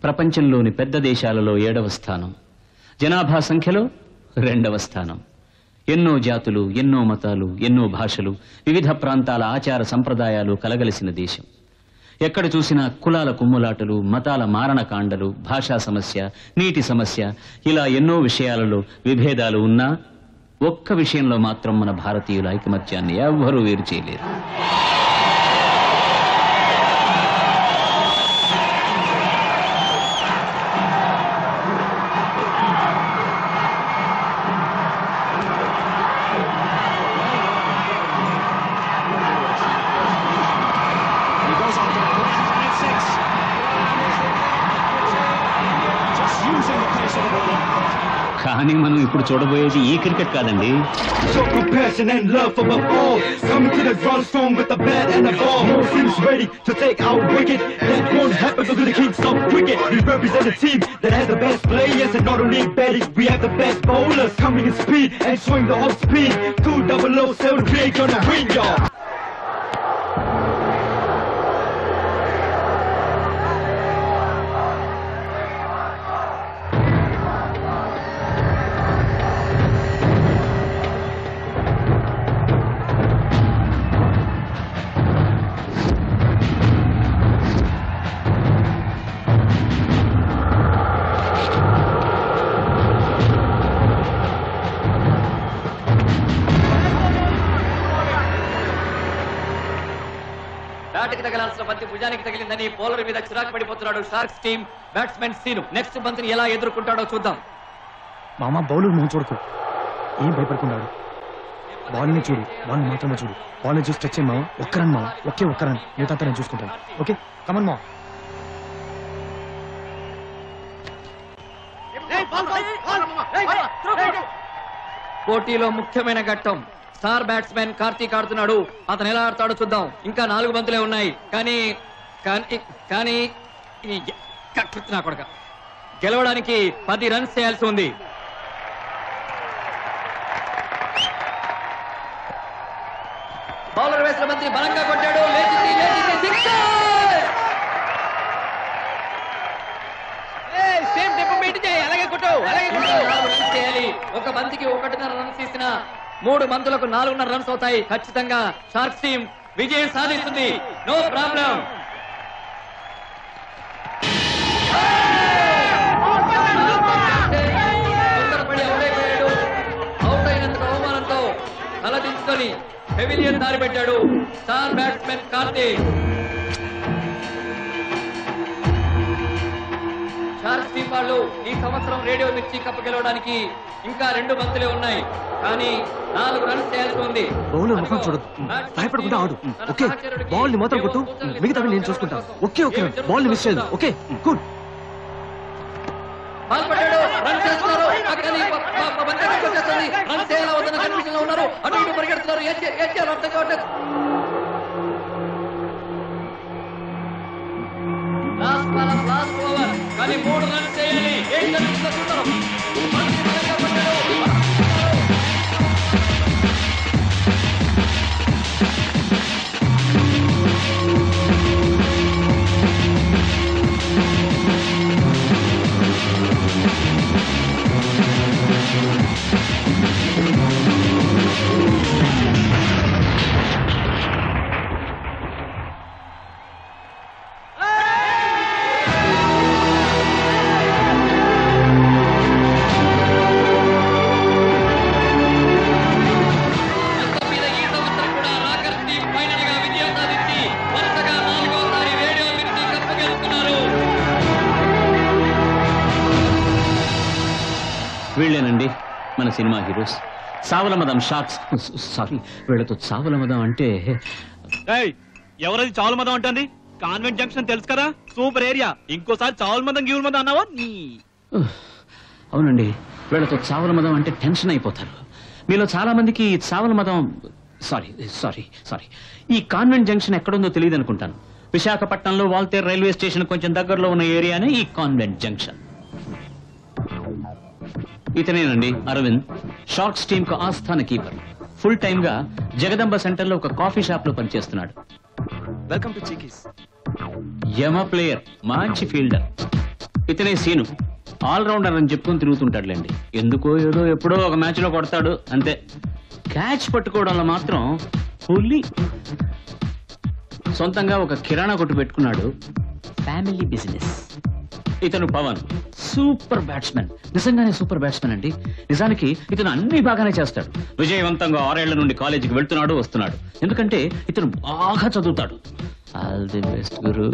ప్రపంచంలోని పెద్ద దేశాలలో 7వ స్థానం, జనాభా సంఖ్యలో 2వ స్థానం. ఎన్నో జాతులు, ఎన్నో మతాలు, ఎన్నో భాషలు, వివిధ ప్రాంతాల ఆచార సంప్రదాయాలు కలగలిసిన దేశం. ఎక్కడ చూసినా కులాల కుమ్ములాటలు, మతాల మారణకాండలు, భాషా సమస్య, నీటి సమస్య, ఇలా ఎన్నో విషయాలలో విభేదాలు ఉన్నా ఒక్క విషయంలో మాత్రం మన భారతీయుల ఐకమత్యాన్ని ఎవ్వరూ వేరు చేయలేరు. కానీ మనం ఇప్పుడు చూడబోయేది ఈ క్రికెట్ కాదండి. బ్యాట్కి తగలాల్సిన బంతి భుజానికి తగిలిందని బౌలర్ మీద చిరాకు పడిపోతున్నాడు sharks team batsmen Seenu. Next బంతిని ఎలా ఎదుర్కొంటాడో చూద్దాం. మామ బౌలర్ మనం చూడకు, ఏం భయపడుకున్నాడు. బాల్ ని చూడు, బాల్ మాత్రమే చూడు. బాల్ చూసి టచ్ అయ్యి మామ, ఒక్క రన్ మామ, ఒకే ఒక్క రన్, మిగతా నేను చూసుకుంటాను. ఓకే కమన్ మా. పోటీలో ముఖ్యమైన ఘట్టం. స్టార్ బ్యాట్స్మెన్ కార్తీక్ ఆడుతున్నాడు. అతను ఎలా ఆడతాడో చూద్దాం. ఇంకా 4 బంతులే ఉన్నాయి. కానీ కానీ కానీ గెలవడానికి 10 రన్స్ చేయాల్సి ఉంది. బౌలర్ వేసిన బంతి బలంగా కొట్టాడు. ఒక బంతికి 1.5 రన్స్ తీసిన 3 బంతులకు 4.5 రన్స్ అవుతాయి. ఖచ్చితంగా షార్క్స్ టీం విజయం సాధిస్తుంది. No problem. తొందరపడి అవుటైపోయాడు. అవుట్ అయినందుకు అవమానంతో తలదించుకొని పెవిలియన్ దారి పెట్టాడు star batsmen Karthik. Sharks team వాళ్ళు ఈ సంవత్సరం రేడియో మిర్చి కప్ గెలవడానికి ఇంకా 2 బంతులే ఉన్నాయి. కానీ 4 రన్స్ చేయాల్సి ఉంది. బౌలర్ ముఖం చూడదు, భయపడకుండా ఆడు. ఓకే బాల్ ని మాత్రం కొట్టు, మిగతావి నేను చూసుకుంటాను. ఓకే ఓకే బాల్ ని మిస్ చేయదు. Okay good. బాల్ పడ్డాడు, రన్ చేస్తున్నారు. రన్ చేయాలా వద్దన్న కన్ఫ్యూజన్ లో ఉన్నారు. అటు ఇటు పరిగెడుతున్నారు. ఏం చేయాలి అర్థం కావట్లేదు. లాస్ట్ ఓవర్ కానీ 3 రన్స్ చేయాలి. ఏం జరుగుతుందో చూద్దాం. వీళ్ళేనండి మన సినిమా హీరోస్. సావలమదం షార్క్స్. సారీ, వీళ్ళతో సావలమదం అంటే ఎవరది చావులమదం అంటుంది? కాన్వెంట్ జంక్షన్ తెలుసు కదా, సూపర్ ఏరియా. ఇంకోసారి చావులమదం గీవులమదం అన్నావా? అవునండి, వీళ్ళతో చావలమదం అంటే టెన్షన్ అయిపోతారు. మీలో చాలా మందికి చావలమదం సారీ సారీ సారీ ఈ కాన్వెంట్ జంక్షన్ ఎక్కడుందో తెలియదు అనుకుంటాను. విశాఖపట్నంలో వాల్తేర్ రైల్వే స్టేషన్ కొంచెం దగ్గరలో ఉన్న ఏరియానే ఈ కాన్వెంట్ జంక్షన్. ఇతనేనండి అరవింద్, షార్క్స్ టీమ్ కు ఆస్థాన కీపర్. ఫుల్ టైమ్ గా జగదంబ సెంటర్ లో ఒక కాఫీ షాప్ లో పనిచేస్తున్నాడు. Welcome to Cheekies. యమ ప్లేయర్, మంచి ఫీల్డర్. ఇతనే సీను, ఆల్రౌండర్ అని చెప్పుకొని తిరుగుతుంటాడులేండి. ఎందుకో ఏదో ఎప్పుడో ఒక మ్యాచ్ లో కొడతాడు అంతే. క్యాచ్ పట్టుకోవడంలో మాత్రం పులి. సొంతంగా ఒక కిరాణా కొట్టు పెట్టుకున్నాడు, ఫ్యామిలీ బిజినెస్. ఇతను పవన్, సూపర్ బ్యాట్స్మెన్, నిజంగానే సూపర్ బ్యాట్స్మెన్ అండి. నిజానికి ఇతను అన్ని బాగానే చేస్తాడు. విజయవంతంగా 6 ఏళ్ల నుండి కాలేజీకి వెళ్తున్నాడు వస్తున్నాడు. ఎందుకంటే ఇతను బాగా చదువుతాడు. ఆల్ ది బెస్ట్ గురు.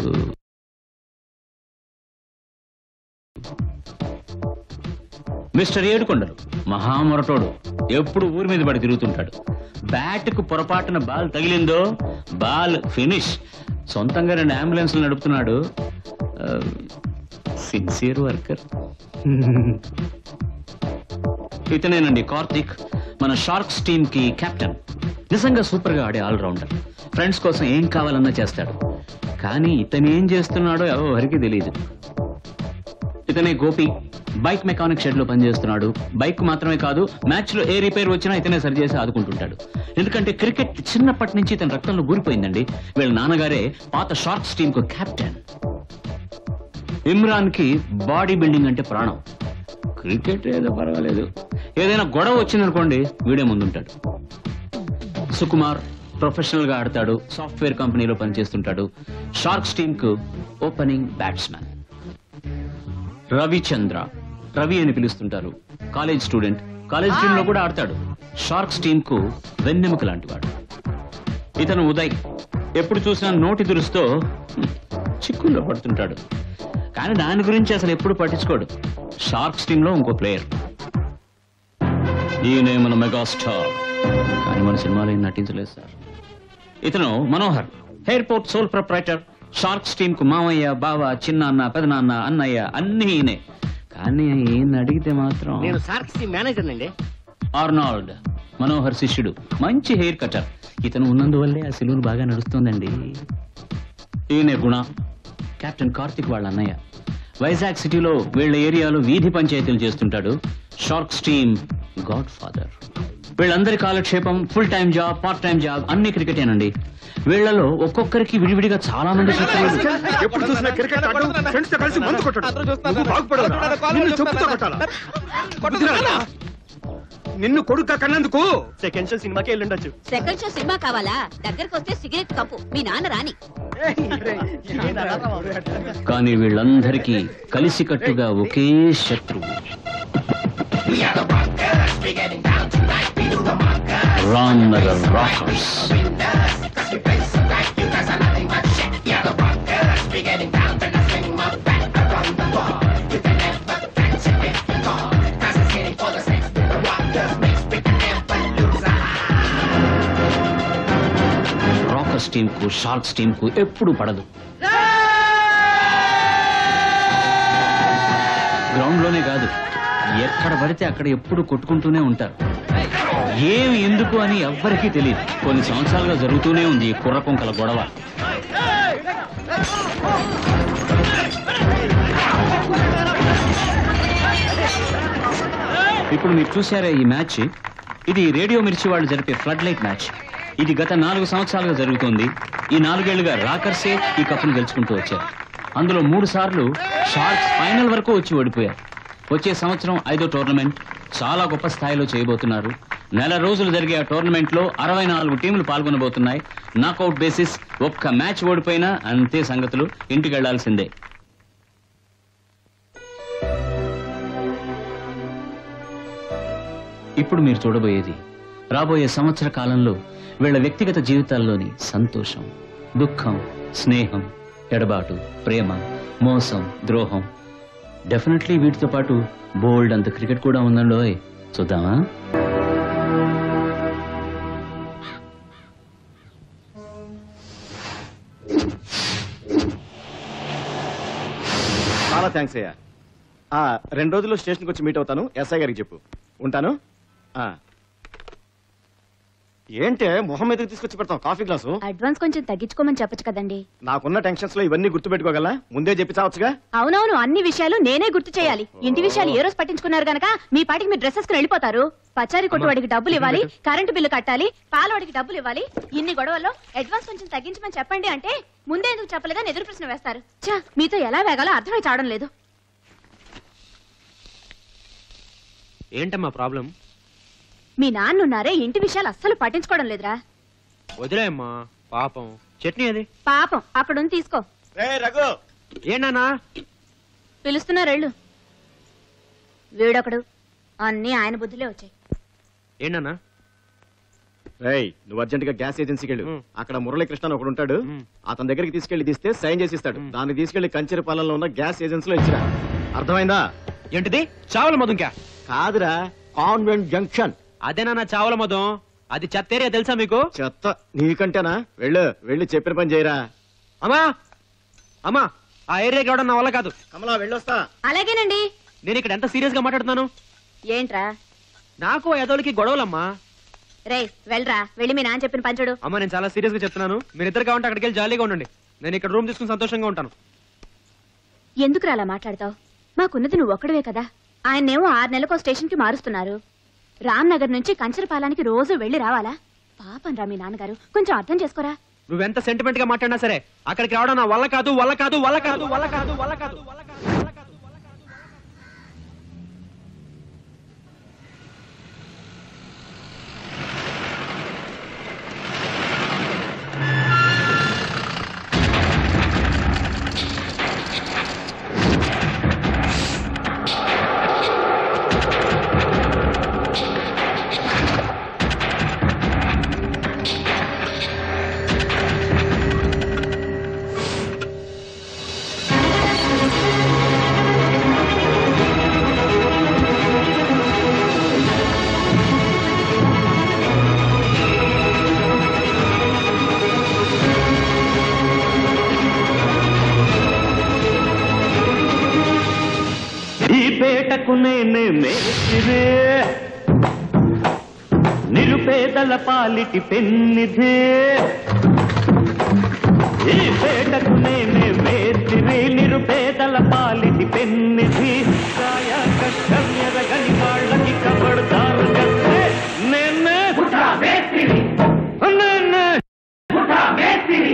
మిస్టర్ ఏడుకొండలు మహామొరటోడు, ఎప్పుడు ఊరి మీద పడి తిరుగుతుంటాడు. బ్యాట్ కు పొరపాటున బాల్ తగిలిందో బాల్ ఫినిష్. సొంతంగా 2 అంబులెన్స్లు నడుపుతున్నాడు. Sincere worker. ఇతనేనండి కార్తీక్, మన షార్క్స్ టీమ్ కి కెప్టెన్. నిజంగా సూపర్ గా ఆడే ఆల్రౌండర్. ఫ్రెండ్స్ కోసం ఏం కావాలన్నా చేస్తాడు. కానీ ఇతను ఏం చేస్తున్నాడో ఎవరికి తెలియదు. ఇతనే గోపి, బైక్ మెకానిక్ షెడ్ లో పనిచేస్తున్నాడు. బైక్ మాత్రమే కాదు, మ్యాచ్ లో ఏ రిపేర్ వచ్చినా ఇతనే సరిచేసి ఆదుకుంటుంటాడు. ఎందుకంటే క్రికెట్ చిన్నప్పటి నుంచి ఇతని రక్తంలో ఊరిపోయిందండి. వీళ్ళ నాన్నగారే పాత షార్క్స్ టీమ్ కు కెప్టెన్. ఇమ్రాన్ కి బాడీ బిల్డింగ్ అంటే ప్రాణం. క్రికెట్ ఏదో పర్వాలేదు, ఏదైనా గొడవ వచ్చిందనుకోండి వీడే ముందుంటాడు. సుకుమార్ ప్రొఫెషనల్ గా ఆడతాడు, సాఫ్ట్వేర్ కంపెనీలో పనిచేస్తుంటాడు. షార్క్స్ టీమ్ కు ఓపెనింగ్ బ్యాట్స్మెన్. రవిచంద్ర, రవి అని పిలుస్తుంటారు, కాలేజ్ స్టూడెంట్, కాలేజ్ టీమ్ లో కూడా ఆడతాడు. షార్క్స్ టీమ్ కు వెన్నెముక లాంటివాడు. ఇతను ఉదయ్, ఎప్పుడు చూసినా నోటి దురుస్తో చిక్కుల్లో పడుతుంటాడు. కానీ దాని గురించి అసలు ఎప్పుడు పట్టించుకోడు. షార్క్స్ టీమ్ లో ఇంకో ప్లేయర్, ఈయనే మన మెగాస్టార్, కానీ మన సినిమాలో ఏం నటించలేదు సార్. ఇతను Manohar, airport sole proprietor. Sharks team కు మామయ్య, బావ, చిన్నాన్న, పెదనాన్న, అన్నయ్య అన్ని ఈయనే. కానీ ఈయన అడిగితే మాత్రం నేను షార్క్స్ టీమ్ మేనేజర్ అండి. ఆర్నాల్డ్, మనోహర్ శిష్యుడు, మంచి హెయిర్ కటర్. ఇతను ఉన్నందువల్లే ఆ సెలూన్ బాగా నడుస్తోందండి. ఈయనే గుణ, కెప్టెన్ కార్తిక్ వాళ్ళ అన్నయ్య. వైజాగ్ సిటీలో వీళ్ళ ఏరియాలో వీధి పంచాయతీలు చేస్తుంటాడు. Sharks team God father. వీళ్ళందరి కాలక్షేపం full time job, part time job అన్ని క్రికెటేనండి. వీళ్లలో ఒక్కొక్కరికి విడివిడిగా చాలా మంది శత్రువులు. ఎప్పుడు చూసినా క్రికెట్ ఆడు, ఫ్రెండ్స్ తో కలిసి మందు కొట్టడు. నువ్వు బాగుపడవురా? నిన్ను చెప్పుతో కొట్టాలా? కుదిరాలా? నిన్ను కొడుక కన్నందుకు సెకండ్ షో సినిమాకి వెళ్ళుండొచ్చు. సెకండ్ షో సినిమా కావాలా? దగ్గరకు వస్తే సిగరెట్ కప్పు మీ నాన్న రాని. కానీ వీళ్ళందరికీ కలిసికట్టుగా ఒకే శత్రువు, రామ్నగర్ రాకర్స్. రాకర్స్ టీమ్ కు షార్క్స్ టీమ్ కు ఎప్పుడు పడదు. గ్రౌండ్ లోనే కాదు, ఎక్కడ పడితే అక్కడ ఎప్పుడు కొట్టుకుంటూనే ఉంటారు. ఏమి ఎందుకు అని ఎవ్వరికీ తెలియదు. కొన్ని సంవత్సరాలుగా జరుగుతూనే ఉంది ఈ కుర్రకొంకల గొడవ. ఇప్పుడు మీరు చూసారా ఈ మ్యాచ్? ఇది రేడియో మిర్చి వాళ్ళు జరిపే ఫ్లడ్ లైట్ మ్యాచ్. ఇది గత 4 సంవత్సరాలుగా జరుగుతోంది. ఈ 4 ఏళ్లుగా రాకర్సే ఈ కప్పును గెలుచుకుంటూ వచ్చారు. అందులో 3 సార్లు షార్క్స్ ఫైనల్ వరకు వచ్చి ఓడిపోయారు. వచ్చే సంవత్సరం 5వ టోర్నమెంట్ చాలా గొప్ప స్థాయిలో చేయబోతున్నారు. 4 రోజులు జరిగే ఆ టోర్నమెంట్ లో 64 టీంలు పాల్గొనబోతున్నాయి. Knockout basis. ఒక్క మ్యాచ్ ఓడిపోయినా అంతే సంగతులు, ఇంటికి వెళ్లాల్సిందే. ఇప్పుడు మీరు చూడబోయేది రాబోయే సంవత్సర కాలంలో వీళ్ళ వ్యక్తిగత జీవితాల్లోని సంతోషం, దుఃఖం, స్నేహం, ఎడబాటు, ప్రేమ, మోసం, ద్రోహం. డెఫినెట్లీ వీటితో పాటు బోల్డ్ అంత క్రికెట్ కూడా ఉందండోయ్. చూద్దామా? చాలా థ్యాంక్స్ అయ్యా. 2 రోజుల్లో స్టేషన్కి వచ్చి మీట్ అవుతాను. ఎస్ఐ గారికి చెప్పు. ఉంటాను. ఏంటే మొహం మీదకి తీసుకొచ్చి పెడతాం కాఫీ గ్లాసు? అడ్వాన్స్ కొంచెం తగ్గించుకోమని చెప్పొచ్చు కదండి. నాకున్న టెన్షన్స్ లో ఇవన్నీ గుర్తు పెట్టుకోగలనా? ముందే చెప్పి చావచ్చుగా. అవునవును, అన్ని విషయాలు నేనే గుర్తు చేయాలి. ఇంటి విషయాలు ఏ రోజు పట్టించుకున్నారు గనక మీ పాటికి మీరు డ్రెస్సెస్ కు వెళ్ళిపోతారు. పచారీ కొట్టు వాడికి డబ్బులు ఇవ్వాలి, కరెంటు బిల్లు కట్టాలి, పాల వాడికి డబ్బులు ఇవ్వాలి. ఇన్ని గొడవల్లో అడ్వాన్స్ కొంచెం తగ్గించమని చెప్పండి అంటే ముందే ఎందుకు చెప్పలేదని ఎదురు ప్రశ్న వేస్తారు. చా, మీతో ఎలా వేగాలో అర్థమై చావడం లేదు. ఏంటమ్మా ప్రాబ్లం? మీ నాన్నున్నారే ఇంటి విషయాలు అస్సలు పట్టించుకోవడం లేదురా. వదిలేమ్మా పాపం. చట్నీ అది పాపం అక్కడుంది తీసుకో. రఘు ఏంటన్నా? పిలుస్తున్నారెళ్ళు. వీడొకడు అన్నీ ఆయన బుద్ధిలే వచ్చాయి. ఏంటన్నా? రేయ్ నువ్వు అర్జెంట్ గా గ్యాస్ ఏజెన్సీకి వెళ్ళు. అక్కడ మురళీకృష్ణ అని ఒకడు ఉంటాడు. అతని దగ్గరికి తీసుకెళ్లి తీస్తే సైన్ చేసి ఇస్తాడు. దాన్ని తీసుకెళ్లి కంచెరపాలెంలో ఉన్న గ్యాస్ ఏజెన్సీలో ఇచ్చిరా. అర్థమైందా? ఏంటిది? చావల మధు ఇంకా కాదురా, కాన్వెంట్ జంక్షన్. అదేనా చావల మధు? అది చెత్త ఏరియా తెలుసా మీకు? చెత్త నీకంటేనా? వెళ్ళు, వెళ్ళి చెప్పిన పని చేయరా. అమ్మా అమ్మా ఆ ఏరియాకి రావడం నా వల్ల కాదు. కమలా వెళ్ళొస్తా. అలాగేనండి. నేను ఇక్కడ ఎంత సీరియస్ గా మాట్లాడుతున్నాను. ఏంట్రా? నాకు ఎదోలికి గొడవలమ్మా. రే వెళ్ళరా, వెళ్ళి మీ నాన్న చెప్పిన పంచుడు. అమ్మా నేను చాలా సీరియస్ గా చెప్తున్నాను. మీరు ఇద్దరు కావంటే అక్కడికి వెళ్ళి జాలీగా ఉండండి. నేను ఇక్కడ రూమ్ తీసుకుని సంతోషంగా ఉంటాను. ఎందుకురా అలా మాట్లాడతావు? మాకున్నది నువ్వు ఒక్కడవే కదా. ఆయన్నేమో 6 నెలలకో స్టేషన్ కి మారుస్తున్నారు. రామ్నగర్ నుంచి కంచరపాలానికి రోజు వెళ్లి రావాలా? పాపం రా మీ నాన్నగారు, కొంచెం అర్థం చేసుకోరా. నువ్వెంత సెంటిమెంట్ గా మాట్లాడినా సరే అక్కడికి రావడం నా వల్ల కాదు, వల్ల కాదు, వల్ల కాదు, వల్ల కాదు, వల్ల కాదు, వల్ల కాదు. నేనే మేసిరే నిరుపేదల పాలిటి పెన్నిధే ఈ పేటకు నేనే మేసిరే నిరుపేదల పాలిటి పెన్నిధి కాయ కష్టం ఎరగని వాళ్ళకి కబడతారు కస్తే నేనే మేసిరి నేనే మేసిరి.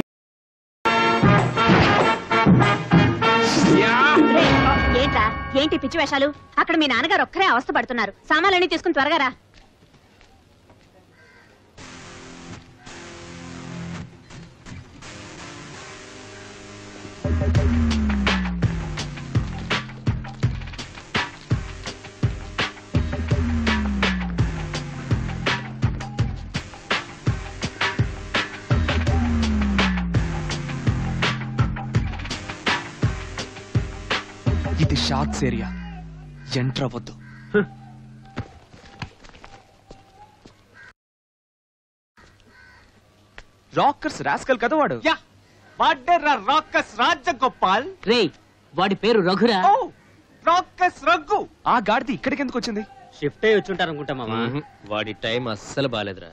ఏంట్రా ఏంటి పిచ్చి వేషాలు? అక్కడ మీ నాన్నగారు ఒక్కరే అవస్థ పడుతున్నారు. సామాన్లన్నీ తీసుకుని త్వరగా రా. ఇది షాక్స్ ఏరియా, ఎంటర్ అవ్వద్దు. రాకర్స్ రాస్కల్ కదా వాడు. రాకస్ రాజగోపాల్. రే వాడి పేరు రఘురా. రాకస్ రఘు. ఆ గాడిది ఇక్కడికి ఎందుకు వచ్చింది? షిఫ్ట్ అయ్యి వచ్చి ఉంటారు అనుకుంటా మామా. వాడి టైం అస్సలు బాలేదురా.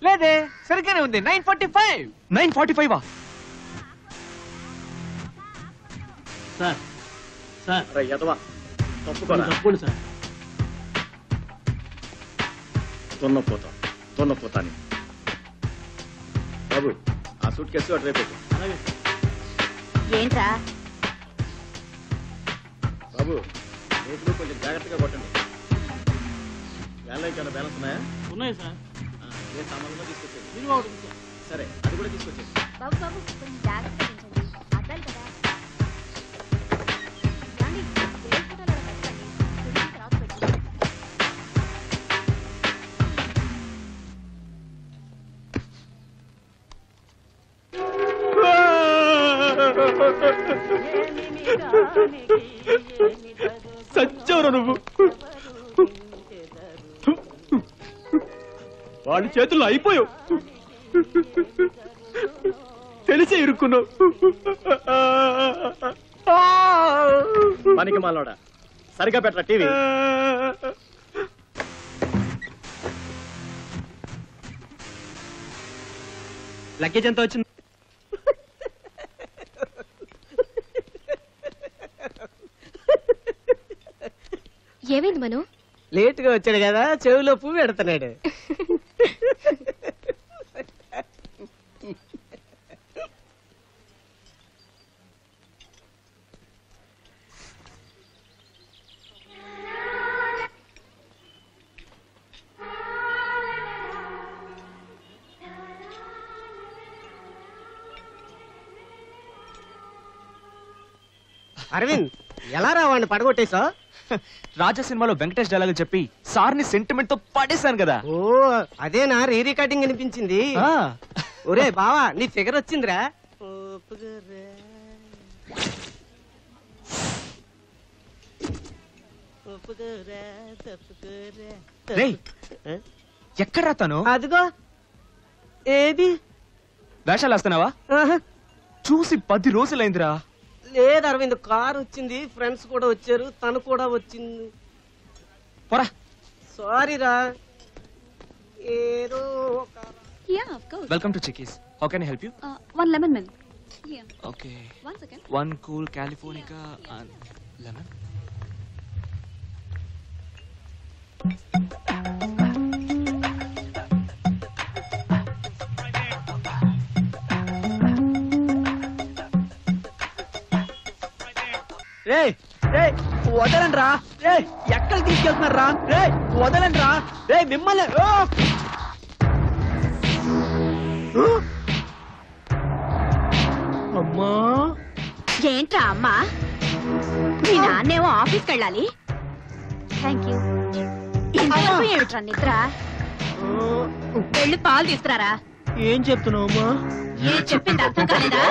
లేదే సరిగ్గానే ఉంది. 9:45. 9:45 సార్ సార్ అరే యదవా, తప్పుకోరా. తప్పకుండా సార్. దున్నపోతాని బాబు, ఆ సూట్ కేసు అటు రేపు ఏంట్రా బాబు, రేపు కొంచెం జాగ్రత్తగా కొట్టండి. వేళ్ళకి ఏమైనా బ్యాలెన్స్ ఉన్నాయా? ఉన్నాయి సార్. ఏ సామాన్లు తీసుకొచ్చేది? మీరు ఒకటి ఉంది సార్. సరే, అది కూడా తీసుకొచ్చేది. బాబు బాబు కొంచెం జాగ్రత్తగా దించండి. అద్దాలు కదా. రండి, దేవుడి ఫోటోలు అలా పెట్టండి. గుడికి తర్వాత పెట్టు. సచ్చావురా నువ్వు. వాళ్ళ చేతుల్లో అయిపోయావు. తెలిసే ఇరుక్కున్నావు. పనికి మాలోడా, సరిగా పెట్టరా టీవీ. లగేజ్ ఎంత వచ్చింది? ఏమైంది మను? లేట్ గా వచ్చాడు కదా, చెవిలో పువ్వు పెడుతున్నాడు. అరవింద్ ఎలా రావాడిని పడగొట్టేశావు? రాజా సినిమాలో వెంకటేష్ డైలాగ్ చెప్పి సార్ ని సెంటిమెంట్ తో పడేశాను కదా. ఓ అదేనా రీ రికార్డింగ్ అనిపించింది. ఒరే బావా నీ ఫిగర్ వచ్చిందిరా. ఎక్కడ తను? అదిగో ఏది వేషాలు వేస్తున్నావా? చూసి 10 రోజులైందిరా. లేదు అరవింద్, కార్ వచ్చింది, ఫ్రెండ్స్ కూడా వచ్చారు, తను కూడా వచ్చింది. పోరా. సారీ రా. ఏదో welcome to Chickies. How can I help you? One lemon milk. Okay. 1 cool California lemon. రే రే వదలండి రా. రే ఎక్కడ తీసుకెళ్తున్నారు రా? రే వదలండి రా. రే మిమ్మల్ని. అమ్మా ఏంట్రా అమ్మా? మీ నాన్నేమో ఆఫీస్కి వెళ్ళాలి. Thank you. ఏమిట్రా నిద్ర? వెళ్ళి పాలు తీసుకురారా. ఏం చెప్తున్నావు అమ్మా? ఏం చెప్పింది అర్థం కాలేదా?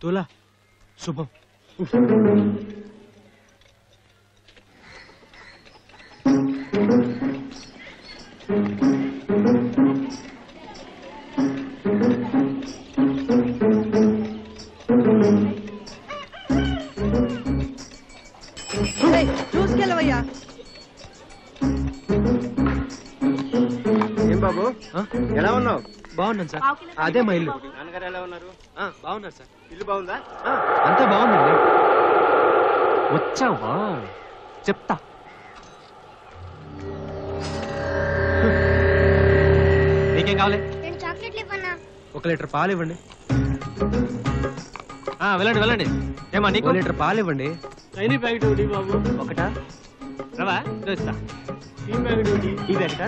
తోలా శుభం. చూసుకెళ్ళవయ్యా. ఏం బాబు ఎలా ఉన్నావు? బాగున్నాను సార్. అదే మా ఇల్లు. నాన్నగారు ఎలా ఉన్నారు? బాగున్నారు సార్. ఇల్లు బాగుందా? అంతా బాగుందండి. వచ్చావా? చెప్తా. నీకేం కావాలి? చాక్లెట్లు ఇవ్వన్నా. 1 లీటర్ పాలు ఇవ్వండి. వెళ్ళండి వెళ్ళండి. ఏమా నీకు? 1 లీటర్ పాలు ఇవ్వండి. అయిన ప్యాకెట్ ఒకటి బాబు. ఒకటా? రవా దోస్తా. ఈ ప్యాకెట్ ఒకటి. ఈ బ్యాగట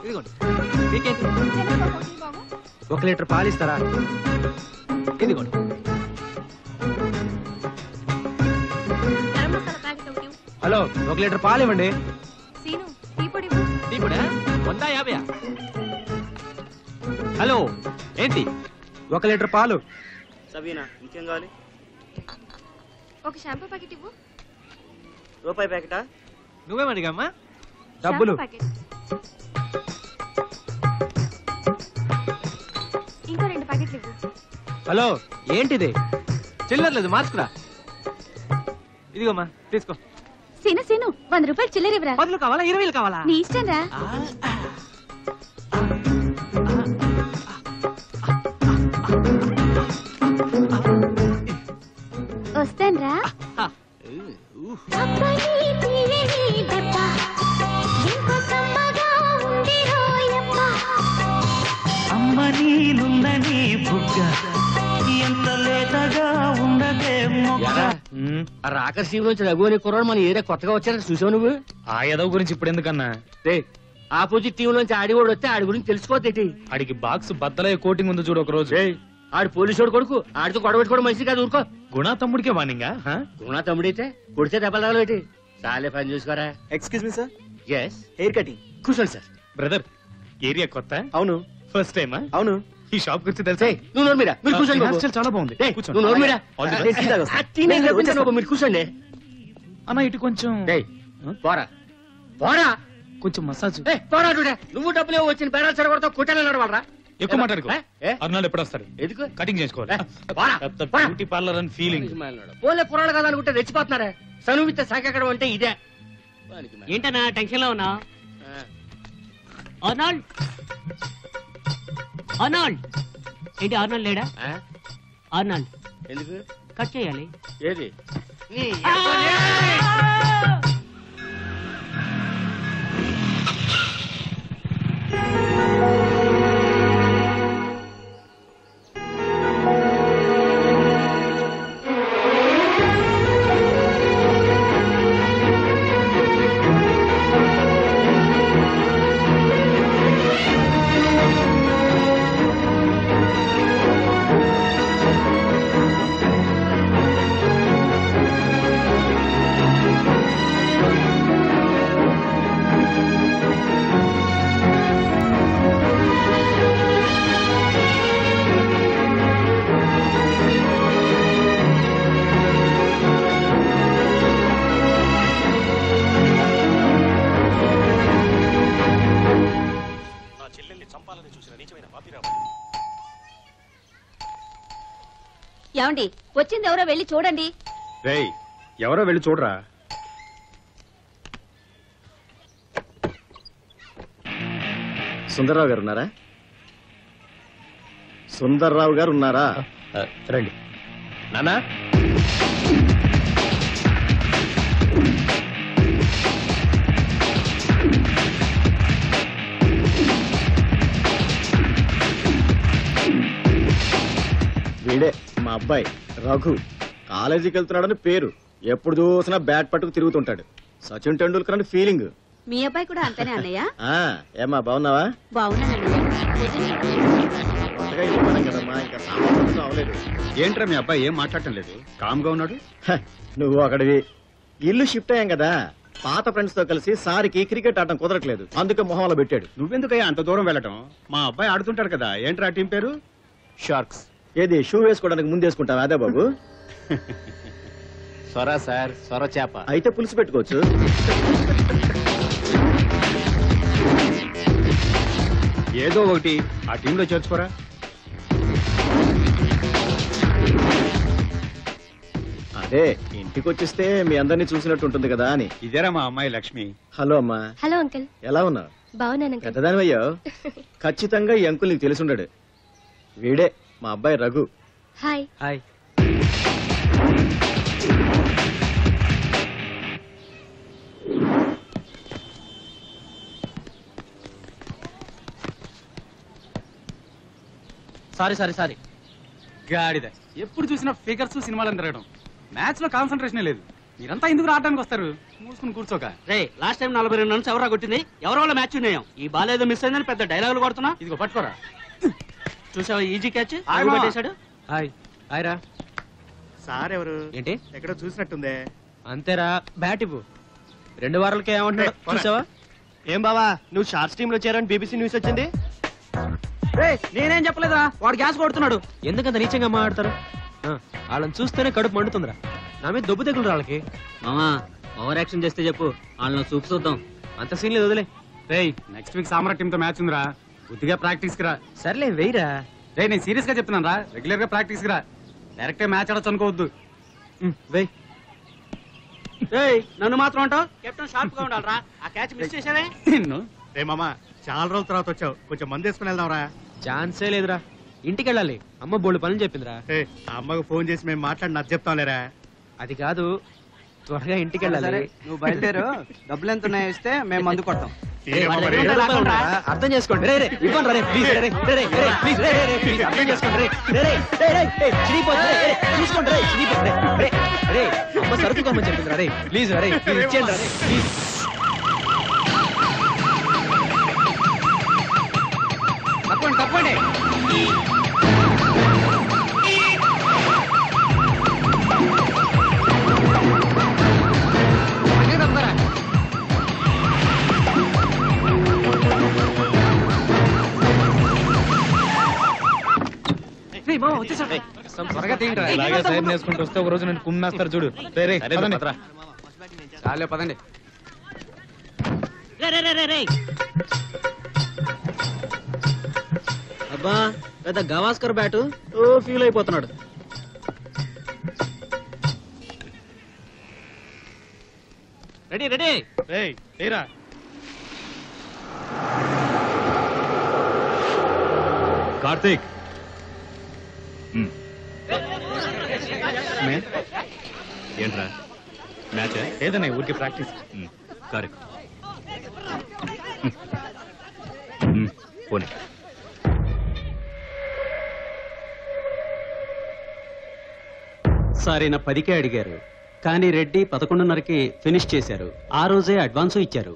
ఇదిగోండి. మీకేంటి? 1 లీటర్ పాలు ఇస్తారా? ఇదిగోండి. గరం మసాలా ప్యాకెట్ ఒకటి. హలో 1 లీటర్ పాలు ఇవ్వండి. సీను టీ పొడి. టీ కూడా 150. హలో ఏంటి? 1 లీటర్ పాలు. సబీనా ఇంకేం కావాలి? ఒక షాంపూ ప్యాకెట్ ఇవ్వు. రూపాయి ప్యాకెటా? నువ్వేమడిగమ్మా? డబ్బులు. Shampoo packet. ఇంకో 2 ప్యాకెట్లు ఇవ్వు. హలో ఏంటిది? చిల్లర్లేదు మార్చుకురా. ఇదిగోమ్మా తీసుకో. సీను సీను 100 రూపాయలు చిల్లర ఇవ్వరా. 10 కావాలా 20 కావాలా? నీ ఇష్టం రా. వస్తాను రా. అమ్మ నీలుందని బుగ్గ ఎంత లేతగా ఉండదే మొగ్గ. రాకర్షి నుంచి రఘు అనే కుర్రాడు మన ఏరియా కొత్తగా వచ్చారని చూసావు నువ్వు? ఆ ఏదో గురించి ఇప్పుడు ఎందుకన్నా? రే ఆపోజిట్ టీం నుంచి ఆడి కూడా వస్తే ఆడి గురించి తెలుసుకోతేటి. ఆడికి బాక్స్ బద్దలయ్యే కోటింగ్ ఉంది చూడు. ఒక రోజు ఆడు పోలీసు కొడుకు, ఆడితో గొడవ పెట్టుకోవడం మంచిది కాదు. ఊరుకో. గుణా తమ్ముడికే వార్నింగా? గుణ తమ్ముడైతే కొడితే దెబ్బలు తగలబెట్టి చాలే పని చూసుకోరా. Excuse me sir, yes hair cutting. కూర్చోండి సార్. బ్రదర్ ఏరియా కొత్త? అవును. ఫస్ట్ టైమా? అవును. ఈ షాప్ గురించి తెలుసా? నువ్వు నోరు మీరా, మీరు కూర్చోండి బాబు. చాలా బాగుంది. ఏయ్, కూర్చోండి. నువ్వు నోరు మీరా. All the best. ఆ teenage లో వచ్చాను బాబు, మీరు కూర్చోండి. అన్న ఇటు కొంచెం ఏయ్, పోరా పోరా. కొంచెం మసాజ్. ఏయ్, పోరా చూడే. నువ్వు డబ్బులు వచ్చిన పేరాలు చెడగొడతావు, కుట్టాలని నడవాలరా. ఎక్కువ మాట్లాడుకో. అర్నాడు ఎప్పుడు వస్తాడు? ఎందుకు? కటింగ్ చేసుకోవాలి. పోరా, పోరా. బ్యూటీ పార్లర్ అని ఫీలింగ్. పోలే పురాణాలు కదా అనుకుంటే రెచ్చిపోతున్నారే. సనువిత సాకెక్కడం అంటే ఇదే. ఏంటన్నా టెన్షన్ లో ఉన్నా? ఆర్నాల్డ్ ఆర్నాల్డ్ ఏంటి? ఆర్నాల్డ్ లేడా? ఆర్నాల్డ్ ఎందుకు కట్ చేయాలి? ఏది? ఏమండి వచ్చింది ఎవరో వెళ్ళి చూడండి. రేయ్ ఎవరో వెళ్ళి చూడరా. సుందర్రావు గారు ఉన్నారా? సుందర్రావు గారు ఉన్నారా? రండి నానా. వీడే మా అబ్బాయి రఘు. కాలేజీకి వెళ్తున్నాడని పేరు, ఎప్పుడు చూసినా బ్యాట్ పట్టుకు తిరుగుతుంటాడు. సచిన్ టెండూల్కర్ అని ఫీలింగ్. మీ అబ్బాయి కూడా అంతనే అన్నయ్య? ఏమా బాగున్నావా? ఏంట్రా మీ అబ్బాయి ఏం మాట్లాడటం లేదు, కామ్గా ఉన్నాడు? నువ్వు అక్కడివి. ఇల్లు షిఫ్ట్ అయ్యాం కదా, పాత ఫ్రెండ్స్ తో కలిసి సారికి క్రికెట్ ఆడటం కుదరట్లేదు, అందుకే మొహంలో పెట్టాడు. నువ్వెందుకయ్యా అంత దూరం వెళ్ళటం? మా అబ్బాయి ఆడుతుంటాడు కదా. ఏంట్రా టీం పేరు? షార్క్స్. ఏది షూ వేసుకోవడానికి ముందు వేసుకుంటావా? అదే బాబు. సొర సార్, సొర చేప. అయితే పులుసు పెట్టుకోవచ్చు. ఏదో ఒకటి ఆ టీంలో చేర్చుకోరా. అదే ఇంటికి వచ్చేస్తే మీ అందరినీ చూసినట్టు ఉంటుంది కదా అని. ఇదేరా మా అమ్మాయి లక్ష్మి. హలో అమ్మా. Hello uncle. ఎలా ఉన్నావు? బాగున్నాను అంకుల్. పెద్దదానివయ్యో. ఖచ్చితంగా ఈ అంకుల్ నీకు తెలుసుండడు. వీడే మా అబ్బాయి రఘు. హాయ్. హాయ్. సారీ గాడిద. ఎప్పుడు చూసినా ఫిగర్స్ సినిమాలను తిరగడం, మ్యాచ్ లో కాన్సన్ట్రేషన్ లేదు. మీరంతా ఎందుకు రావడానికి వస్తారు? మూసుకుని కూర్చోక. రే లాస్ట్ టైం 42 రన్స్ ఎవరా కొట్టింది? ఎవరో వాళ్ళ మ్యాచ్ ఉన్నాయం. ఈ బాల్ ఏదో మిస్ అయిందని పెద్ద డైలాగులు కొడుతున్నా. ఇదిగో పట్టుకోరా. చూసావా ఈజీ క్యాచ్ పెట్టేశాడు. హాయ్ హాయ్ రా. సార్ ఎవరు? ఏంటి ఎక్కడో చూసినట్టుందే. అంతేరా, బ్యాట్ ఇవ్వు. 2 వారాలకే ఏమంటాడు చూసావా? ఏం బావా నువ్వు షార్ట్స్ టీమ్ లో చేరని బీబీసీ న్యూస్ వచ్చింది. నేనేం చెప్పలేదురా, వాడు గ్యాస్ కొడుతున్నాడు. ఎందుకంత నీచంగా మాట్లాడతారు? వాళ్ళని చూస్తేనే కడుపు మండుతుందిరా. నా మీద దొబ్బు తెగులు వాళ్ళకి. మామా ఓవర్ యాక్షన్ చేస్తే చెప్పు, వాళ్ళని చూపు చూద్దాం. అంత సీన్ లేదు, వదిలే. రేయ్ నెక్స్ట్ వీక్ సామ్రాట్ టీమ్ తో మ్యాచ్ ఉందిరా, బుద్ధిగా ప్రాక్టీస్ కి రా. సర్లే వెయ్యరా. రే నేను సీరియస్ గా చెప్తున్నాను రా, రెగ్యులర్ గా ప్రాక్టీస్ కి రా. డైరెక్ట్ మ్యాచ్ ఆడొచ్చు అనుకోవద్దు. వెయ్. నన్ను మాత్రం అంటావు? కెప్టెన్ షార్ప్ గా ఉండాలరా. ఆ క్యాచ్ మిస్ చేసావే. నిన్ను రే మామా చాలా రోజుల తర్వాత వచ్చావు, కొంచెం మంది వేసుకుని వెళ్దాంరా. ఛాన్సే లేదురా, ఇంటికి వెళ్ళాలి. అమ్మ బోల్డ్ పనులు చెప్పిందిరా. ఆ అమ్మకు ఫోన్ చేసి మేము మాట్లాడి నాకు చెప్తాం లేరా. అది కాదు, త్వరగా ఇంటికి వెళ్ళాలి. నువ్వు బయలుదేరు. డబ్బులు ఎంత ఉన్నాయో ఇస్తే మేము మందు కొడతాం. అర్థం చేసుకోండి. రే ఇవ్వండి రే, ప్లీజ్ రే, ప్లీజ్ ప్లీజ్ అర్థం చేసుకోండి. చూసుకోండి రే, చిరిగిపోతుంది రే. రే అమ్మ సరుకు కమ్మని చెప్పిందిరా. రే ప్లీజ్ రే, ప్లీజ్ ఇచ్చేయండి రా. ప్లీజ్ తప్పండి తప్పండి. త్వరగా తీయండి. ఇలాగే సైన్ వేసుకుంటూ వస్తే ఒక రోజు నేను కుమ్మేస్తారు చూడు. చాలే పదండి. అబ్బా పెద్ద గవాస్కర్ బ్యాటు ఫీల్ అయిపోతున్నాడు. Ready ready. ఏరా కార్తీక్, ఏంట్రా మ్యాచ్? ఏదన్నా ఊరికి ప్రాక్టీస్. కరెక్ట్. పోనీ. సార్ ఈయన 10కే అడిగారు, కానీ రెడ్డి 11:30కి ఫినిష్ చేశారు. ఆ రోజే అడ్వాన్స్ ఇచ్చారు.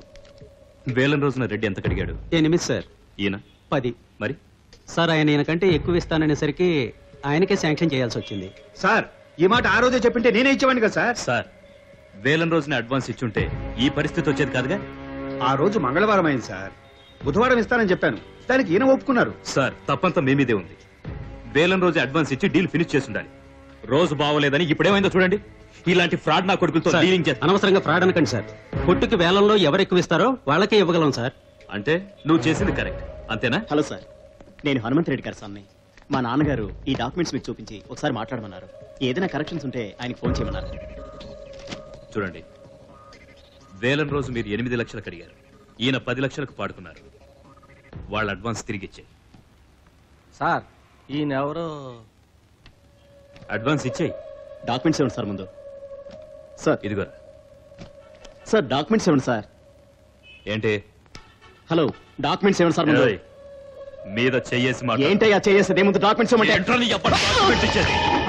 వేలం రోజున రెడ్డి ఎంత అడిగాడు? 8 సార్. ఈయన 10. మరి సార్ ఆయన ఈయనకంటే ఎక్కువ ఇస్తాననేసరికి ఆయనకే శాంక్షన్ చేయాల్సి వచ్చింది. సార్ ఈ మాట ఆ రోజే చెప్పింటే నేనే ఇచ్చేవాడిని కదా సార్. సార్ వేలం రోజున అడ్వాన్స్ ఇచ్చుంటే ఈ పరిస్థితి వచ్చేది కాదుగా. ఆ రోజు మంగళవారం అయింది సార్. బుధవారం ఇస్తానని చెప్పాను. దానికి ఈయన ఒప్పుకున్నారు. సార్ తప్పంతా మీ మీదే ఉంది. వేలం రోజు అడ్వాన్స్ ఇచ్చి డీల్ ఫినిష్ చేసి ఉండాలి. రోజు బాగోలేదని ఇప్పుడేమైందో చూడండి. ఇలాంటి ఫ్రాడ్ నా కొడుకులతో సార్, డీలింగ్ చేస్తా. అనవసరంగా ఫ్రాడ్ అనకండి సార్. కొట్టుకి వేలంలో ఎవరు ఎక్కువ ఇస్తారో వాళ్ళకే ఇవ్వగలం సార్. అంటే నువ్వు చేసింది కరెక్ట్ అంతేనా? హలో సార్, నేను హనుమంత్ రెడ్డి గారి సార్ని. మా నాన్నగారు ఈ డాక్యుమెంట్స్ మీకు చూపించి ఒకసారి మాట్లాడమన్నారు. ఏదైనా కరెక్షన్స్ ఉంటే ఆయనకి ఫోన్ చేయమన్నారు. చూడండి, వేలం రోజు మీరు 8 లక్షలకు అడిగారు. ఈయన 10 లక్షలకు పాడుకున్నారు. వాళ్ళ అడ్వాన్స్ తిరిగి ఇచ్చేయి. సార్ ఈయన ఎవరు? అడ్వాన్స్ ఇచ్చేయి. డాక్యుమెంట్స్ ఇవ్వండి సార్ ముందు. సార్ ఇదిగోరా. సార్ డాక్యుమెంట్స్ ఇవ్వండి సార్. ఏంటి? హలో, డాక్యుమెంట్స్ ఇవ్వండి సార్ ముందు. ఏయ్, మీద చెయ్యేసి మాట. ఏంటయ్యా చేసేది? ముందు డాక్యుమెంట్స్ ఇవ్వమంటే.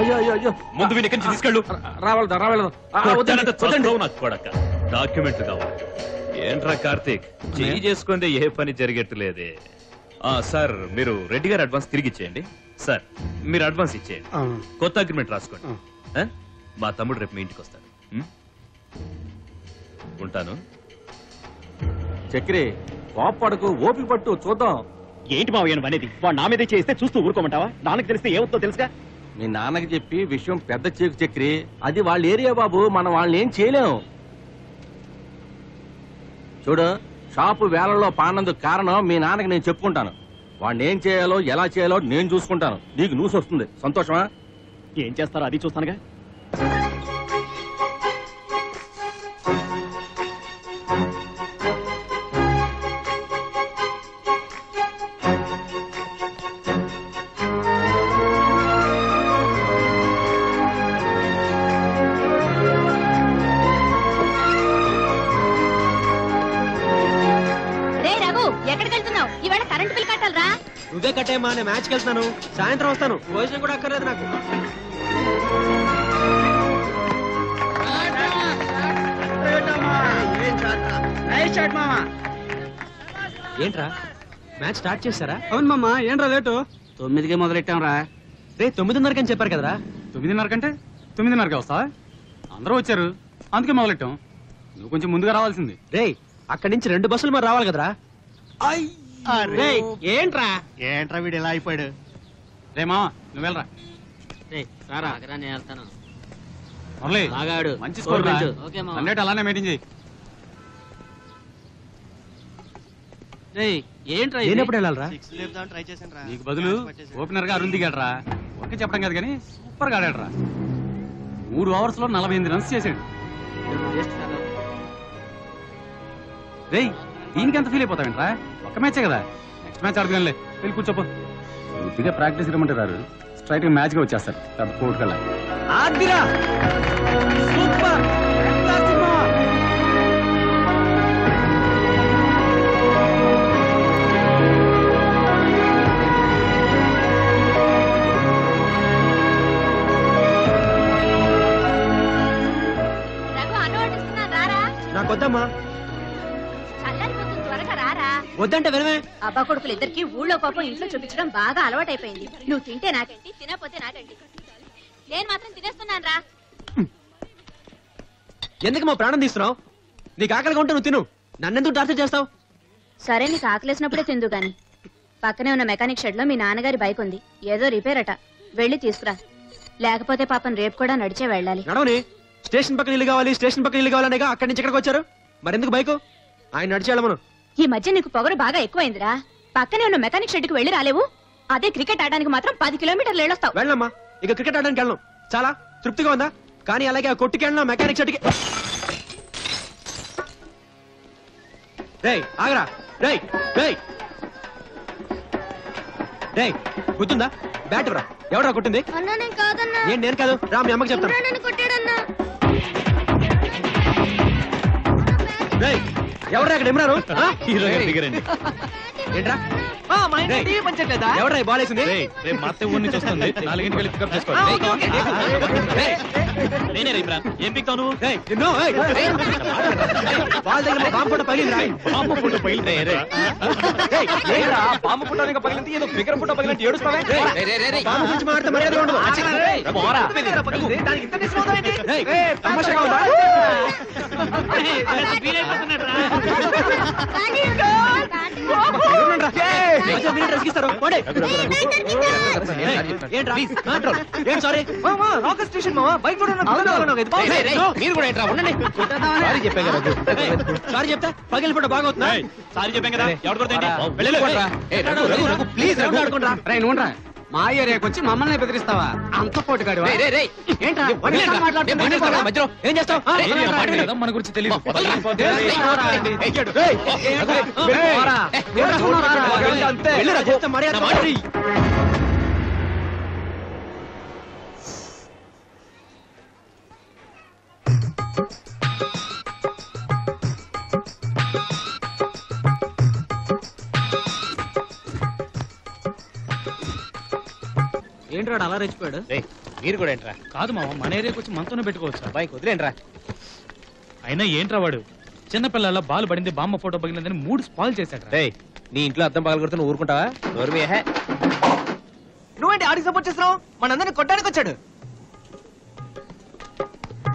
అయ్యో అయ్యో అయ్యో, ముందు వీని నుంచి తీసుకెళ్ళు. రావలేదు. డాక్యుమెంట్ కావాలి. ఏంట్రా కార్తీక్, చెయ్యి చేసుకుంటే ఏ పని జరిగేట్టులేదే. సార్ మీరు రెడ్డి గారు అడ్వాన్స్ తిరిగి ఇచ్చేయండి. సార్ మీరు అడ్వాన్స్ ఇచ్చేయండి. కొత్త అగ్రిమెంట్ రాసుకోండి. మా తమ్ముడు రేపు మీ ఇంటికి వస్తాడు. ఉంటాను. చక్రి కోప్పడకు, ఓపిక పట్టు, చూద్దాం. ఏంటి మావయ్య అనేది? వాడు నా మీదే చేస్తే చూస్తూ ఊరుకోమంటావా? నాన్నకి తెలిస్తే ఏమవుతుందో తెలుసుగా. మీ నాన్నకి చెప్పి విషయం పెద్ద చేకు చక్రి. అది వాళ్ళ ఏరియా బాబు, మనం వాళ్ళని ఏం చేయలేము. చూడు, షాపు వేళల్లో పానందుకు కారణం మీ నాన్నకి నేను చెప్పుకుంటాను. వాడిని ఏం చేయాలో ఎలా చేయాలో నేను చూసుకుంటాను. నీకు న్యూస్ వస్తుంది. సంతోషమా? ఏం చేస్తారో అది చూస్తానుగా. నువ్వే కట్టేమా, నేను మ్యాచ్కి వెళ్తాను. సాయంత్రం వస్తాను. భోజనం కూడా అక్కర్లేదు నాకు. ఏంట్రా మ్యాచ్ స్టార్ట్ చేశారా? అవును మామ. ఏంట్రా లేటు? 9కే మొదలెట్టాం రా. రే 9:30 అని చెప్పారు కదరా. 9:30 కంటే 9:30కే వస్తావా? అందరూ వచ్చారు, అందుకే మొదలెట్టాం. నువ్వు కొంచెం ముందుగా రావాల్సింది. రే అక్కడి నుంచి 2 బస్సులు మరి రావాలి కదరా. ఏంట్రా వీడు ఎలా అయిపోయాడు? రే మామ నువ్వు వెళ్ళరా. మురళి, మంచి స్కోర్ రా. సండేట్ అలానే మెయింటైన్ చేయి. ఎప్పుడు వెళ్ళాలరా? నీకు బదులు ఓపెనర్ గా అరుణ్ దిగాడరా. ఒకే చెప్పడం కాదు కానీ సూపర్ గా ఆడాడరా. 3 ఓవర్స్ లో 48 రన్స్ చేశాడు. రే దీనికి ఎంత ఫీల్ అయిపోతావేంట్రా? ఒక్క మ్యాచే కదా, నెక్స్ట్ మ్యాచ్ ఆడుకోలే. వెళ్ళి కూర్చోపో. కొద్దిగా ప్రాక్టీస్ ఇవ్వమంటారు. స్ట్రైట్ గా మ్యాచ్ గా వచ్చేస్తారు. పెద్ద కోర్టు కల్లా. సూపర్. నాకొద్దమ్మా. వద్దంటే వినమే. అబ్బా కొడుకులు ఇద్దరికి ఊళ్ళో పాపం ఇంట్లో చూపించడం బాగా అలవాటైపోయింది. నువ్వు తింటే నాకేంటి, తినపోతే నాకేంటి. నేను మాత్రం తినేస్తున్నాను రా. ఎందుకు మా ప్రాణం తీస్తున్నావు? నీకు ఆకలిగా ఉంటే నువ్వు తిను. నన్నెందుకు టార్చర్ చేస్తావు? సరే నీకు ఆకలేసినప్పుడే తిందు గాని. పక్కనే ఉన్న మెకానిక్ షెడ్ లో మీ నాన్నగారి బైక్ ఉంది, ఏదో రిపేర్ అట. వెళ్ళి తీసుకురా, లేకపోతే పాపం రేపు కూడా నడిచే వెళ్ళాలి. నడవని. స్టేషన్ పక్కన ఇల్లు కావాలి, స్టేషన్ పక్కన ఇల్లు కావాలనేగా అక్కడి నుంచి ఇక్కడికి వచ్చారు. మరెందుకు బైకు? ఆయన నడిచి వెళ్ళమను. ఈ మధ్య నీకు పొగరు బాగా ఎక్కువైందిరా. పక్కనే ఉన్న మెకానిక్ షెడ్ కి వెళ్ళి రాలేవు. అదే క్రికెట్ ఆడడానికి మాత్రం 10 కిలోమీటర్లు వెళ్ళొస్తావు. వెళ్ళమ్మా, ఇక క్రికెట్ ఆడడానికి వెళ్ళను. చాలా తృప్తిగా ఉందా? కానీ అలాగే ఆ కొట్టుకి వెళ్ళినా మెకానిక్ షెడ్ కి. ఆగరా. గుర్తుందా? బ్యాట్ రా. ఎవరా కొట్టింది? ఏంటి? నేను కాదు రా, మీ అమ్మకి చెప్తాను. ఎవరా అక్కడ ఇమ్రాను? ఏంట్రా మా ఇంట్లో టీవీ పంచట్లేదా? ఎవడ్రా బాల్ వేసింది? రేపు మా అత్త ఊరి నుంచి వస్తుంది, 4 గంటలకు పికప్ చేసుకోవాలి. నేనే రేపు రా. ఏం పిక్తావు నువ్వు? బాల్ దగ్గర బాంబు ఫోటో పగిలిందిరా. బాంబు ఫోటో పగిలింది. బాంబు ఫోటో ఇంకా పగిలింది, ఏదో ఫిగర్ ఫోటో పగిలింది, ఏడుస్తావే. బాంబు గురించి మాట్లాడితే మర్యాదగా ఉండదు. దానికి ఇంత తీసుకుంటావేంటి? తమాషాగా ఉందా? సారీ చెప్తా పగిలి ఫోటో బాగా అవుతుందా? సారీ చెప్పాం కదా, ఎవరు నువ్వురా మా ఏరియాకి వచ్చి మమ్మల్ని బెదిరిస్తావా? అంత పోటుగాడు మధ్యలో ఏం చేస్తావు? మన గురించి తెలియదు. ఏంట్రా అలా రెచ్చిపోయాడు? మీరు కూడా ఏంట్రా? కాదు మామ, మన ఏరియాకి వచ్చి మనతోనే పెట్టుకోవచ్చు. బైక్ వదిలేంట్రా. అయినా ఏంట్రా వాడు చిన్నపిల్లల బాల్ పడింది, బామ్మ ఫోటో పగిలిందని 3 స్పాయిల్ చేశాడు. నీ ఇంట్లో అద్దం పగల కొడుతున్న ఊరుకుంటావా? నువ్వేంటి ఆడికి సపోర్ట్ చేస్తున్నావు? మనందరిని కొట్టడానికి వచ్చాడు.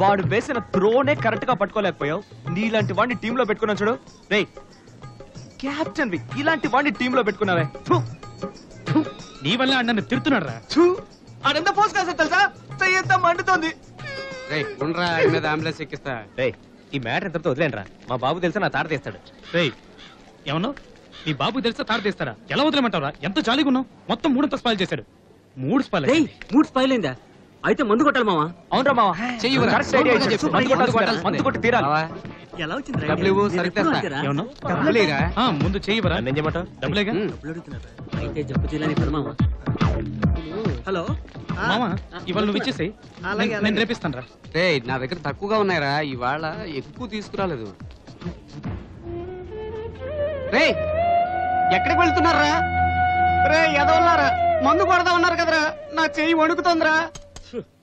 వాడు వేసిన త్రోనే కరెక్ట్ గా పట్టుకోలేకపోయావు. నీలాంటి వాడిని టీమ్ లో పెట్టుకున్నావు చూడు. రే కెప్టెన్ వి, ఇలాంటి వాడిని టీమ్ లో పెట్టుకున్నావే. నీ వల్ల నన్ను తిడుతున్నాడు రా. ఆడెంత ఫోర్స్ కాదు తెలుసా? చెయ్యంతా మండుతోంది. మీద అంబులెన్స్ ఎక్కిస్తా. ఈ మ్యాటర్ ఎంతతో వదిలేంట్రా. మా బాబు తెలుసా నా తాట తీస్తాడు. ఏమన్నా నీ బాబు తెలిస్తే తాడు తీస్తారా? ఎలా వదిలేమంటారా? ఎంత జాలీగా ఉన్నావు. మొత్తం 3 స్పాయిల్ చేశాడు. 3 స్పాయిల్. 3 స్పాయిల్ అయిందా? అయితే మందు కొట్టాలి మావా. అవునరా మావా, చెయ్యి కరెక్ట్ ఐడియా ఇచ్చాడు. మందు కొట్టి తీరాలి. ఎలా వచ్చింది? డబ్బులు ఇవ్వు, సరిగ్గా ఏమన్నా డబ్బులేరా? ముందు చెయ్యవరా? ఏం చేయమంటావు? డబ్బులేగా. అయితే జబ్బు చేయాలని ఇప్పుడు మావా. హలో మామా, ఇవాళ నువ్వు ఇచ్చేసి నేను రేపిస్తాను రా. నా దగ్గర తక్కువగా ఉన్నాయిరా, ఇవాళ ఎక్కువ తీసుకురాలేదు. రే ఎక్కడికి వెళ్తున్నారా? రే ఎదవల్లారా, మందు కొడదా ఉన్నారు కదరా, నా చెయ్యి వణుకుతోందిరా.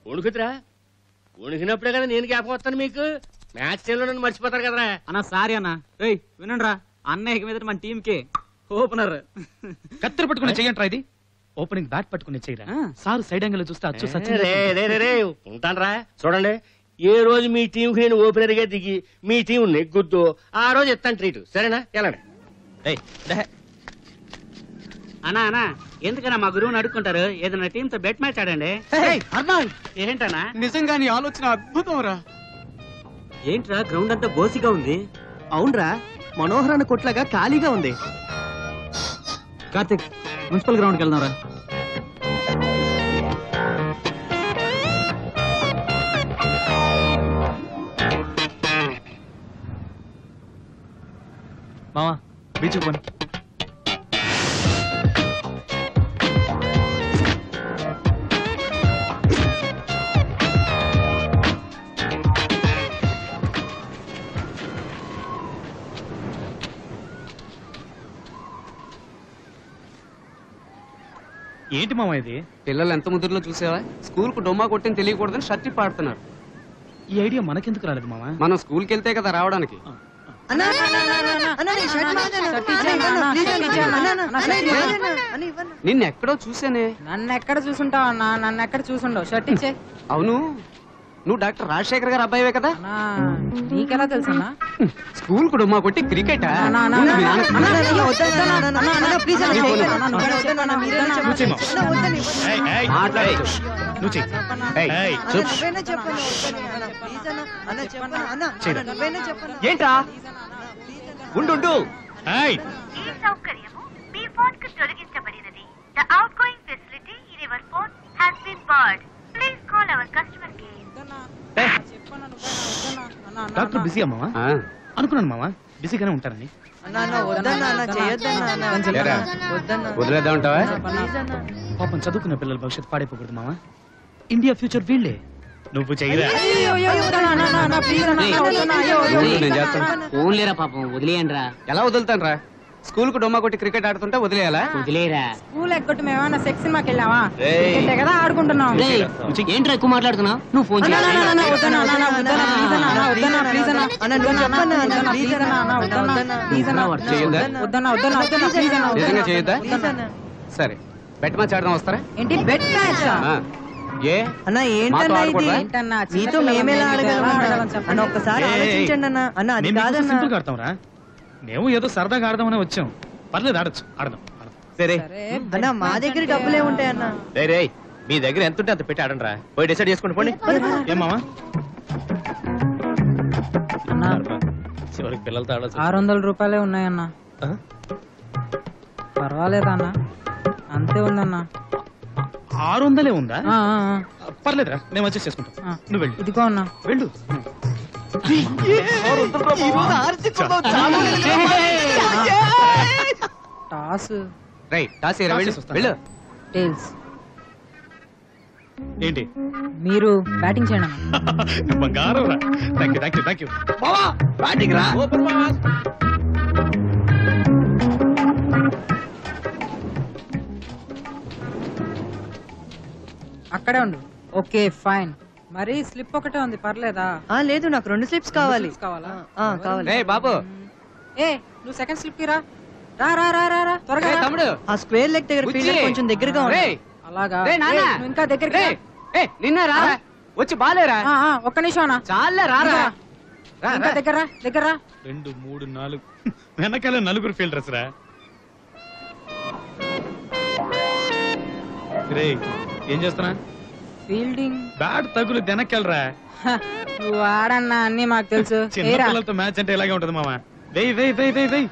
వణుకుతురా? వణుకినప్పుడే కదా నేను జ్ఞాపకం వస్తాను మీకు. మ్యాచ్ టైంలో నన్ను మర్చిపోతారు కదరా. అన్న సారీ అన్న. వినండి రా, అన్నయ్య మీద మన టీం కి ఓపెనర్ కత్తెర పట్టుకుని చెయ్యండి రా. ఇది ఓపెనింగ్ బ్యాట్ పట్టుకుని చెయ్యరా. సార్ సైడ్ యాంగిల్ చూస్తే అచ్చు ఉంటానరా. చూడండి, ఏ రోజు మీ టీం కి నేను ఓపెనర్ గా దిగి మీ టీం నెగ్గుద్దు ఆ రోజు ఇస్తాను ట్రీట్. సరేనా? వెళ్ళండి. అన్నా అన్నా, ఎందుకన్నా మా గురువుని అడుక్కుంటారు? ఏదైనా టీమ్ తో బెట్ మ్యాచ్ ఆడండి. ఏంటన్నా? నిజంగా నీ ఆలోచన అద్భుతం రా. ఏంట్రా గ్రౌండ్ అంతా బోసిగా ఉంది? అవునరా, మనోహరాన్ని కొట్లాగా ఖాళీగా ఉంది. కార్తిక్, మున్సిపల్ గ్రౌండ్ కి వెళ్దాంరా. మావా బీచ్ పోనీ. ఏంటి మామ ఇది? పిల్లలు ఎంత ముద్రలో చూసావా? స్కూల్ కు డొమ్మా కొట్టిన తెలియకూడదని షర్ట్ పాడుతున్నారు. ఈ ఐడియా మనకెందుకు రాలేదు మామ? మనం స్కూల్ కి వెళ్తే కదా రావడానికి. నిన్నెక్కడో చూసానే. నన్ను ఎక్కడ చూసుంటావు అన్నా? నన్ను ఎక్కడ చూసుండవు? షర్ట్ ఇచ్చే. అవును, నువ్వు డాక్టర్ రాజశేఖర్ గారు అబ్బాయివే కదా? నీకెలా తెలుసన్నా? స్కూల్ కు డొమ్మా కొట్టి క్రికెట్ ఏంటా? ఉండు ఈ సౌకర్యము మీ ఫోన్ కు తొలగించబడినది. The outgoing facility in your phone has been barred. Please call our customer care. Doctor busy అమ్మా? అనుకున్నాను మామ బిజీగానే ఉంటారని. వదిలేద్దామంటావా? పాపం చదువుకున్న పిల్లల భవిష్యత్తు పాడైపోకూడదు మామ. ఇండియా ఫ్యూచర్ వీళ్ళే. నువ్వు చెయ్యరా? ఓన్లేరా పాపం, వదిలేయండి రా. ఎలా వదులుతాను రా? స్కూల్ కు డొమ్మా కొట్టి క్రికెట్ ఆడుతుంటే వదిలేయాలా? వదిలేరా. స్కూల్ ఎగ్గొట్టి మేమన్నా సెక్స్ సినిమాకి వెళ్ళావా? రేయ్. క్రికెటే కదా ఆడుకుంటున్నాం. ఏంట్రా ఎక్కువ మాట్లాడుతున్నావు? నువ్వు ఫోన్ అన్నా, అన్నా, అన్నా, వద్దన్నా, అన్నా, వద్దన్నా, ప్లీజ్ అన్నా, అన్నా, వద్దన్నా, ప్లీజ్ అన్నా. వద్దన్నా, ప్లీజ్ అన్నా, అన్నా, వద్దన్నా, ప్లీజ్ అన్నా. చేయొద్దా? వద్దన్నా, వద్దన్నా, వద్దన్నా, ప్లీజ్ అన్నా, వద్దన్నా. నిజంగా చేయొద్దా? వద్దన్నా. సరే బెట్ మ్యాచ్ ఆడదాం, వస్తారా? ఏంటి బెట్ మ్యాచ్? ఏ అన్న మాతో ఏంటన్నా ఇది ఆడకూడదా? ఏంటన్నా, మీతో మేమేలా ఆడగలమన్నా? అన్న ఒక్కసారి ఆలోచించండి అన్న. అన్న అది కాదన్నా. సింపుల్ ఆడతాం రా. మేము ఏదో సరదాగా ఆడదామని వచ్చాం. పర్లేదు, ఆడచ్చు, ఆడదాం. సరే అన్న మా దగ్గర డబ్బులే ఉంటాయన్న. రే మీ దగ్గర ఎంత ఉంటే అంత పెట్టి ఆడండి రా. పోయి డిసైడ్ చేసుకోండి పోండి. ఏమావా అన్నా, చివరికి పిల్లలతో ఆడచ్చు. 600 రూపాయలే ఉన్నాయన్నా. పర్వాలేదా అన్న? అంతే ఉందన్నా. 600 ఉందా? ఆ, ఆ, ఆ. పర్లేదురా, మేము అడ్జస్ట్ చేసుకుంటాం. నువ్వు వెళ్ళు. ఇదిగో అన్నా. వెళ్ళు. టాస్ టాస్ ఏరా, వెళ్ళు, వెళ్ళు. టేల్స్. ఏంటి మీరు బ్యాటింగ్ చేయండి అన్న. బంగారం రా. Thank you, thank you, thank you. Batting రా. అక్కడే ఉండు. Okay fine. మరి స్లిప్ ఒకటే ఉంది, పర్లేదా? లేదు, నాకు 2 స్లిప్స్ కావాలి. కావాలా? కావాలి. రే బాబు, ఏ నువ్వు సెకండ్ స్లిప్ కి రా. రా రా రా రా రా త్వరగా రా. తమ్ముడు ఆ స్క్వేర్ లెగ్ దగ్గర ఫీల్డర్ కొంచెం దగ్గరగా ఉంది. అలాగా? రేయ్, నాన్న. ఏయ్, నువ్వు ఇంకా దగ్గరికి రా. నిన్న రా వచ్చి బాలేరా. ఒక్క నిమిషం అన్న. చాలే రారా. ఇంకా దగ్గర రా, దగ్గర రా. 2, 3, 4 వెనకాల 4 ఫీల్డర్స్ రా. రే ఏం చేస్తున్నా? ఫీల్డింగ్. బ్యాట్ తగులు వెనకెళ్ళరా. నువ్వు ఆడన్నా, అన్ని మాకు తెలుసు. చిన్న ఏరా. పిల్లలతో మ్యాచ్ అంటే ఇలాగే ఉంటది మామ. వెయ్ వెయ్ వెయ్ వెయ్ వెయ్.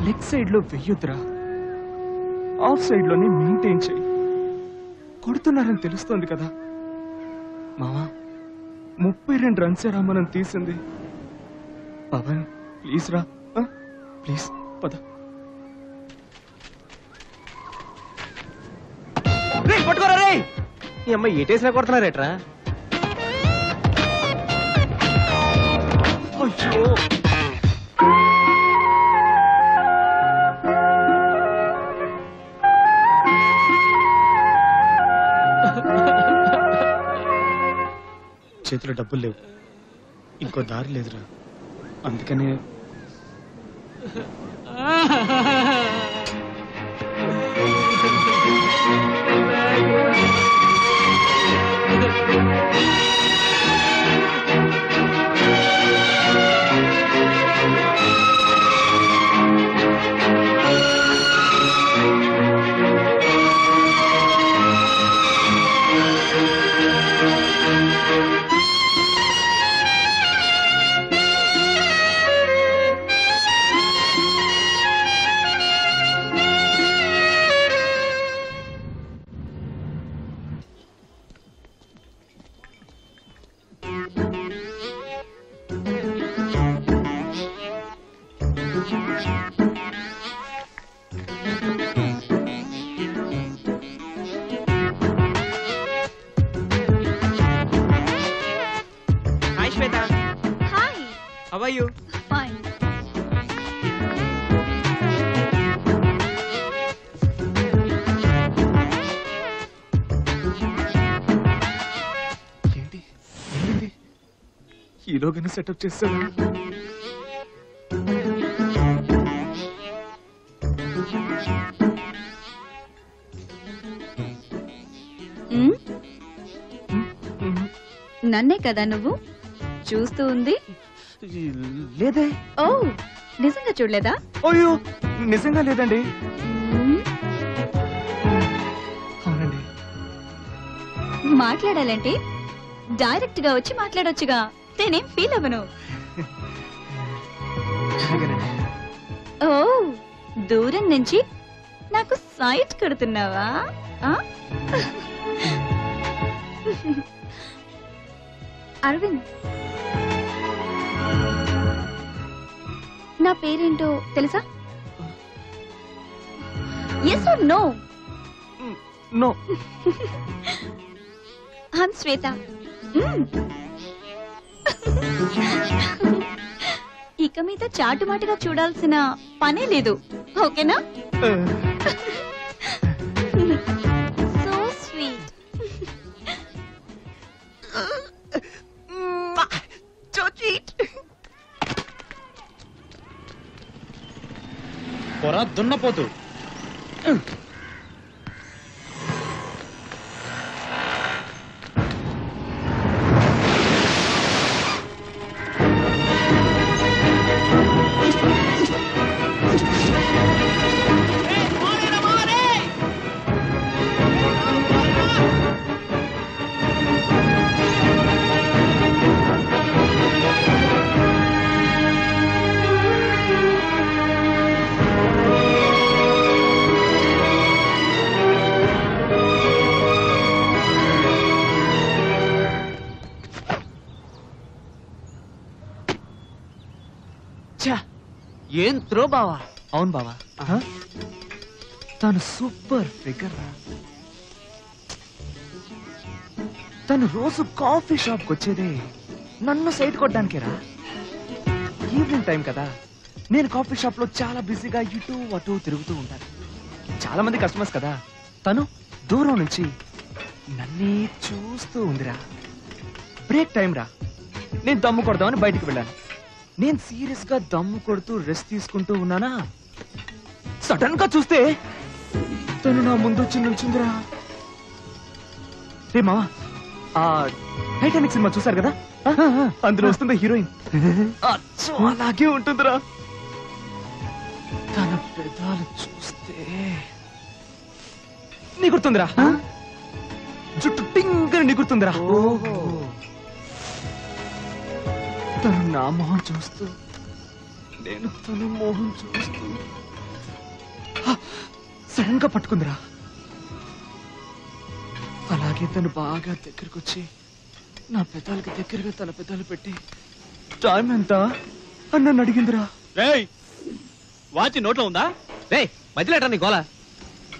లెగ్ సైడ్ లో వెయ్యొద్దురా, ఆఫ్ సైడ్ లోనే మెయింటైన్ చేయి. కొడుతున్నారని తెలుస్తోంది కదా మావా. 32 రన్స్ రా మనం తీసింది. పవన్ ప్లీజ్ రా, ప్లీజ్ పద. పట్టుకోరా రే. ఈ అమ్మాయి ఎటేసినా కొడుతున్నారేట్రా. అయ్యో చేతిలో డబ్బులు లేవు, ఇంకో దారి లేదురా. అందుకనే How are you? Fine. ఏంటి ఏంటి ఈలోగానే సెటప్ చేస్తాను. నన్నే కదా నువ్వు చూస్తూ ఉంది? లేదే. ఓ నిజంగా చూడలేదా? అయ్యో నిజంగా లేదండి. అవునండి. మాట్లాడాలంటే డైరెక్ట్ గా వచ్చి మాట్లాడొచ్చుగా, నేనేం ఫీల్ అవ్వను. ఓ దూరం నుంచి నాకు సైట్ కొడుతున్నావా? అరవింద్. నా పేరేంటో తెలుసా? Yes or no? No. I'm Shweta. ఇక మీద చాటుమాటుగా చూడాల్సిన పనే లేదు, ఓకేనా? So sweet. పొర దున్నపోతు. ఏం త్రో బావా? అవును బావా, తను సూపర్ ఫిగర్ రా. తను రోజు కాఫీ షాప్ వచ్చేదే నన్ను సైట్ కొట్టడానికే రా. ఈవినింగ్ టైం కదా, నేను కాఫీ షాప్ లో చాలా బిజీగా ఇటు అటు తిరుగుతూ ఉంటాను. చాలా మంది కస్టమర్స్ కదా, తను దూరం నుంచి నన్నే చూస్తూ ఉందిరా. బ్రేక్ టైం రా, నేను దమ్ము కొడదామని బయటికి వెళ్ళాను. నేను సీరియస్ గా దమ్ము కొడుతూ రెస్ట్ తీసుకుంటూ ఉన్నానా, సడన్ గా చూస్తే తను నా ముందు వచ్చి నుంచుందిరా. రే మావా, ఆ టైటానిక్ సినిమా చూసారు కదా, అందులో వస్తుంది హీరోయిన్, అలాగే ఉంటుందిరా. తన పెదాలు చూస్తే నిగురుతుందిరా, జుట్టు టింగని నిగురుతుందిరా. తను నా మొహం చూస్తూ, నేను తన మొహం చూస్తూ సడన్ గా పట్టుకుందిరా. అలాగే తను బాగా దగ్గరకు వచ్చి నా పెదాలకి దగ్గరగా తన పెదాలు పెట్టి టైం ఎంత అని నన్ను అడిగిందిరా. రేయ్, వాచ్ నోట్లో ఉందా? రే మధ్యలో నీ గోలా,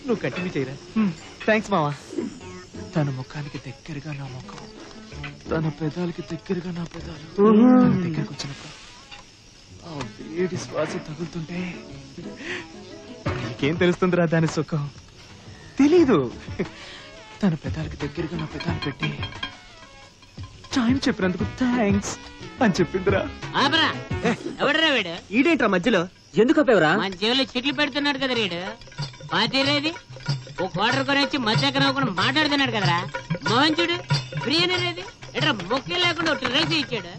నువ్వు కంటిన్యూ చేయరా. థ్యాంక్స్ మావా. తన ముఖానికి దగ్గరగా నా ముఖం, తన పెదాలకి దగ్గరగా నా పెదాలు తన దగ్గరకు వచ్చినప్పుడు ఆ వేడి శ్వాస తగులుతుంటే నీకేం తెలుస్తుందిరా దాని సుఖం? తెలీదు. తన పెదాలకి దగ్గరగా నా పెదాలు పెట్టి టైం చెప్పినందుకు థ్యాంక్స్ అని చెప్పిందిరా. ఎవడరా వీడు? ఈడేంట్రా మధ్యలో ఎందుకు ఆపేవరా? మన చెవులు చెట్లు పెడుతున్నాడు కదా వీడు. పాతీరేది ఓ క్వార్టర్ కొని వచ్చి మధ్యాహ్నం నవ్వకుండా మాట్లాడుతున్నాడు కదరా. మోహన్ చూడు, బిర్యానీ రేది ఎట్రా మొక్క లేకుండా ఒకటి రైస్ ఇచ్చాడు.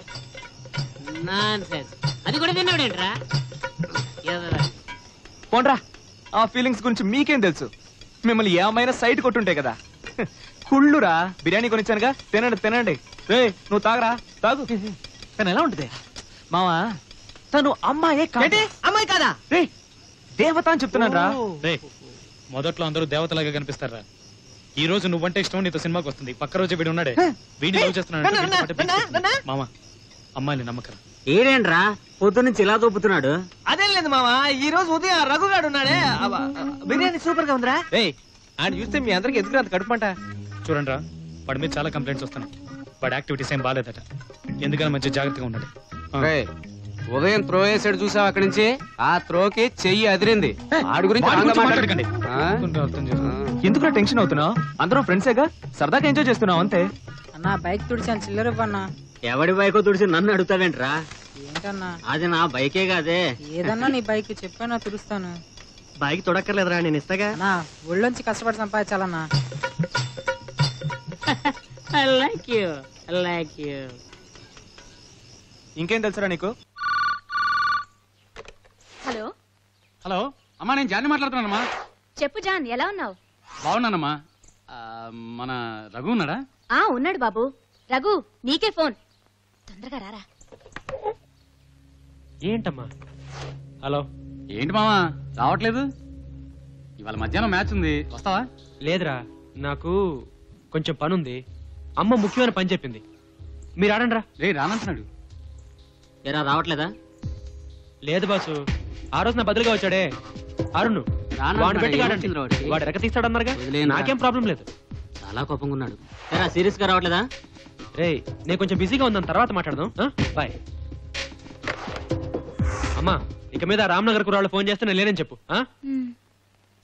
నాన్సెన్స్. అది కూడా తిన్నాడు ఏంట్రా? పోండ్రా, ఆ ఫీలింగ్స్ గురించి మీకేం తెలుసు? మిమ్మల్ని ఏమైనా సైట్ కొట్టుంటాయి కదా. కుళ్ళురా, బిర్యానీ కొనిచ్చానుగా, తినండి తినండి. రే నువ్వు తాగరా, తాగు. తను ఎలా ఉంటుంది మావా? తను అమ్మాయే కాదు. అమ్మాయి కాదా? రే దేవత అని చెప్తున్నాను రా. మొదట్లో అందరూ దేవతలాగా కనిపిస్తారా. ఈ రోజు నువ్వంటే ఇష్టం, నీతో సినిమాకి వస్తుంది. పక్క రోజే వీడు ఉన్నాడే, వీడిని లవ్ చేస్తున్నాడు. మామ, అమ్మాయిని నమ్మకం. ఏడేంట్రా పొద్దున్నుంచి ఇలా దొప్పుతున్నాడు? అదేం లేదు మావా, ఈ రోజు ఉదయం రఘుగాడు ఉన్నాడే, బిర్యానీ సూపర్ గా ఉందిరా. ఆయన చూస్తే మీ అందరికి ఎందుకు అంత కడుపంట? చూడండి రా, వాడి మీద చాలా కంప్లైంట్స్ వస్తున్నాయి. వాడి యాక్టివిటీస్ ఏం బాగాలేదట. ఎందుకని మంచి జాగ్రత్తగా ఉండండి. ఉదయం త్రో వేసాడు చూసావు, అక్కడి నుంచి ఆ త్రోకి చెయ్యి అదిరింది. ఆడి గురించి మాట్లాడకండి. ఎందుకు టెన్షన్ అవుతున్నావు? అందరూ ఫ్రెండ్సేగా, సరదాగా ఎంజాయ్ చేస్తున్నావు అంతే. అన్నా బైక్ తుడిచాను, చిల్లర ఇవ్వన్నా. ఎవడి బైక్ తుడిచి నన్ను అడుగుతావేంట్రా? ఏంటన్నా? అది నా బైకే కాదే. ఏదన్నా నీ బైక్ చెప్పానా తుడుస్తాను. బైక్ తొడక్కర్లేదురా, నేను ఇస్తాగా. నా ఒళ్ళొంచి కష్టపడి సంపాదించాలన్నా. I like you. I like you. ఇంకేం తెలుసురా నీకు? హలో హలో అమ్మా, నేను జాన్ని మాట్లాడుతున్నానమ్మా. చెప్పు జాన్, ఎలా ఉన్నావు? బాగున్నానమ్మా. మన రఘు ఉన్నాడా? ఉన్నాడు బాబు. రఘు, నీకే ఫోన్, తొందరగా రారా. ఏంటమ్మా? హలో, ఏంటి మామా రావట్లేదు? ఇవాళ మధ్యాహ్నం మ్యాచ్ ఉంది, వస్తావా? లేదురా, నాకు కొంచెం పనుంది. అమ్మ ముఖ్యమైన పని చెప్పింది. మీరు ఆడండి రా. రే రానంటున్నాడు. ఏరా రావట్లేదా? లేదు బాసు, ఆ రోజు నా బదులుగా వచ్చాడే అరుణ్, వాడు పెట్టి ఆడండి. వాడు ఎరక తీస్తాడన్నారుగా, నాకేం ప్రాబ్లం లేదు. చాలా కోపంగా ఉన్నాడు. ఏరా సీరియస్ గా రావట్లేదా? రే నేను కొంచెం బిజీగా ఉందని తర్వాత మాట్లాడదాం. బాయ్. అమ్మా ఇక మీద రామ్నగర్ కురాళ్ళు ఫోన్ చేస్తే నేను లేనని చెప్పు.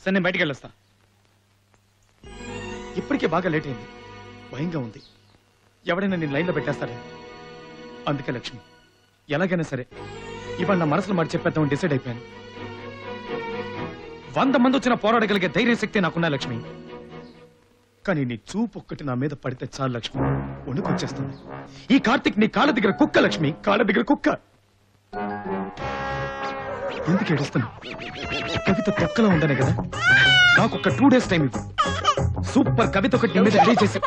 సరే నేను బయటికి వెళ్ళొస్తా. ఇప్పటికే బాగా లేట్ అయింది, భయంగా ఉంది. ఎవడైనా నేను లైన్లో పెట్టేస్తాడు. అందుకే లక్ష్మి, ఎలాగైనా సరే ఇవాళ నా మనసులో మాట చెప్పేద్దామని డిసైడ్ అయిపోయాను. 100 మంది వచ్చిన పోరాడగలిగే ధైర్య శక్తి నాకున్నా లక్ష్మి. కానీ నీ చూపు ఒక్కటి నా మీద పడితే చాలు లక్ష్మి, వణుకొచ్చేస్తుంది. ఈ కార్తిక్ నీ కాళ్ళ దగ్గర కుక్క లక్ష్మి, కాళ్ళ దగ్గర కుక్క. ఎందుకు ఏడుస్తున్నా? కవిత తొక్కలా ఉండనే కదా. నాకు ఒక 2 days టైం ఇవ్వు. సూపర్ కవిత ఒకటి నీ మీద రెడీ చేసి.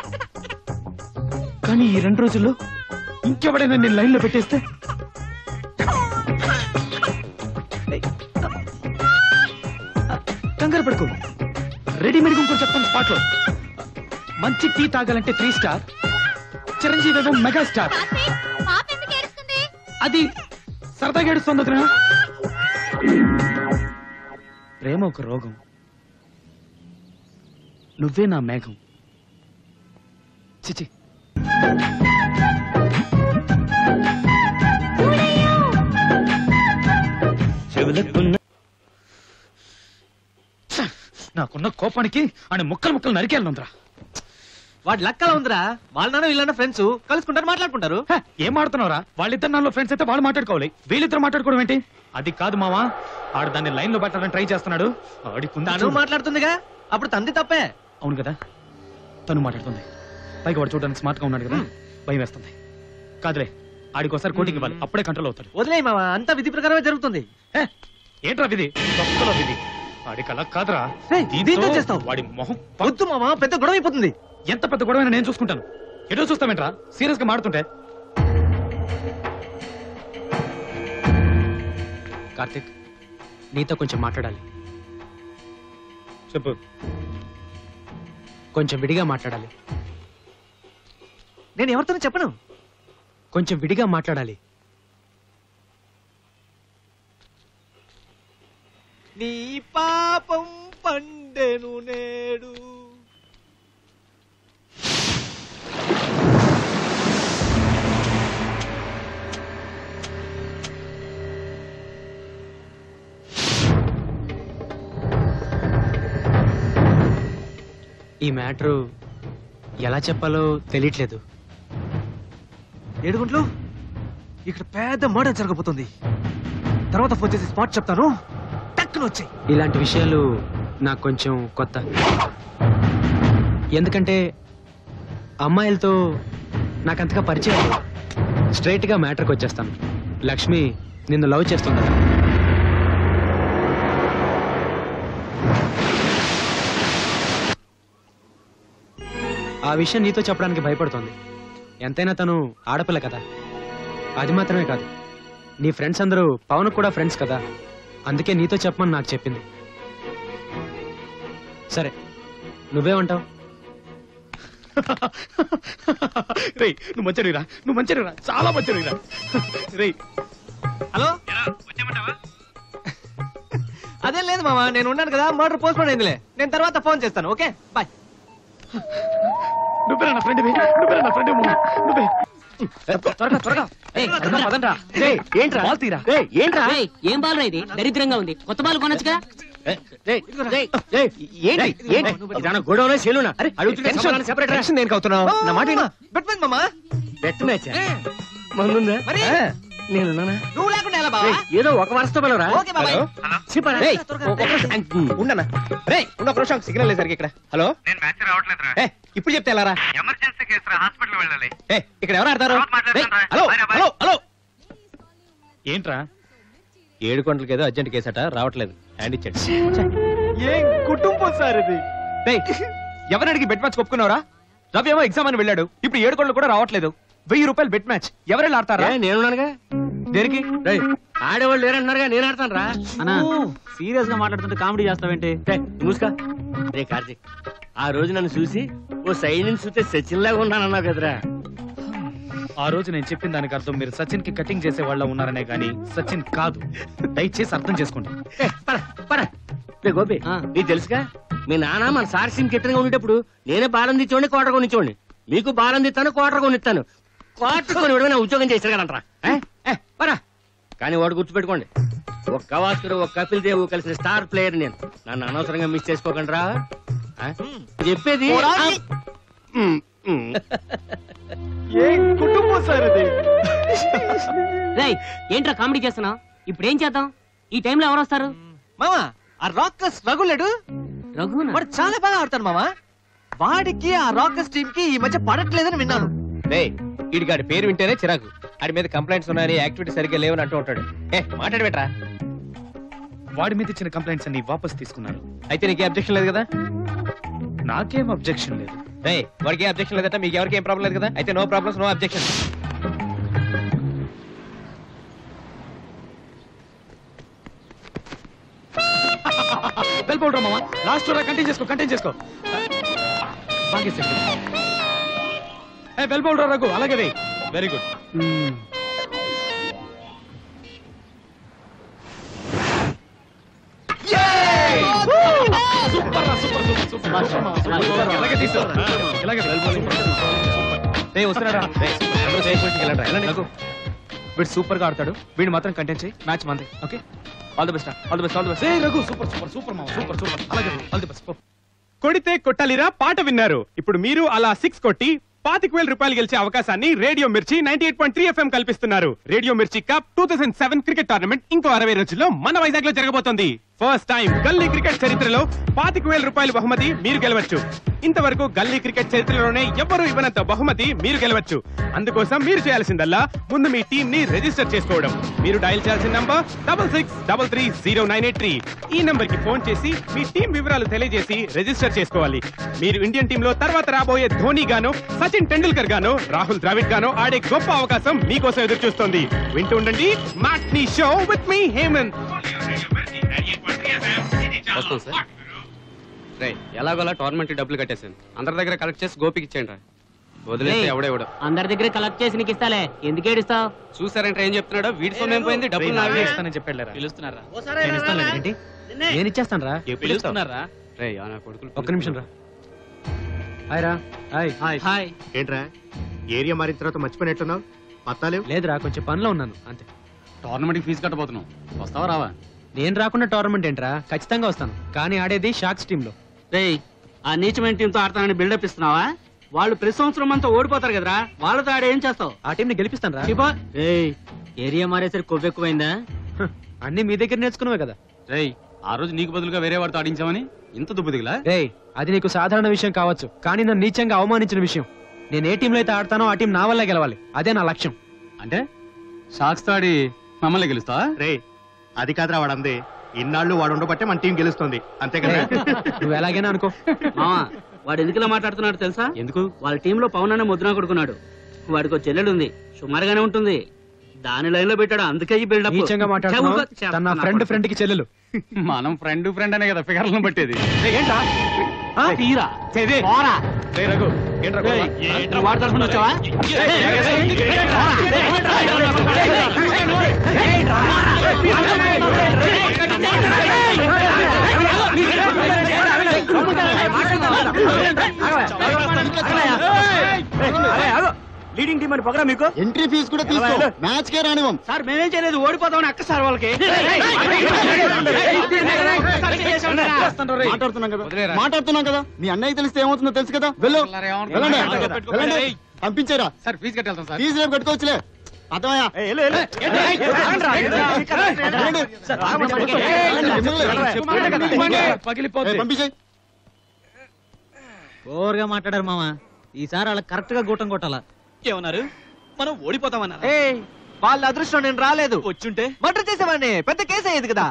కానీ ఈ 2 రోజుల్లో ఇంకెవడైనా నేను లైన్లో పెట్టేస్తే కంగారు పడుకో. రెడీమేడ్ ఇంకో చెప్తాను స్పాట్ లో. మంచి టీ తాగాలంటే 3 స్టార్, చిరంజీవి ఏమో మెగాస్టార్. అది సరదాగా ఏడుస్తుంది వదినా. ప్రేమ ఒక రోగం, నువ్వే నా మేఘం. చిచి నాకున్న కోపానికి ఆయన ముక్కలు నరికేయాలందరా. వాడి లక్కలా ఉందిరా. వాళ్ళ వీళ్ళన్న ఫ్రెండ్స్ కలుసుకుంటారు, మాట్లాడుకుంటారు. ఏం ఆడుతున్నావురా? వాళ్ళిద్దరు నాలో ఫ్రెండ్స్ అయితే వాళ్ళు మాట్లాడుకోవాలి, వీళ్ళిద్దరు మాట్లాడుకోవడం ఏంటి? అది కాదు మావా, ఆడు దాన్ని లైన్ లో పెట్టాలని ట్రై చేస్తున్నాడు. తను మాట్లాడుతుందిగా, అప్పుడు తంది తప్పే. అవును కదా, తను మాట్లాడుతుంది. పైగా వాడు చూడడానికి స్మార్ట్ గా ఉన్నాడు కదా, భయం వేస్తుంది. కాదులే, ఆడికోసారి కోటింగ్ ఇవ్వాలి, అప్పుడే కంట్రోల్ అవుతాడు. వదిలే మావా, అంతా విధి ప్రకారమే జరుగుతుంది. ఏంట్రా విధి? తొక్కలో విధి. వాడికి అలా కాదురా. చేస్తావు వాడి మొహం వద్దు మావా, పెద్ద గొడవ అయిపోతుంది. ఎంత పెద్ద గొడవ నేను చూసుకుంటాను. ఎటో చూస్తామేంట్రా? సీరియస్ గా మాడుతుంటే. కార్తిక్, నీతో కొంచెం మాట్లాడాలి. చెప్పు. కొంచెం విడిగా మాట్లాడాలి. నేను ఎవరితోనూ చెప్పను. కొంచెం విడిగా మాట్లాడాలి. నీ పాపం పండెను నేడు. ఈ మ్యాటరు ఎలా చెప్పాలో తెలియట్లేదు. 7 గంటలు ఇక్కడ పెద్ద మర్డర్ జరగబోతుంది. తర్వాత ఫోన్ చేసి స్పాట్ చెప్తాను, టక్కున వచ్చాయి. ఇలాంటి విషయాలు నాకు కొంచెం కొత్త. ఎందుకంటే అమ్మాయిలతో నాకంతగా పరిచయం. స్ట్రైట్ గా మ్యాటర్కి వచ్చేస్తాను. లక్ష్మి నిన్ను లవ్ చేస్తుంది. ఆ విషయం నీతో చెప్పడానికి భయపడుతోంది. ఎంతైనా తను ఆడపిల్ల కదా. అది మాత్రమే కాదు, నీ ఫ్రెండ్స్ అందరూ పవన్ కూడా ఫ్రెండ్స్ కదా. అందుకే నీతో చెప్పమని నాకు చెప్పింది. సరే, నువ్వేమంటావు? రే నువ్వు మంచిరా, నువ్వు మంచిరా, చాలా మంచిరా. రే హలో, అదేం లేదు మామా, నేను ఉన్నాను కదా. మర్డర్ పోస్ట్ పోన్ అయిందిలే, నేను తర్వాత ఫోన్ చేస్తాను. Okay bye. నువ్వే నా ఫ్రెండ్, నువ్వే నా ఫ్రెండ్. నువ్వే త్వరగా ఏం బాల్ ఇది? దరిద్రంగా ఉంది. కొత్త బాల్ కొనొచ్చుగా. గొడవలో చెల్లునా నా మాట మామా. మందుందా? నేనున్నానా? నువ్వు లేకుండా ఎలా బావా? ఏదో ఒక వరుసతో పిలవరా. ఉండనా? రే ఉన్న ప్రశ్న సిగ్నల్ లేదు సరిగ్గా ఇక్కడ. హలో, నేను మ్యాచ్ రావట్లేదురా. ఇప్పుడు చెప్తే ఎలారా? ఎమర్జెన్సీ కేసు రా, హాస్పిటల్ వెళ్ళాలి. ఇక్కడ ఎవరు ఆడతారు? హలో హలో హలో, ఏంట్రా? 7 గంటలకి ఏదో అర్జెంట్ కేసట, రావట్లేదు. హ్యాండ్ ఇచ్చాడు. ఏం కుటుంబం సార్ ఇది. ఎవరిని అడిగి బెట్ మ్యాచ్ ఒప్పుకున్నారా? రవి ఏమో ఎగ్జామ్ అని వెళ్ళాడు, ఇప్పుడు 7 గంటలు కూడా రావట్లేదు. 1000 రూపాయలు బెట్ మ్యాచ్. ఎవరెళ్ళి ఆడతారా? నేనున్నానుగా. దేనికి? ఆడేవాళ్ళు లేరంటున్నారుగా, నేను ఆడతాను రా. అన్నా సీరియస్ గా మాట్లాడుతుంటే కామెడీ చేస్తావేంటి? మూసుకా. రే కార్తీక్, ఆ రోజు నన్ను చూసి ఓ సైడ్ నుంచి చూస్తే సచిన్ లాగా ఉన్నానన్నావు కదరా. ఆ రోజు నేను చెప్పిన దానికి అర్థం మీరు సచిన్ కి కటింగ్ చేసే వాళ్ళ ఉన్నారనే గానీ సచిన్ కాదు. దయచేసి అర్థం చేసుకోండి. గోపి నీకు తెలుసుగా మీ నాన్న మన సారస్యం కిట్టంగా ఉండేటప్పుడు నేనే బాలం తెచ్చుకోండి కోటర్ కొనిచ్చుకోండి. మీకు బాలం తెస్తాను కోటర్ కొనిస్తాను. కోటర్ కొని నా ఉద్యోగం చేశారంటారా? పరా. కానీ వాడు గుర్తుపెట్టుకోండి, ఒక గవాస్కర్ ఒక కపిల్ దేవ్ కలిసిన స్టార్ ప్లేయర్ నేను. నన్ను అనవసరంగా మిస్ చేసుకోకండి రా. చెప్పేది కుటుంబం సార్ అది. ఏంట్రా కామెడీ చేస్తున్నావు? ఇప్పుడు ఏం చేద్దాం? ఈ టైంలో ఎవరు వస్తారు? మామా ఆ రాకర్స్ రఘులేడు. వాడు చాలా బాగా ఆడతాడు మామా. వాడికి ఆ రాకర్స్ టీమ్ కి ఈ మధ్య పడట్లేదని విన్నాను. ఇడిగాడి పేరు వింటేనే చిరాకు. ఆడి మీద కంప్లైంట్స్ ఉన్నాయని, యాక్టివిటీ సరిగ్గా లేవని అంటూ ఉంటాడు. మాట్లాడబెట్రా. వాడి మీద ఇచ్చిన కంప్లైంట్స్ అన్ని వాపస్ తీసుకున్నారు. అయితే నీకే అబ్జెక్షన్ లేదు కదా? నాకేం అబ్జెక్షన్ లేదు. వాడికి అబ్జెక్షన్ లేదట, మీకు ఎవరికి ఏం ప్రాబ్లం లేదు కదా? అయితే నో ప్రాబ్లమ్స్, నో అబ్జెక్షన్. వెళ్ళిపోవడం మామా. లాస్ట్ కంటిన్యూ చేసుకో. వెళ్ళిపోవడం రఘు. అలాగే వెరీ గుడ్. వీడు సూపర్ గా ఆడతాడు. వీడు మాత్రం కంటెంట్ చేయి. మ్యాచ్ మంది. Okay, all the best. All the best. All the best. Raghu super మామ. సూపర్. అలాగే ఆల్ ది బెస్ట్. కొడితే కొట్టాలిరా పాట విన్నారు. ఇప్పుడు మీరు అలా 6 కొట్టి 25,000 రూపాయలు గెలిచే అవకాశాన్ని రేడియో మిర్చి 98.3 FM కల్పిస్తున్నారు. Radio Mirchi cup 2007 cricket tournament ఇంకో 60 రోజుల్లో మన వైజాగ్ లో జరగబోతోంది. ఫస్ట్ టైం గల్లీ క్రికెట్ చరిత్రలో 25,000 రూపాయలు బహుమతి మీరు గెలవచ్చు. ఇంతవరకు గల్లీ క్రికెట్ చరిత్రలోనే ఎవ్వరూ ఇవ్వనంత బహుమతి మీరు గెలవచ్చు. అందుకోసం మీరు చేయాల్సిందల్లా ముందు మీ టీం ని రిజిస్టర్ చేసుకోవడం. మీరు డయల్ చేయాల్సిన నంబర్ 66330983. ఈ నంబర్ కి ఫోన్ చేసి మీ టీం వివరాలు తెలియజేసి రిజిస్టర్ చేసుకోవాలి. మీరు ఇండియన్ టీమ్ లో తర్వాత రాబోయే ధోని గానో, సచిన్ టెండూల్కర్ గానో, రాహుల్ ద్రావిడ్ గానో ఆడే గొప్ప అవకాశం మీకోసం ఎదురు చూస్తోంది. వింటూ ఉండండి matinee show with me Hemant. ఎలాగోలా టోర్నమెంట్ డబ్బులు కట్టేసాను. అందరి దగ్గర కలెక్ట్ చేసి గోపికి ఇచ్చేయండి. వదిలేస్తే ఎవడెవడో అందరి దగ్గర కలెక్ట్ చేసి నీకు ఇస్తాలే. ఎందుకు ఏడుస్తావు? చూసారంటే ఏం చెప్తున్నాడో. వీడి సొమ్ము ఏం పోయింది? డబ్బులు నావే ఇస్తానని చెప్పాడు. పిలుస్తున్నారా? నేను ఇచ్చేస్తాను రా. పిలుస్తున్నారా? ఒక్క నిమిషం రా. హాయ్. ఏంట్రా ఏరియా మారిన తర్వాత మర్చిపోయినట్టున్నావు? పత్తాలేవు? లేదురా, కొంచెం పనిలో ఉన్నాను అంతే. టోర్నమెంట్ ఫీజు కట్టబోతున్నావు. వస్తావా రావా? నేను రాకుండా టోర్నమెంట్ ఏంట్రా? ఖచ్చితంగా వస్తాను. కానీ ఆడేది షార్క్స్ టీమ్ లో. ఆ నీచమైన టీంతో ఆడతానని బిల్డప్ ఇస్తున్నావా? వాళ్ళు ప్రతి సంవత్సరం అంతా ఓడిపోతారు కదరా. వాళ్ళతో ఆడ ఏం చేస్తావు? ఆ టీం ని గెలిపిస్తాను రా. ఏరియా మారేసరికి కొవ్వెక్కువైందా? అన్ని మీ దగ్గర నేర్చుకున్నావే కదా. ఆ రోజు నీకు బదులుగా వేరే వాడితో ఆడించామని ఇంత దుబ్బుదిగిలా? అది నీకు సాధారణ విషయం కావచ్చు, కానీ నన్ను నీచంగా అవమానించిన విషయం. నేను ఏ టీంలో అయితే ఆడతానో ఆ టీం నా వల్ల గెలవాలి. అదే నా లక్ష్యం. అంటే షాక్స్ తో ఆడి మమ్మల్ని గెలుస్తావా? అది కాదురా వాడంది. ఇన్నాళ్ళు వాడు ఉండబట్టే మన టీం గెలుస్తుంది. అంతే కదా? నువ్వు ఎలాగైనా అనుకో. వాడు ఎందుకులా మాట్లాడుతున్నాడు తెలుసా? ఎందుకు? వాళ్ళ టీంలో పవన్ అనే ముద్ర కొడుకున్నాడు. వాడికి చెల్లెలు ఉంది, సుమారుగానే ఉంటుంది. దాని లైన్ లో పెట్టాడు. అందుకే ఈ బిల్డప్. నీచంగా మాట్లాడుతున్నావు. తన ఫ్రెండ్ కి చెల్లెలు. మనం ఫ్రెండ్ అనే కదా ఫిగర్లను పట్టేది. ఏంటా తీరా రఘు లీడింగ్ టీం అని పొగరా మీకు? ఎంట్రీ ఫీజు కూడా తీసుకో. మ్యాచ్ కే రానివ్వం సార్. మేమేం చేయలేదు, ఓడిపోతామని అక్క సార్ వాళ్ళకి. మాట్లాడుతున్నాం కదా. మీ అన్నయ్య తెలిస్తే ఏమవుతుందో తెలుసు కదా. వెళ్ళండి. పంపించారా? సార్ ఫీజు కట్టేళ్తాం సార్. ఫీజు రేపు కట్టుకోవచ్చులే. అర్థమయ్యా? పంపించే. ఓవర్గా మాట్లాడారు మామ. ఈసారి వాళ్ళకి కరెక్ట్ గా గూటం కొట్టాలా. ఏమన్నారు? మనం ఓడిపోతామన్నా. వాళ్ళ అదృష్టం నేను రాలేదు. వచ్చుంటే మర్డర్ చేసేవాడిని. పెద్ద కేసు అయ్యేది కదా.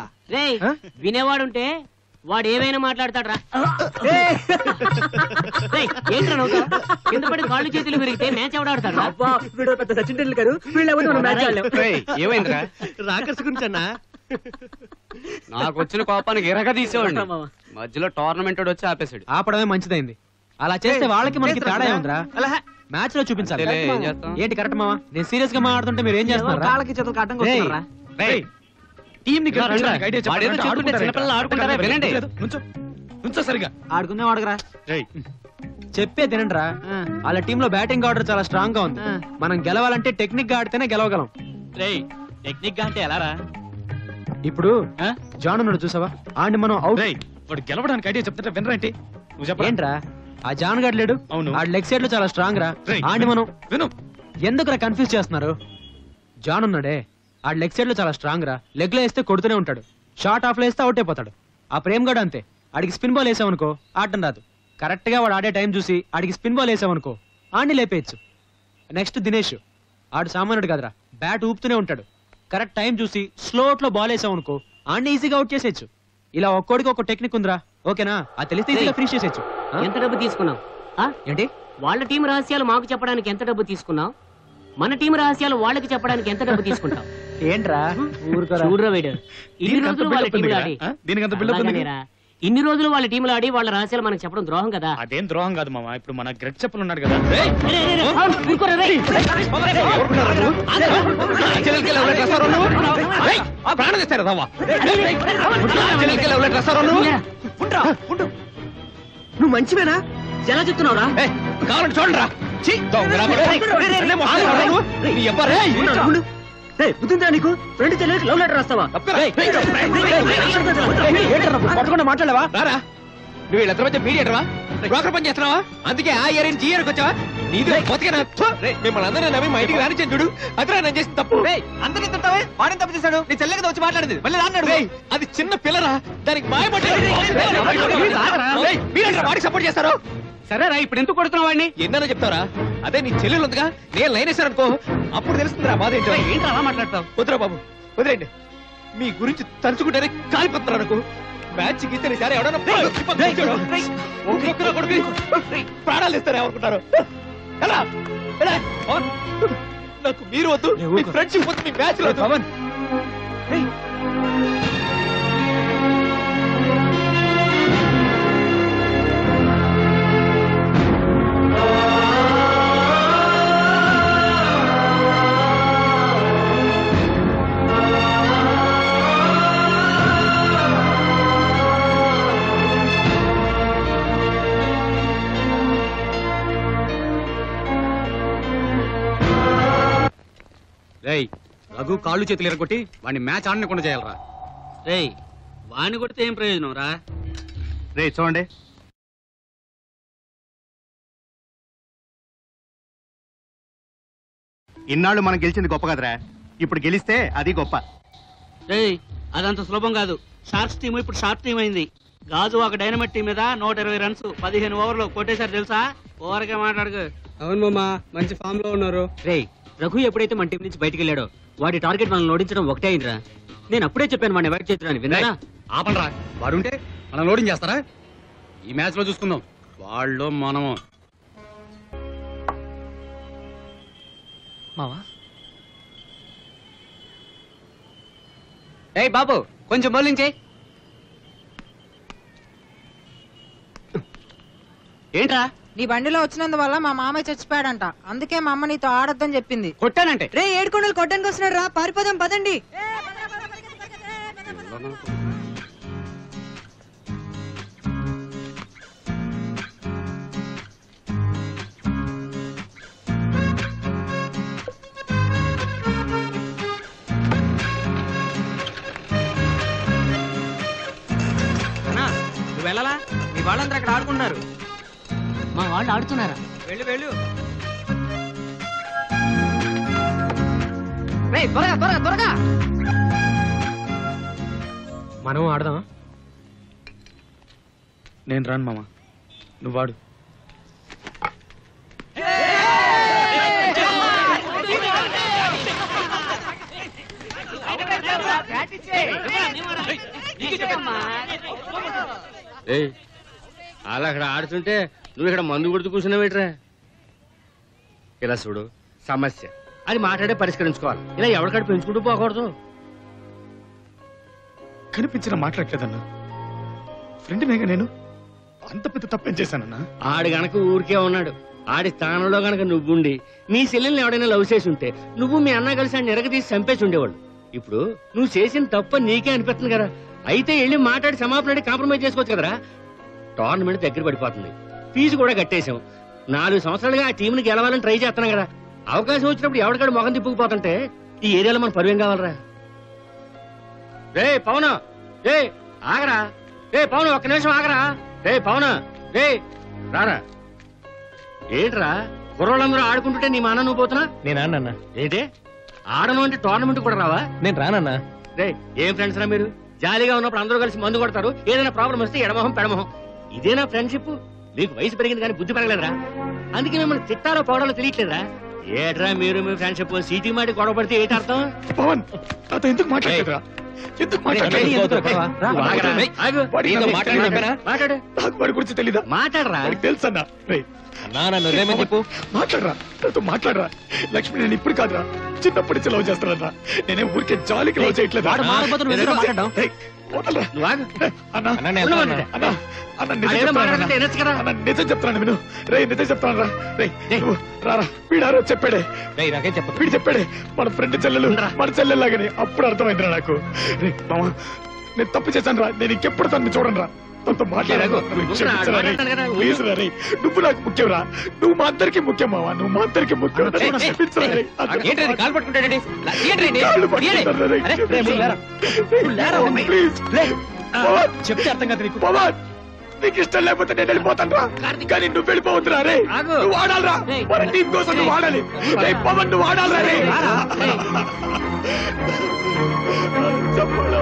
వినేవాడుంటే వాడు ఏమైనా మాట్లాడతాడ్రా. ఏంట్రా నువ్వు కింద పడి కాళ్ళు చేతులు విరిగితే మ్యాచ్ ఎవడాడతాడు? పెద్ద సచిన్ టెండూల్కర్. ఏమైందిరా? రాకర్స్ గురించి అన్నా. నాకు వచ్చిన కోపానికి ఎరగా తీసేవాడిని. మధ్యలో టోర్నమెంట్ వచ్చి ఆపేశాడు. ఆపడమే మంచిదైంది. అలా చేస్తే వాళ్ళకి మనకి తేడా ఉందిరా. మ్యాచ్ లో చూపించాలి. అంతేలే, ఏం చేస్తాం? ఏంటి కరెక్ట్ మావా? నేను సీరియస్ గా మాట్లాడుతుంటే మీరు ఏం చేస్తున్నారు? కాళ్ళకి చేతులకు అడ్డం కొడుతున్నారా? టీం ని ఇలా రండిరా. వాడేదో చెప్తుంటే చిన్నపిల్లలు ఆడుకుంటారా? వినండి. నుంచో సరిగా ఆడుకుందాం అడగరా. చెప్పే తినండిరా. వాళ్ళ టీమ్ లో బ్యాటింగ్ ఆర్డర్ చాలా స్ట్రాంగ్ గా ఉంది. మనం గెలవాలంటే టెక్నిక్ గా ఆడితేనే గెలవగలం. టెక్నిక్ గా అంటే ఎలారా? ఇప్పుడు జాన్ ఉన్నాడు చూసావా, ఆడిని మనం అవుట్. వాడు గెలవడానికి ఐడియా చెప్తుంటే వినరేంటి? నువ్వు చెప్పరా? ఏంట్రా ఆ జాన్ గారు లేడు? అవును. ఆ లెగ్ సైడ్ లో చాలా స్ట్రాంగ్ రా. ఆడిని మనం విను. ఎందుకురా కన్ఫ్యూజ్ చేస్తున్నారు? జాన్ ఉన్నాడే, ఆ లెగ్ సైడ్ లో చాలా స్ట్రాంగ్ రా. లెగ్ లో వేస్తే కొడుతూనే ఉంటాడు, షార్ట్ ఆఫ్ లో వేస్తే అవుట్ అయిపోతాడు. ఆ ప్రేమ్ గడు అంతే, ఆడికి స్పిన్ బాల్ వేసావనుకో ఆడటం రాదు. కరెక్ట్ గా వాడు ఆడే టైం చూసి ఆడికి స్పిన్ బాల్ వేసావనుకో ఆడిని లేపేయచ్చు. నెక్స్ట్ దినేష్, ఆడు సామాన్యుడు కదరా, బ్యాట్ ఊపుతూనే ఉంటాడు. కరెక్ట్ టైం చూసి స్లోట్ లో బాల్ వేసావనుకో ఆడిని ఈజీగా అవుట్ చేసేయచ్చు. ఇలా ఒక్కోడికి ఒక టెక్నిక్ ఉందిరా, ఓకేనా? అది తెలిస్తే ఈజీగా ఫినిష్ చేసేయచ్చు. ఎంత డబ్బు తీసుకున్నావు? ఏంటి? వాళ్ళ టీం రహస్యాలు మాకు చెప్పడానికి ఎంత డబ్బు తీసుకున్నావు? మన టీం రహస్యాలు వాళ్ళకి చెప్పడానికి ఎంత డబ్బు తీసుకుంటావు? ఏంట్రా చూడరా వీడు, ఇన్ని రోజులు వాళ్ళ టీంలో ఆడి అలాగనేరా, ఇన్ని రోజులు వాళ్ళ టీంలో ఆడి వాళ్ళ రహస్యాలు మనకు చెప్పడం ద్రోహం కదా. అదేం ద్రోహం కాదు మామ. ఇప్పుడు మన గ్రెట్ చెప్పులు ఉన్నాడు కదా. నువ్వు మంచివేనా? ఎలా చెప్తున్నావురా? కావాలంటే చూడండిరా. బుద్ధిందా నీకు? ఫ్రెండ్ చెల్లెలకి లవ్ లెటర్ రాస్తావా? పట్టుకుండా మాట్లాడవా? రారా, నువ్వు వీళ్ళందరి మధ్య మీడియేటర్వా? బ్రోకర్ పని చేస్తున్నావా? అందుకే ఆ ఇయర్ నుంచి ఇయర్కి వచ్చావా? నీది బతికేనా? మిమ్మల్ని అందరూ నమ్మి మా ఇంటికి రానిచ్చాను చూడు, అదిరా నేను చేసిన తప్పు. అందరినీ తింటావే, వాడిని తప్పు చేశాడు. నీ చెల్లెకి వచ్చి మాట్లాడింది మళ్ళీ అన్నాడు. అది చిన్న పిల్లరా, దానికి మాయపడ్డా వాడికి సపోర్ట్ చేస్తారు. సరేరా, ఇప్పుడు ఎందుకు కొడుతున్నావు వాడిని? ఎన్నో చెప్తారా? అదే నీ చెల్లెలు ఉందిగా, నేను లైన్ వేశాననుకో అప్పుడు తెలుస్తుందిరా బాధ ఏంటో. ఏంటి అలా మాట్లాడతావు? వద్దురా బాబు, వదిలేండి. మీ గురించి తలుచుకుంటేనే కాలిపోతున్నారు అనుకో. మ్యాచ్ గీతని సరే ఎవడన్నా ప్రాణాలు ఇస్తారా అనుకుంటారు? ఎలా ఎలా? నాకు మీరు వద్దు, మీ ఫ్రెండ్షిప్ వద్దు, మీ మ్యాచ్ వద్దు. పవన్ రేయ్, రఘు కాళ్ళు చేతులు ఎరగొట్టి వాడిని మ్యాచ్ ఆడకుండా చేయాలరా. రేయ్, వాడిని కొడితే ఏం ప్రయోజనం రా? రే చూడండి, ఇన్నాళ్ళు మనం గెలిచింది గొప్ప కదరా, ఇప్పుడు గెలిస్తే అది గొప్ప. రేయ్, అదంత సులభం కాదు. షార్క్స్ టీం ఇప్పుడు షార్ప్ టీం అయింది. గాజు ఒక డైనమైట్ టీం మీద 120 రన్స్ 15 ఓవర్లో కొట్టేశారు తెలుసా? ఓవర్గా మాట్లాడుకో. అవును మామా, మంచి ఫామ్ లో ఉన్నారు. రేయ్, రఘు ఎప్పుడైతే మన టీం నుంచి బయటికి వెళ్ళాడో వాడి టార్గెట్ మనల్ని ఓడించడం ఒకటే అయిందిరా. నేను అప్పుడే చెప్పాను వాడిని అవాయిడ్ చేద్దామని, విన్నారా? ఆపనరా. వాడుంటే మనం లోడింగ్ చేస్తారా? ఈ మ్యాచ్ లో చూసుకుందాం, వాళ్ళు మనము. మావా, ఏయ్ బాబు, కొంచెం బౌలింగ్ చేయి. ఏంట్రా? నీ బండిలో వచ్చినందువల్ల మా మామయ్య చచ్చిపోయాడంట, అందుకే మా అమ్మ నీతో ఆడొద్దని చెప్పింది. కొట్టానంటే రే, ఏడుకొండలు కొట్టడానికి వస్తున్నాడు రా, పారిపోదాం పదండి. నువ్వు వెళ్ళాలా? నీ వాళ్ళందరూ అక్కడ ఆడుకుంటున్నారు. మా వాళ్ళు ఆడుతున్నారా? వెళ్ళు వెళ్ళు. త్వరగా త్వరగా త్వరగా. మనం ఆడదామా? నేను రాను మామ, నువ్వు వాడు. అలా అక్కడ ఆడుతుంటే నువ్వు ఇక్కడ మందు కొడుతూ కూర్చున్నావేట్రా? ఇలా చూడు, సమస్య అది మాట్లాడే పరిష్కరించుకోవాలి. ఇలా ఎవరికాడు పెంచుకుంటూ పోకూడదు. కనిపించిన మాట్లాడలేదన్నా, ఫ్రెండ్ మేఘ నేను అంత పెద్ద తప్పేం చేశానన్నా? ఆడు గనక ఊరికే ఉన్నాడు, ఆడి స్థానంలో గనక నువ్వుండి నీ చెల్లెల్ని ఎవడైనా లవ్ చేసి ఉంటే నువ్వు మీ అన్న కలిసి ఆయన ఎరగదీసి చంపేసి ఉండేవాళ్ళు. ఇప్పుడు నువ్వు చేసిన తప్ప నీకే అనిపిస్తుంది కదా, అయితే వెళ్ళి మాట్లాడి సమాపణ కాంప్రమైజ్ చేసుకోవచ్చు కదరా. టోర్నమెంట్ దగ్గర పడిపోతుంది, ఫీజు కూడా కట్టేశాం. 4 సంవత్సరాలుగా ఆ టీంని గెలవాలని ట్రై చేస్తున్నాం కదా. అవకాశం వచ్చినప్పుడు ఎవరికాడు మొహం తిప్పుకుపోతుంటే ఈ ఏరియాలో మన పరువేం కావాలరా? రే పవన్, రే ఆగరా, రే పవన్ ఒక్క నిమిషం ఆగరా, రే పవన్, రే రారా. ఏంట్రా కుర్రోళ్ళందరూ ఆడుకుంటుంటే నీ మా అన్న నువ్వు పోతున్నా? నేను రానన్నా. ఏంటి ఆడను అంటే టోర్నమెంట్ కూడా రావా? నేను రానన్నా. రే ఏం ఫ్రెండ్స్ రా మీరు? జాలీగా ఉన్నప్పుడు అందరూ కలిసి మందు కొడతారు, ఏదైనా ప్రాబ్లం వస్తే ఎడమొహం పెడమొహం. ఇదేనా ఫ్రెండ్షిప్? మీకు వయసు పెరిగింది కానీ బుద్ధి పెరగలేదురా, అందుకే మిమ్మల్ని తిట్టాలో పోవడాలో తెలియట్లేదురా. ఏట్రా మీరు మీ ఫ్రెండ్షిప్ సీటీ మాటి గొడవ పడితే ఏంటి అర్థం? పవన్ నాతో ఎందుకు మాట్లాడరా? ఎందుకు మాట్లాడు. వాడి గురించి తెలీదా? మాట్లాడరా. తెలుసన్నా. చెప్పు, మాట్లాడరా, నాతో మాట్లాడరా. లక్ష్మి నేను ఇప్పుడు కాదురా, చిన్నప్పటి నుంచి లవ్ చేస్తానరా. నేనే ఊరికే జాలికి లవ్ చేయట్లేదు. నిజం చెప్తాను విను. రే నిజం చెప్తాను రా. రే రారా, వీడారో చెప్పాడే, వీడు చెప్పాడే మన ఫ్రెండ్ చెల్లెలు మన చెల్లెల్లాగానే. అప్పుడు అర్థమైందిరా నాకు. రే మామా నేను తప్పు చేశాను రా, నేను ఇంకెప్పుడు తను చూడండి రా. తనతో మాట్లాడాను. ప్లీజ్ రా రే, నువ్వు నాకు ముఖ్యం రా. నువ్వు మా అందరికి ముఖ్యం మావా, నువ్వు మా అందరికి ముఖ్యం. చెప్తే అర్థం కాదు నీకు. పవన్ నీకు ఇష్టం లేకపోతే నేను వెళ్ళిపోతాను రా, కానీ నువ్వు వెళ్ళిపోవద్దురా. రే నువ్వు ఆడాలరా, మన టీం కోసం నువ్వు ఆడాలి. పవన్ నువ్వు ఆడాలరా. రే చెప్పడా.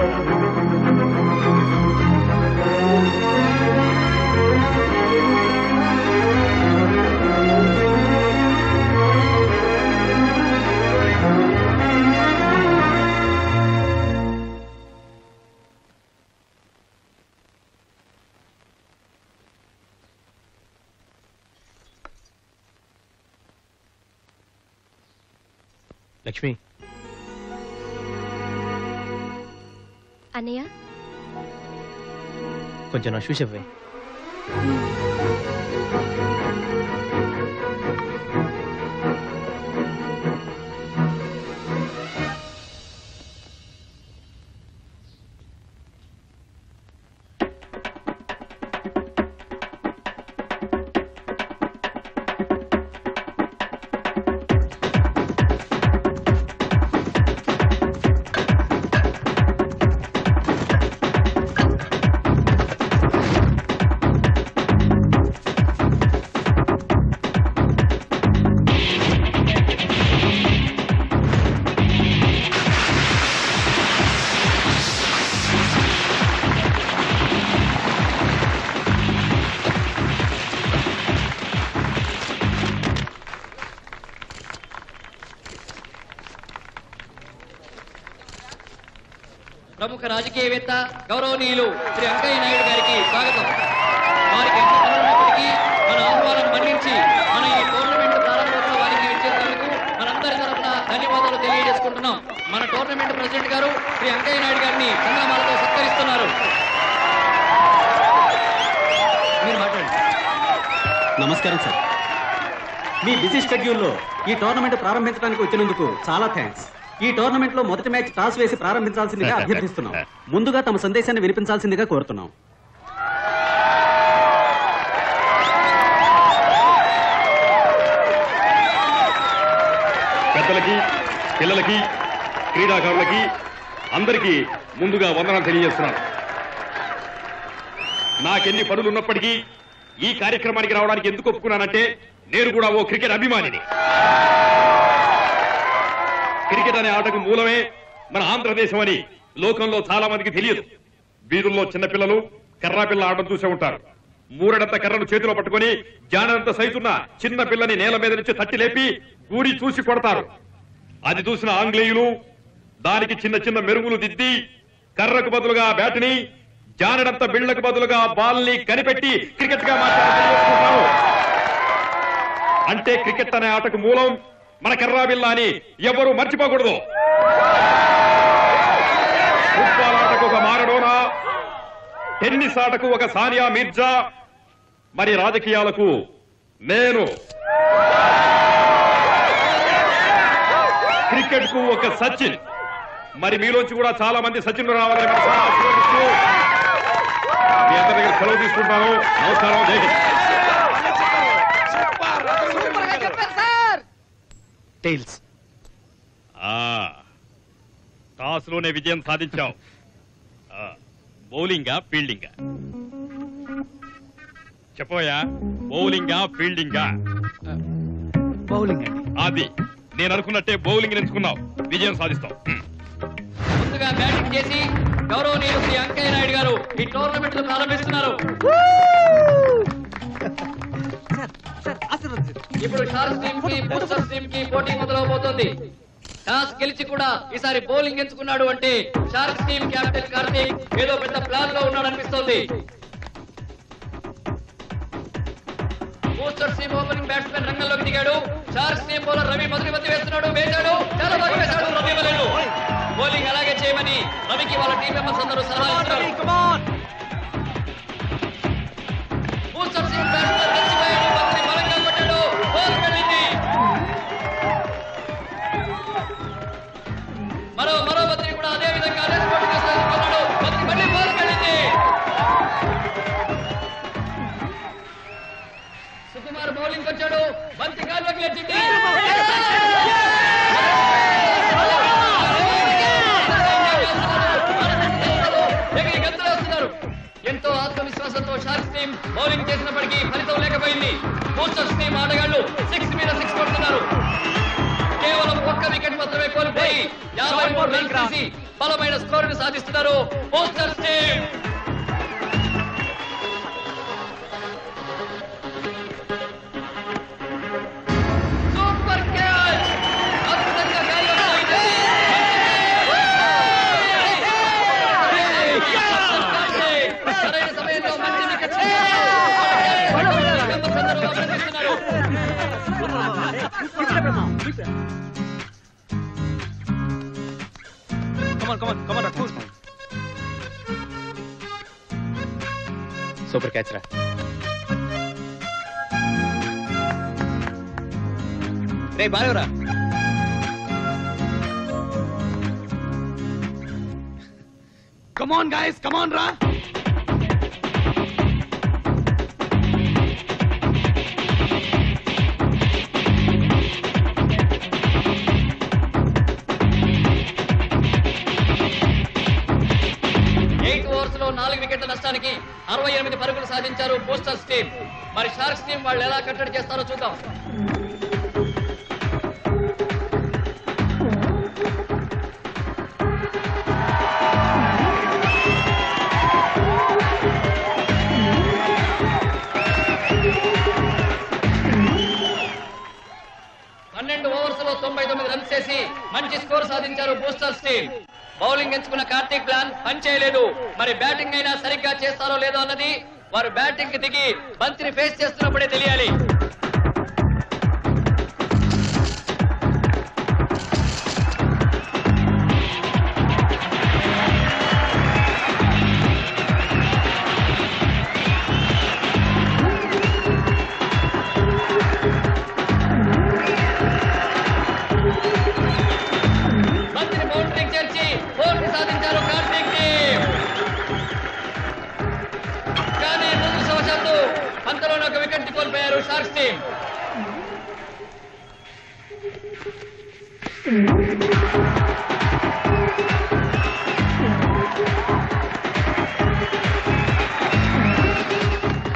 లక్ష్మి, అన్నయ్య కొంచెం నా షూస్ ఇవ్వే. ప్రముఖ రాజకీయవేత్త గౌరవనీయులు శ్రీ వెంకయ్య నాయుడు గారికి స్వాగతం. వారికి ఎంత పనులున్నప్పటికీ మన ఆహ్వానం మన్నించి మన ఈ టోర్నమెంట్ ప్రారంభోత్సవానికి విచ్చేసినందుకు మనందరి తరఫున ధన్యవాదాలు తెలియజేసుకుంటున్నాం. మన టోర్నమెంట్ ప్రెసిడెంట్ గారు శ్రీ వెంకయ్య నాయుడు గారిని సంగ్రామాలతో సత్కరిస్తున్నారు. మీరు మాట్లాడండి. నమస్కారం సార్. మీ బిజీ షెడ్యూల్లో ఈ టోర్నమెంట్ ప్రారంభించడానికి వచ్చినందుకు చాలా థ్యాంక్స్. ఈ టోర్నమెంట్ లో మొదటి మ్యాచ్ టాస్ వేసి ప్రారంభించాల్సిందిగా అభ్యర్థిస్తున్నాం. ముందుగా తమ సందేశాన్ని వినిపించాల్సిందిగా కోరుతున్నాం. పెద్దలకి, పిల్లలకి, క్రీడాకారులకి అందరికీ ముందుగా వందనాలు తెలియజేస్తున్నాను. నాకెన్ని పనులున్నప్పటికీ ఈ కార్యక్రమానికి రావడానికి ఎందుకు ఒప్పుకున్నానంటే నేను కూడా ఓ క్రికెట్ అభిమానిని. క్రికెట్ అనే ఆటకు మూలమే మన ఆంధ్రదేశం అని లోకంలో చాలా మందికి తెలియదు. వీధుల్లో చిన్నపిల్లలు కర్రా పిల్ల ఆటం చూసే ఉంటారు. మూరడంత కర్రను చేతిలో పట్టుకుని జానంత సైజున్న చిన్న పిల్లని నేల మీద నుంచి తట్టి లేపి గూరి చూసి కొడతారు. అది చూసిన ఆంగ్లేయులు దానికి చిన్న చిన్న మెరుగులు దిద్ది కర్రకు బదులుగా బ్యాట్ని, జానడంత బిళ్లకు బదులుగా బాల్ని కనిపెట్టి క్రికెట్ గా మార్చారు. అంటే క్రికెట్ అనే ఆటకు మూలం మన కర్రా బిల్ల అని ఎవరు మర్చిపోకూడదు. ఫుట్బాల్ ఆటకు ఒక మారడోనా, టెన్నిస్ ఆటకు ఒక సానియా మీర్జా, మరి రాజకీయాలకు నేను క్రికెట్ కు ఒక సచిన్. మరి మీలోంచి కూడా చాలా మంది సచిన్లు రావాలని మనసారా ఆశీర్వదిస్తూ మీ అందరి దగ్గర సెలవు తీసుకుంటాను. నమస్కారం. జై హింద్. టైల్స్. టాస్ లోనే విజయం సాధించావు. బౌలింగా ఫీల్డింగా చెప్పోయా? బౌలింగా ఫీల్డింగా? బౌలింగ్ అండి. అది నేను అనుకున్నట్టే బౌలింగ్ ఎంచుకున్నావు. విజయం సాధిస్తావు. ముందుగా బ్యాటింగ్ చేసి గౌరవనీయులు శ్రీ వెంకయ్య నాయుడు గారు ఈ టోర్నమెంట్ ప్రారంభిస్తున్నారు. ఇప్పుడు షార్క్ టీమ్ కి బూస్టర్స్ టీమ్ కి పోటీ మొదలవబోతోంది. టాస్ గెలిచి కూడా ఈసారి బౌలింగ్ ఎంచుకున్నాడు అంటే షార్క్ టీమ్ కెప్టెన్ కార్తీక్ ఏదో పెద్ద ప్లాన్ లో ఉన్నాడు అనిపిస్తోంది. బూస్టర్స్ టీమ్ ఓపెనింగ్ బ్యాట్స్మెన్ రంగంలోకి దిగాడు. షార్క్ టీమ్ బౌలర్ రవి మొదటి బంతి వేస్తున్నాడు. వేశాడు, చాలా బాగా వేశాడు. రవి వలెను బౌలింగ్ అలాగే చేయమని రవికి వాళ్ళ టీం మెంబర్స్ అందరూ సలహా ఇస్తున్నారు. బూస్టర్స్ టీమ్ బ్యాట్స్మెన్ రెచ్చిపోయాడు. బంతిని బలంగా కొట్టాడు. బాల్ వెళ్ళింది. మరో బంతిని కూడా అదే విధంగా రెస్పాండ్ చేస్తున్నాడు. బంతి మళ్ళీ బాల్ వెళ్ళింది. సుకుమార్ బౌలింగ్ వచ్చాడు. బంతి గాల్లోకి లేచింది. ఎంతో ఆత్మవిశ్వాసంతో షార్క్ టీమ్ బౌలింగ్ చేసినప్పటికీ ఫలితం లేకపోయింది. బూస్టర్స్ టీమ్ ఆటగాళ్లు 6 మీద 6 కొడుతున్నారు. కేవలం ఒక్క వికెట్ మాత్రమే కోల్పోయి 53 రన్స్ తీసి బలమైన స్కోర్ ను సాధిస్తున్నారు బూస్టర్స్ టీమ్. Super catch. అద్భుతంగా గాల్లో పోయింది. సరైన సమయంలో మంచి వికెట్. సూపర్ క్యాచ్ రా. రే బాలేవరా. కమాన్ గాయ్స్, కమాన్ రా. లో 4 వికెట్ల నష్టానికి 68 పరుగులు సాధించారు బూస్టర్స్ టీం. మరి షార్క్స్ టీం వాళ్ళు ఎలా కట్టడి చేస్తారో చూద్దాం. ఓవర్స్ లో 99 రన్స్ చేసి మంచి స్కోర్ సాధించారు బూస్టర్స్ టీం. బౌలింగ్ ఎంచుకున్న కార్తీక్ ప్లాన్ పనిచేయలేదు. మరి బ్యాటింగ్ అయినా సరిగ్గా చేస్తారో లేదో అన్నది వారు బ్యాటింగ్ కి దిగి బంతిని ఫేస్ చేస్తున్నప్పుడే తెలియాలి. బంతిని బౌండరీకి చేర్చి ఫోర్కి సాధించారు కార్తీక్ టీం. కానీ దురదృష్టవశాత్తు అంతలోనే ఒక వికెట్ కోల్పోయారు షార్క్స్ టీం.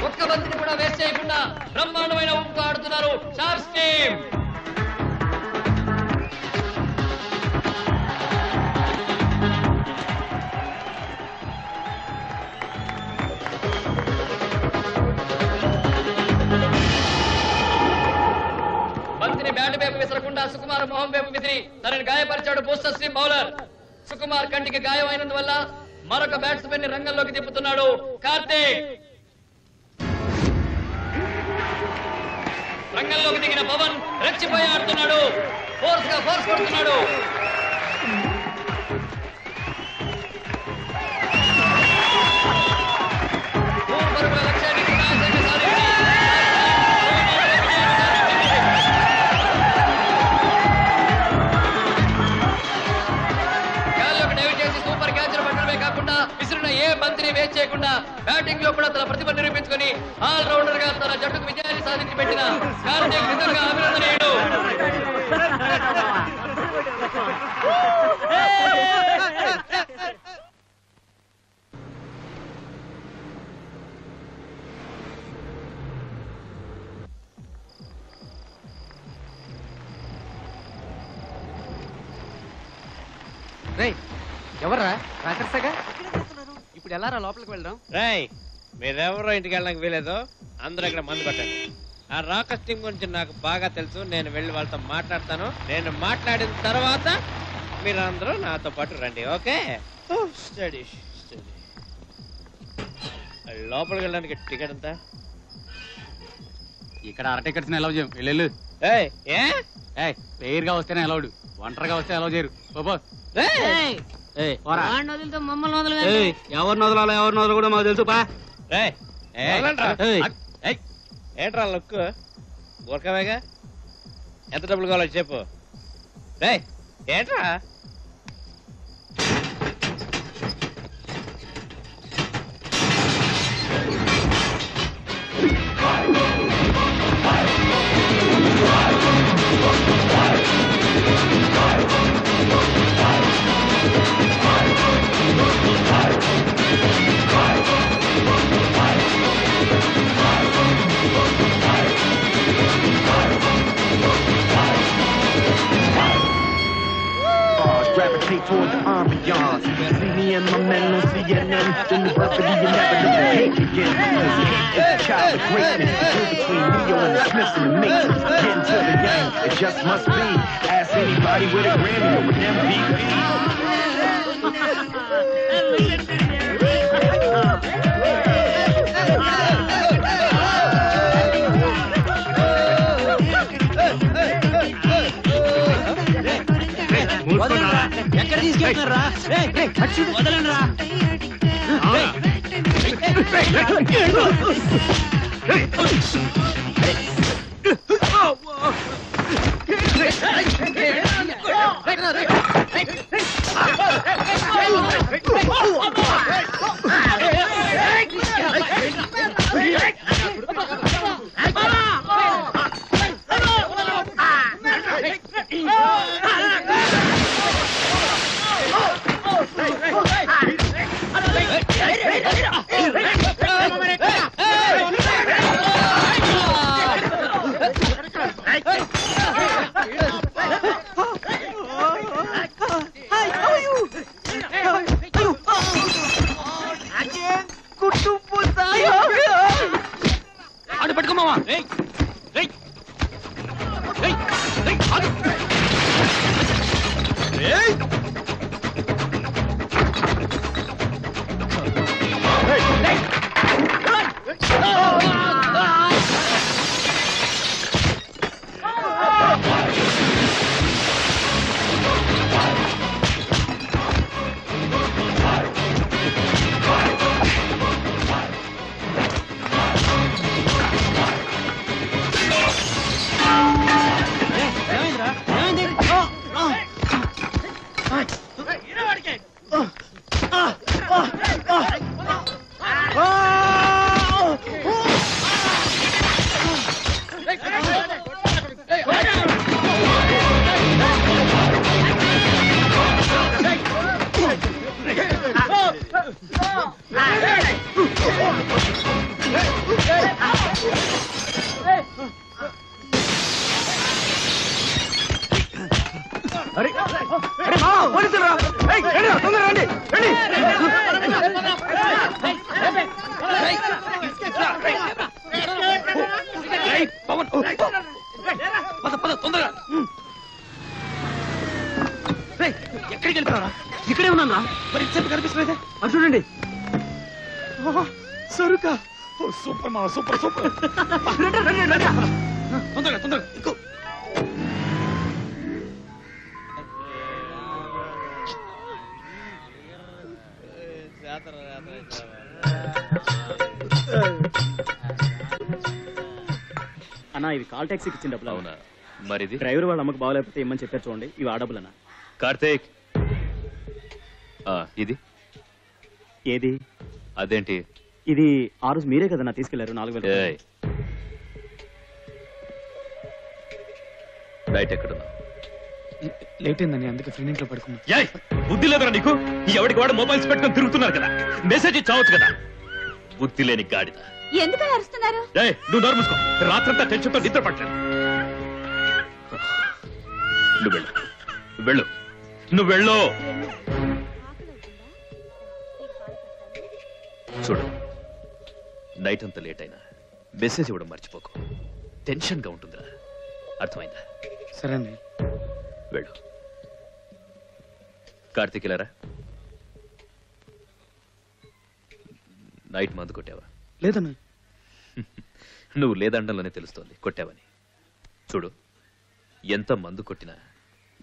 ఒక్క బంతిని కూడా వేస్ట్ చేయకుండా బ్రహ్మాండమైన ఊపుతో ఆడుతున్నారు షార్క్స్ టీం. బంతిని బ్యాట్ వైపు విసరకుండా సుకుమార్ మొహం వైపు విసిరి తనని గాయపరిచాడు బూస్టర్స్ టీం బౌలర్. సుకుమార్ కంటికి గాయం అయినందువల్ల మరొక బ్యాట్స్మెన్ ని రంగంలోకి తిప్పుతున్నాడు కార్తీక్. రంగంలోకి దిగిన పవన్ రెచ్చిపోయి ఆడుతున్నాడు. ఫోర్స్ కొడుతున్నాడు. మూడు పరుగుల లక్ష్యాన్ని సునాయాసంగా సాధించి ఏమాత్రం వేస్ట్ చేయకుండా బ్యాటింగ్ లో కూడా తన ప్రతిభ నిరూపించుకొని ఆల్ రౌండర్ గా తన జట్టుకు విజయాన్ని సాధించి పెట్టిన కార్తీక్ నిజంగా అభినందనీయుడు. ఎవర్రా రాకర్సగా ఇప్పుడు ఎలా రా లోపలికి వెళ్దాం? రాయ్ మీరెవరో ఇంటికి వెళ్ళడానికి వీలేదు, అందరూ ఇక్కడ మందు పెట్టండి. ఆ రాకస్ టీం గురించి నాకు బాగా తెలుసు, నేను వెళ్ళి వాళ్ళతో మాట్లాడతాను. నేను మాట్లాడిన తర్వాత మీరందరూ నాతో పాటు రండి, ఓకే? Study study. లోపలికి వెళ్ళడానికి టికెట్ ఎంత? ఇక్కడ అర టికెట్స్ అలౌ చేయం, వెళ్ళు. పేరుగా వస్తేనే అలౌడ్, ఒంటరిగా వస్తే అలౌ చేయరు. మమ్మల్ని వదలవే. ఎవరిని వదలాలో ఎవరిని వదల కూడా మాకు తెలుసు. ఏంట్రా లుక్ ఊరకవేగా? ఎంత డబ్బులు కావాలో చెప్పు. ఏంట్రా Gravitate toward the ambiance. See me and my men on CNN. Then the verbally inevitable hate begins. Cause hate is the child of greatness. The deal between Neo and the Smiths and the Matrix. Getting to the game, it just must be. Ask anybody with a Grammy or an MVP. ఎక్కడ తీసుకెళ్తున్నారా? వదలండి రా. ఎక్కడికి వెళ్తారా? ఇక్కడే ఉన్నా. మరి ఇంతసేపు కనిపిస్తలేదే. అది చూడండి. సరుకా సూపర్ మా సూపర్ సూపర్. తొందరగా తొందరగా ఇంకో. అన్నా ఇవి కాల్ టాక్సీకి ఇచ్చిన డబ్బులు. అవునా? మరిది డ్రైవర్ వాళ్ళ అమ్మకి బాగలేకపోతే ఇమ్మని చెప్పారు చూడండి, ఇవి ఆ డబ్బులన్నా. కార్తీక్ ఇది ఏది అదేంటి? ఇది ఆ రోజు మీరే కదా నా తీసుకెళ్లారు 4,000. నైట్ ఎక్కడున్నా? లేట్ అయిందని అందుకే ఫ్రెండ్ ఇంట్లో పడుకున్నా. బుద్ధి లేదురా నీకు? ఎవరికి వాడు మొబైల్స్ పెట్టుకొని తిరుగుతున్నారు కదా, మెసేజ్ చావచ్చు కదా. బుద్ధి లేని గాడిద. ఎందుకు అరుస్తున్నారు? నువ్వు నోరు మూసుకో. రాత్రంతా టెన్షన్ తో నిద్ర పట్టలేదు. నువ్వు వెళ్ళు, వెళ్ళు, నువ్వు వెళ్ళు. చూడు, నైట్ అంతా లేట్ అయినా మెసేజ్ ఇవ్వడం మర్చిపోకు. టెన్షన్ గా ఉంటుందిరా, అర్థమైందా? సరే అండి. వెళ్ళు. కార్తీక్ ఇలారా. నైట్ మందు కొట్టావా? లేదన్నా. నువ్వు లేదండంలోనే తెలుస్తోంది కొట్టావని. చూడు, ఎంత మందు కొట్టినా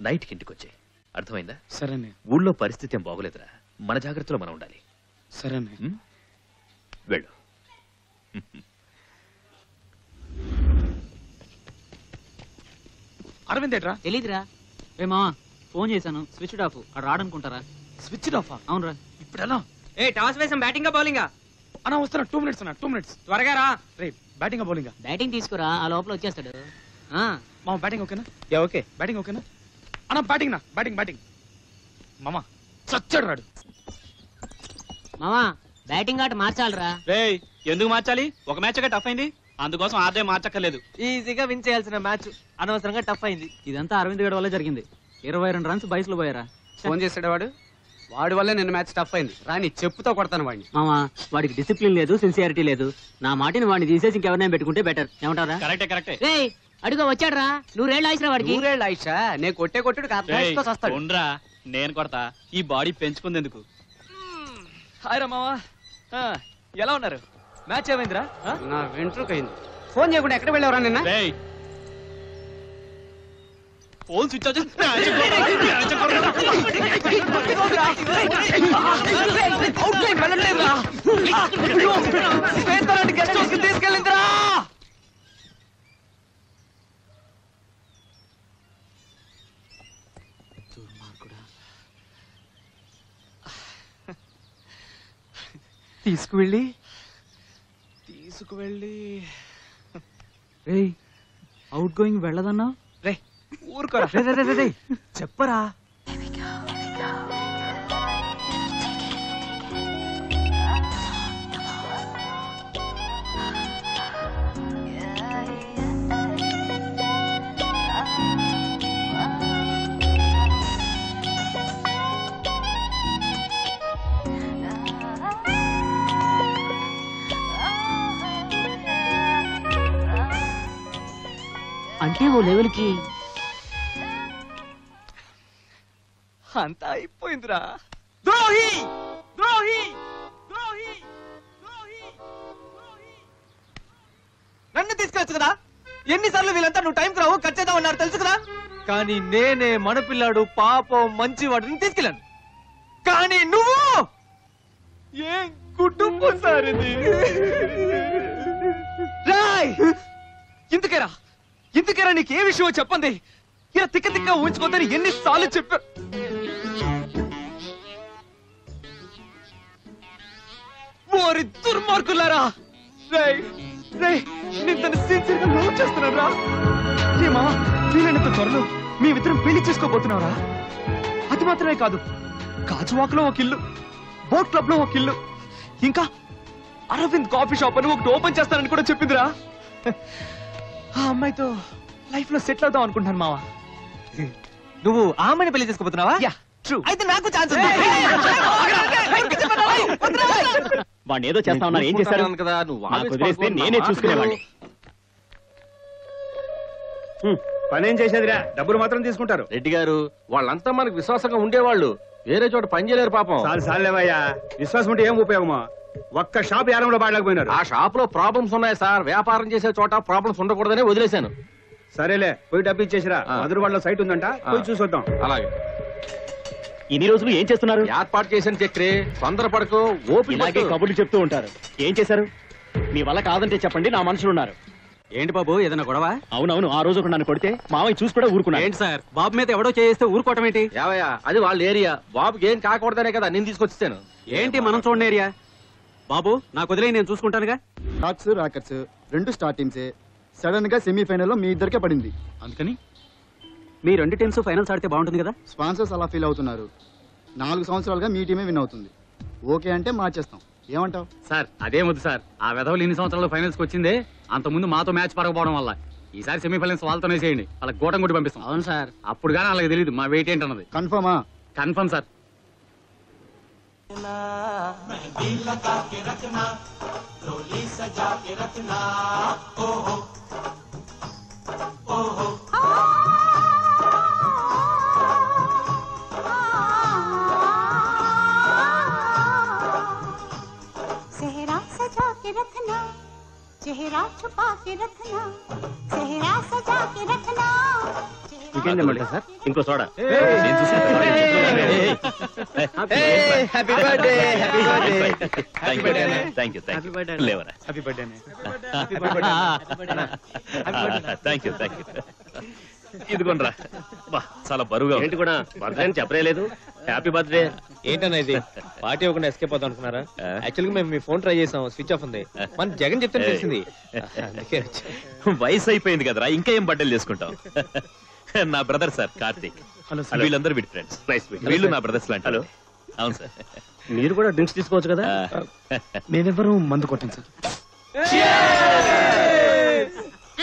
నైట్కి ఇంటికి వచ్చాయి, అర్థమైందా? సరే. ఊళ్ళో పరిస్థితి ఏం బాగోలేదురా, మన జాగ్రత్తలో మనం ఉండాలి. సరే. వెళ్ళు. అరవింద్ ఏట్రా? తెలీదురా. ఏ మావా, ఫోన్ చేశాను, స్విచ్ ఆఫ్. అక్కడ రాడనుకుంటారా? Switch off? అవునరా. ఇప్పుడు ఎలా? టాస్ వేసాం, బ్యాటింగా బౌలింగా? అన్నా వస్తున్నా, 2 minutes అన్న, 2 minutes. త్వరగా రా. రే, బ్యాటింగా బౌలింగా? బ్యాటింగ్ తీసుకురా, ఆ లోపల వచ్చేస్తాడు. మామ బ్యాటింగ్ ఓకేనా? ఓకే. బ్యాటింగ్ ఓకేనా? అన్న బ్యాటింగ్ నా, బ్యాటింగ్. మామ చచ్చాడు రాడు. మావా, బ్యాటింగ్ ఆట మార్చాలరా. రేయ్, ఎందుకు మార్చాలి? ఒక మ్యాచ్ టఫ్ అయింది, అందుకోసం ఆడే మార్చక్కర్లేదు. ఈజీగా విన్ చేయాల్సిన మ్యాచ్ అనవసరంగా టఫ్ అయింది. ఇదంతా అరవింద్ గడ వల్ల జరిగింది. 22 runs బయసులో పోయారా. ఫోన్ చేసాడు వాడి వల్లే నిన్న మ్యాచ్ టఫ్ అయింది. రాని చెప్పుతో కొడతాను వాడిని. మామా, వాడికి డిసిప్లిన్ లేదు, సిన్సియారిటీ లేదు. నా మాటిని వాడిని తీసేసి ఇంకెవరినైనా పెట్టుకుంటే బెటర్. ఏమంటారా? కరెక్టే. రేయ్, అడుగు వచ్చాడ్రా. 100 ఏళ్ళు ఆయుష్రా వాడికి. 100 ఏళ్ళు ఆయుషా? నేను కొట్టుడు వస్తాడు. ఉండరా, నేను కొడతా. ఈ బాడీ పెంచుకుంది ఎందుకు? హాయ్ రా మావా, ఎలా ఉన్నారు? మ్యాచ్ ఏమైందిరా? నా వెంట్రుకైంది. ఫోన్ చేయకుండా ఎక్కడ వెళ్ళావరా నిన్న? Phone switch off. తీసుకెళ్ళిందిరా. తీసుకువెళ్ళి రేయ్, అవుట్ గోయింగ్ వెళ్ళదన్నా? రే ఊరుకోరా. చెప్పరా. అంటే ఓ లెవెల్కి అంతా అయిపోయిందిరా. ద్రోహి ద్రోహి ద్రోహి నన్ను తీసుకెళ్ళచ్చు కదా. ఎన్నిసార్లు వీళ్ళంతా నువ్వు టైంకి రావు, కట్ చేద్దామన్నారు తెలుసు కదా. కానీ నేనే మనపిల్లాడు, పాపం మంచివాడిని తీసుకెళ్ళాను. కానీ నువ్వు ఏం కుటుంబం సారిది. రాయ్, ఇందుకేరా నీకు ఏ విషయమో చెప్పండి. ఇలా తిక్క ఉంచుకోద్దని ఎన్నిసార్లు చెప్పా. ఓరి దుర్మార్గులారా. నేను తన సిన్సియర్గా లవ్ చేస్తున్నాను రా. ఏమా, వీలైనంత త్వరలో మేమిద్దరం పెళ్లి చేసుకోబోతున్నావురా. అది మాత్రమే కాదు, గాజువాక్ లో ఒక ఇల్లు, బోట్ క్లబ్ లో ఒక ఇల్లు, ఇంకా అరవింద్ కాఫీ షాప్ అని ఒకటి ఓపెన్ చేస్తానని కూడా చెప్పిందిరా. ఆ అమ్మాయితో లైఫ్ లో సెటిల్ అవుదాం అనుకుంటున్నాను మావా. నువ్వు ఆ అమ్మాయిని పెళ్లి చేసుకోబోతున్నావా? అయితే నాకు ఛాన్స్ ఉంది. వాడిని ఏదో చేస్తా ఉన్నారు, ఏం చేశారు కదా? నాకు వదిలేస్తే నేనే చూసుకునేవాడిని. పనేం చేసేదిరా, డబ్బులు మాత్రం తీసుకుంటారు. రెడ్డి గారు, వాళ్ళంతా మనకు విశ్వాసంగా ఉండేవాళ్ళు, వేరే చోట పని చేయలేరు పాపం. సాలేవయ్యా, విశ్వాసం ఉంటే ఏం ఉపయోగమా? ఒక్క షాప్ యారంలో బాడలేకపోయినారు. ఆ షాప్ లో ప్రాబ్లమ్స్ ఉన్నాయి సార్. వ్యాపారం చేసే చోట ప్రాబ్లమ్స్ ఉండకూడదని వదిలేశాను. సరేలే, పోయి డబ్బు ఇచ్చేసిరా. మధురవాడలో సైట్ ఉందంట, పోయి చూసొద్దాం. అలాగే. ఇన్ని రోజులు ఏం చేస్తున్నారు? ఏర్పాటు చేసిన చక్రి, తొందరపడకు, ఇలాగే కబుర్లు చెప్తూ ఉంటారు. ఏం చేశారు? మీ వల్ల కాదంటే చెప్పండి, నా మనుషులు ఉన్నారు. ఏంటి బాబు, ఏదైనా గొడవ? అవునవును, ఆ రోజు నన్ను కొడితే మావయ్య చూసి కూడా ఊరుకున్నా. ఏంటి సార్, బాబు మీద ఎవడో చేస్తే ఊరుకోవటం ఏంటి? ఏవయ్యా, అది వాళ్ళ ఏరియా. బాబుకి ఏం కాకూడదనే కదా నేను తీసుకొచ్చాను. ఏంటి మనం చూడండి ఏరియా? బాబు నాకు వదిలే నేను చూసుకుంటానుగా. రాక్స్ రాకర్స్ రెండు స్టార్ టీమ్సే. సడన్ గా సెమీఫైనల్లో మీ ఇద్దరికే పడింది. అందుకని మీ రెండు టీమ్స్ ఫైనల్స్ ఆడితే బాగుంటుంది కదా. స్పాన్సర్స్ అలా ఫీల్ అవుతున్నారు. 4 సంవత్సరాలుగా మీ టీమే విన్ అవుతుంది. ఓకే అంటే మార్చేస్తాం. ఏమంటావు సార్? అదే వద్దు సార్. ఆ వెధవలు ఇన్ని సంవత్సరాలు ఫైనల్స్ కి వచ్చిందే అంతకుముందు మాతో మ్యాచ్ పరగపోవడం వల్ల. ఈసారి సెమీఫైనల్స్ వాళ్ళతోనే చేయండి. వాళ్ళకి గోటం కొట్టి పంపిస్తాం. అవును సార్. అప్పుడు కానీ వాళ్ళకి తెలియదు మా వెయిట్ ఏంటన్నది. కన్ఫర్మా? Confirm sir. सेहरा सजा के रखना, चेहरा छुपा के रखना, सेहरा सजा के रखना. ఇంకేం తెమ్మంటారు సార్? ఇంకో soda. Happy birthday. Thank you లేవరా. Happy birthday. థ్యాంక్ యూ ఇదిగోనరా. చాలా బరువుగా ఏంటి కూడా బర్త్డే అని చెప్పలేదు. Happy birthday. ఏంటన్నా ఇది? పార్టీ ఇవ్వకుండా ఎస్కేప్ అవుతాం అనుకున్నారా? యాక్చువల్గా మేము మీ ఫోన్ ట్రై చేసాం, స్విచ్ ఆఫ్ ఉంది. మన జగన్ చెప్తే తెలిసింది, అందుకే వయసు అయిపోయింది కదరా, ఇంకా ఏం బర్త్డేలు చేసుకుంటాం. నా బ్రదర్ సార్ కార్తీక్. వీళ్ళందరూ వీడి ఫ్రెండ్స్. వీళ్ళు నా బ్రదర్స్ లాంటి. హలో. అవును సార్. మీరు కూడా డ్రింక్స్ తీసుకోవచ్చు కదా. నేనెవరు మందు కొట్టాను sir.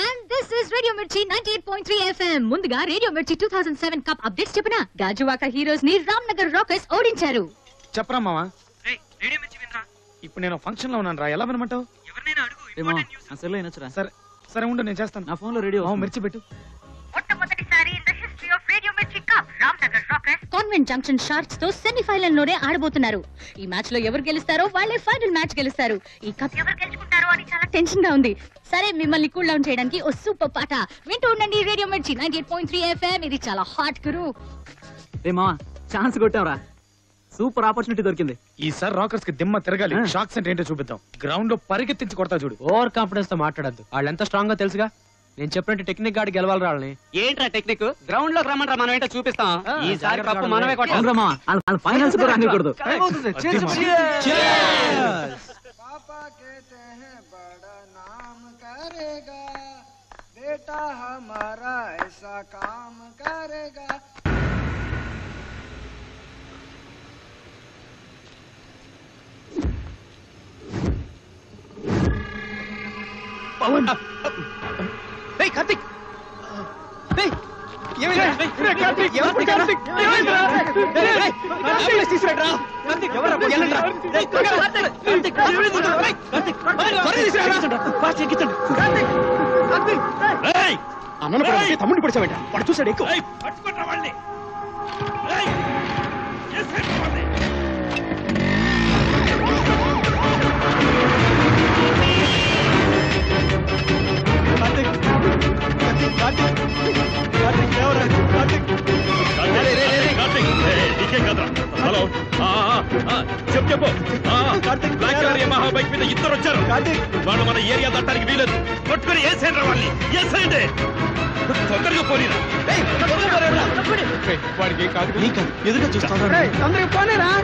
And this is Radio Mirchi 98.3 FM. ముందుగా రేడియో మిర్చి 2007 కప్ అప్డేట్స్ చెప్పిన గాజువాక హీరోస్ ని రామ్నగర్ రాకర్స్ ఓడించారు. చెప్పరా మావా. ఇప్పుడు నేను ఫంక్షన్ లో ఉన్నాను రా, ఎలా వినమంటావు? సరే సరే ఉండు, నేను చేస్తాను. నా ఫోన్ లో రేడియో మిర్చి పెట్టు. మొట్టమొదటిసారి in the history of radio Mirchi cup Ramnagar rockers convent junction sharks తో సెమీఫైనల్ లోనే ఆడబోతున్నారు. ఈ మ్యాచ్ లో ఎవరు గెలుస్తారో వాళ్ళే ఫైనల్ మ్యాచ్ గెలుస్తారు. ఈ కప్ ఎవరు గెలుచుకుంటారో అని చాలా టెన్షన్ గా ఉంది. సరే, మిమ్మల్ని కూల్ డౌన్ చేయడానికి ఓ సూపర్ పాట వింటూ ఉండండి. రేడియో మిర్చి 98.3 FM. ఇది చాలా హాట్ గురు. ఛాన్స్ కొట్టావరా, సూపర్ ఆపర్చునిటీ దొరికింది. ఈసారి రాకర్స్ కి దిమ్మ తిరగాలి. షాక్స్ అంటే ఏంటో చూపిద్దాం. గ్రౌండ్ లో పరిగెత్తించి కొడతా చూడు. ఓవర్ కాన్ఫిడెన్స్ తో మాట్లాడద్దు. వాళ్ళు ఎంత స్ట్రాంగ్ గా తెలుసుగా. నేను చెప్పినట్టు టెక్నిక్ గాడి గెలవాలి రాళ్ళని. ఏంట్రా టెక్నిక్? గ్రౌండ్ లోకి రమ్మంటారా, మనం ఏంటో చూపిస్తాం. ఈసారి కప్పు మనమే కొట్టాలి. ఫైనల్స్ కూడా రానికూడదు. बेटा हमारा ऐसा काम करेगा. పవన్. ఏయ్ కార్తిక్. ఏయ్ ఏమైంది? కార్తిక్ ఎవరు? కార్తిక్ ఏమైంది? ఏయ్ అంబులెన్స్ తీసుకురా. కార్తిక్ ఎవరు? వెళ్ళండి. ఏయ్ కార్తిక్ ఏమైంది? కార్తిక్ త్వరగా తీసుకురా. ఫాస్ట్ ఎక్కించండి. కార్తిక్ కార్తిక్. ఏయ్ అన్నను పడేసి తమ్ముడిని పడిచావేంట? వాడు చూసాడు. ఎక్కువ పట్టుకుంటా వాళ్ళని. ఏయ్ చేసేయండి వాళ్ళని. హలో చెప్పు. బ్లాక్ కలర్ యమహా బైక్ మీద ఇద్దరు వచ్చారు. వాళ్ళు మన ఏరియా దాటానికి వీలేదు. కొట్టుకుని వేసేయండి వాళ్ళని. వేసేయండి తొందరగా పోనీరా. వాడికి కాదు ఎదురుగా చూస్తాను.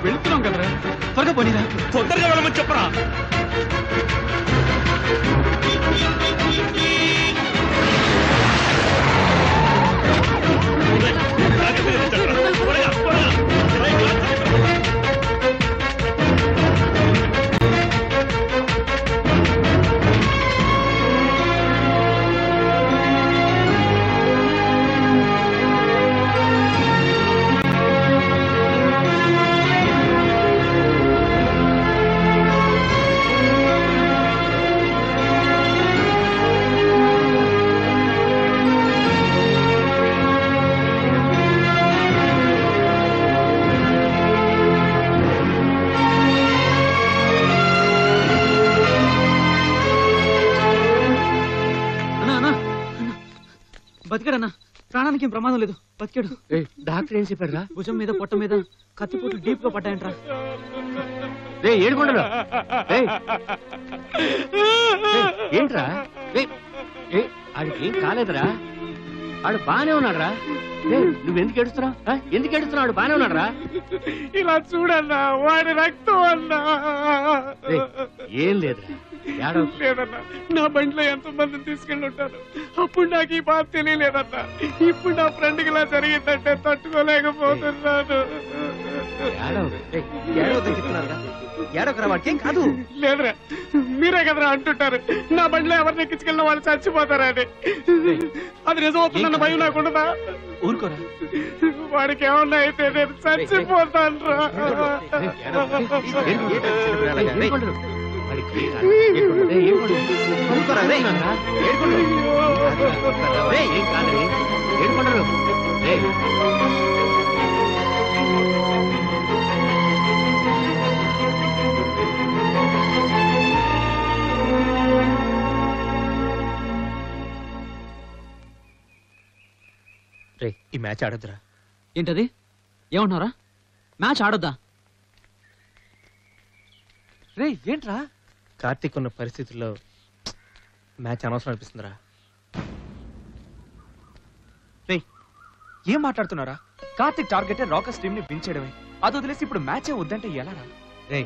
వెళ్తున్నాం కదరా, త్వరగా పోనీరా. తొందరగా వెళ్ళమని చెప్పరా. బతికాడన్నా, ప్రాణానికి ఏం ప్రమాదం లేదు, బతికాడు. డాక్టర్ ఏం చెప్పారా? భుజం మీద పొట్ట మీద కత్తిపోట్లు డీప్ గా పడ్డాయంట్రా. ఏడుకొండలు ఏంట్రా? ఆడికి ఏం కాలేదురా? వాడు బానే ఉన్నాడు రా. నువ్వు ఎందుకు ఏడుస్తున్నావు? ఎందుకు ఏడుస్తున్నావు? బానే ఉన్నాడు రా. ఇలా చూడన్నా, వాడి రక్తం అన్నా. ఏం లేదురా, లేదన్నా, నా బండిలో ఎంత మందిని తీసుకెళ్ళి ఉంటాను. అప్పుడు నాకు ఈ బాధ తెలియలేదన్నా. ఇప్పుడు నా ఫ్రెండ్కి ఇలా జరిగిందంటే తట్టుకోలేకపోతున్నాను. ఏడవకరా, వాడికేం కాదు. లేదురా, మీరే కదరా అంటుంటారు నా బండిలో ఎవరిని ఎక్కించుకెళ్ళిన వాళ్ళు చచ్చిపోతారా అని. అది నిజం అవుతుందన్న భయం నాకుండదా? ఊరుకోరా. వాడికి ఏమన్నా అయితే నేను చచ్చిపోతాను రా. రే, ఈ మ్యాచ్ ఆడొద్దురా. ఏంటది? ఏమంటున్నారా? మ్యాచ్ ఆడొద్దా? రే ఏంట్రా? కార్తీక్ ఉన్న పరిస్థితుల్లో మ్యాచ్ అనవసరం అనిపిస్తుందిరా. రే, ఏం మాట్లాడుతున్నారా? కార్తీక్ టార్గెట్ రాకర్స్ టీమ్ ని విన్ చేయడమే. అది వదిలేసి ఇప్పుడు మ్యాచే వద్దంటే ఎలా రా? రే,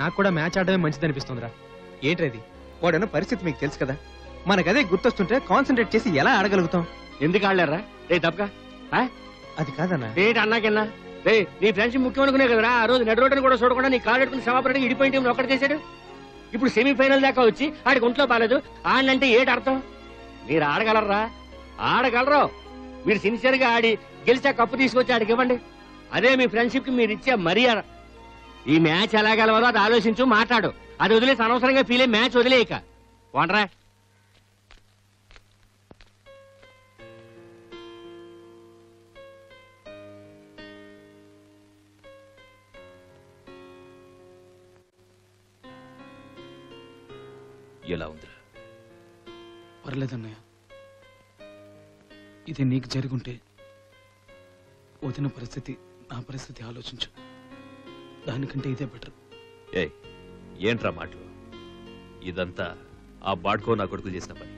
నాకు కూడా మ్యాచ్ ఆడడమే మంచిది అనిపిస్తుందిరా. ఏంట్రేది? వాడన్న పరిస్థితి మీకు తెలుసు కదా. మనకదే గుర్తొస్తుంటే కాన్సన్ట్రేట్ చేసి ఎలా ఆడగలుగుతాం? ఎందుకు ఆడలేరా? రే తప్పక అది కాదన్నా. రేట్ అన్నాకన్నా రే, నీ ఫ్రెండ్షిప్ ముఖ్యం అనుకునే కదరా. ఆ రోజు నెట్ రోడ్డుని కూడా చూడకుండా నీ కాళ్ళు పెట్టుకుని క్షమాపణ ఇడిపోయిన టీం ఒక్కటి చేశాడు. ఇప్పుడు సెమీఫైనల్ దాకా వచ్చి ఆడికి ఒంట్లో బాలేదు. ఆడంటే ఏటి అర్థం? మీరు ఆడగలరా? ఆడగలరు. మీరు సిన్సియర్ గా ఆడి గెలిచా కప్పు తీసుకొచ్చి ఆడికి ఇవ్వండి. అదే మీ ఫ్రెండ్షిప్ కి మీరు ఇచ్చే మర్యాద. ఈ మ్యాచ్ ఎలా గెలవదో అది ఆలోచించు, మాట్లాడు. అది వదిలేసి అనవసరంగా ఫీల్ అయ్యి మ్యాచ్ వదిలేయక వండరా. ఎలా ఉందిరా? పర్లేదన్నయ్య, ఇది నీకు జరుగుంటే వదిన పరిస్థితి, నా పరిస్థితి ఆలోచించు. దానికంటే ఇదే బెటర్. ఏ ఏంట్రా మాటలు? ఇదంతా ఆ బాడ్కో నా కొడుకు చేసిన పని.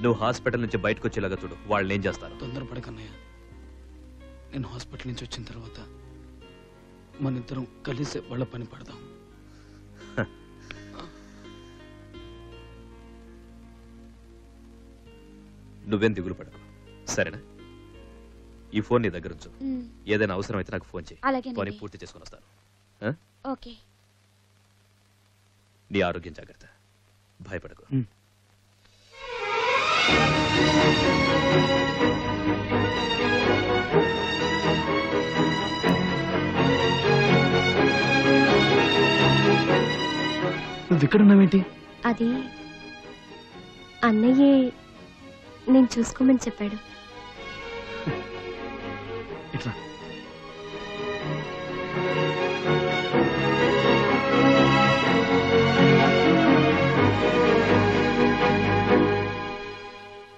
నువ్వు హాస్పిటల్ నుంచి బయటకు వచ్చేలాగా చూడు. వాళ్ళని ఏం చేస్తారు? తొందరపడకన్నయ్య. నేను హాస్పిటల్ నుంచి వచ్చిన తర్వాత మన ఇద్దరం కలిసి వాళ్ళ పని పడదాం. నువ్వేం దిగులు పడకు, సరేనా? ఈ ఫోన్ నీ దగ్గర ఉంచు. ఏదైనా అవసరం అయితే నాకు ఫోన్ చేయి. పని పూర్తి చేసుకుని వస్తాను. ఓకే. నీ ఆరోగ్యం జాగ్రత్త, భయపడకు. నువ్వు ఇక్కడున్నావేంటి? అది అన్నయ్యే నేను చూసుకోమని చెప్పాడు. ఇట్లా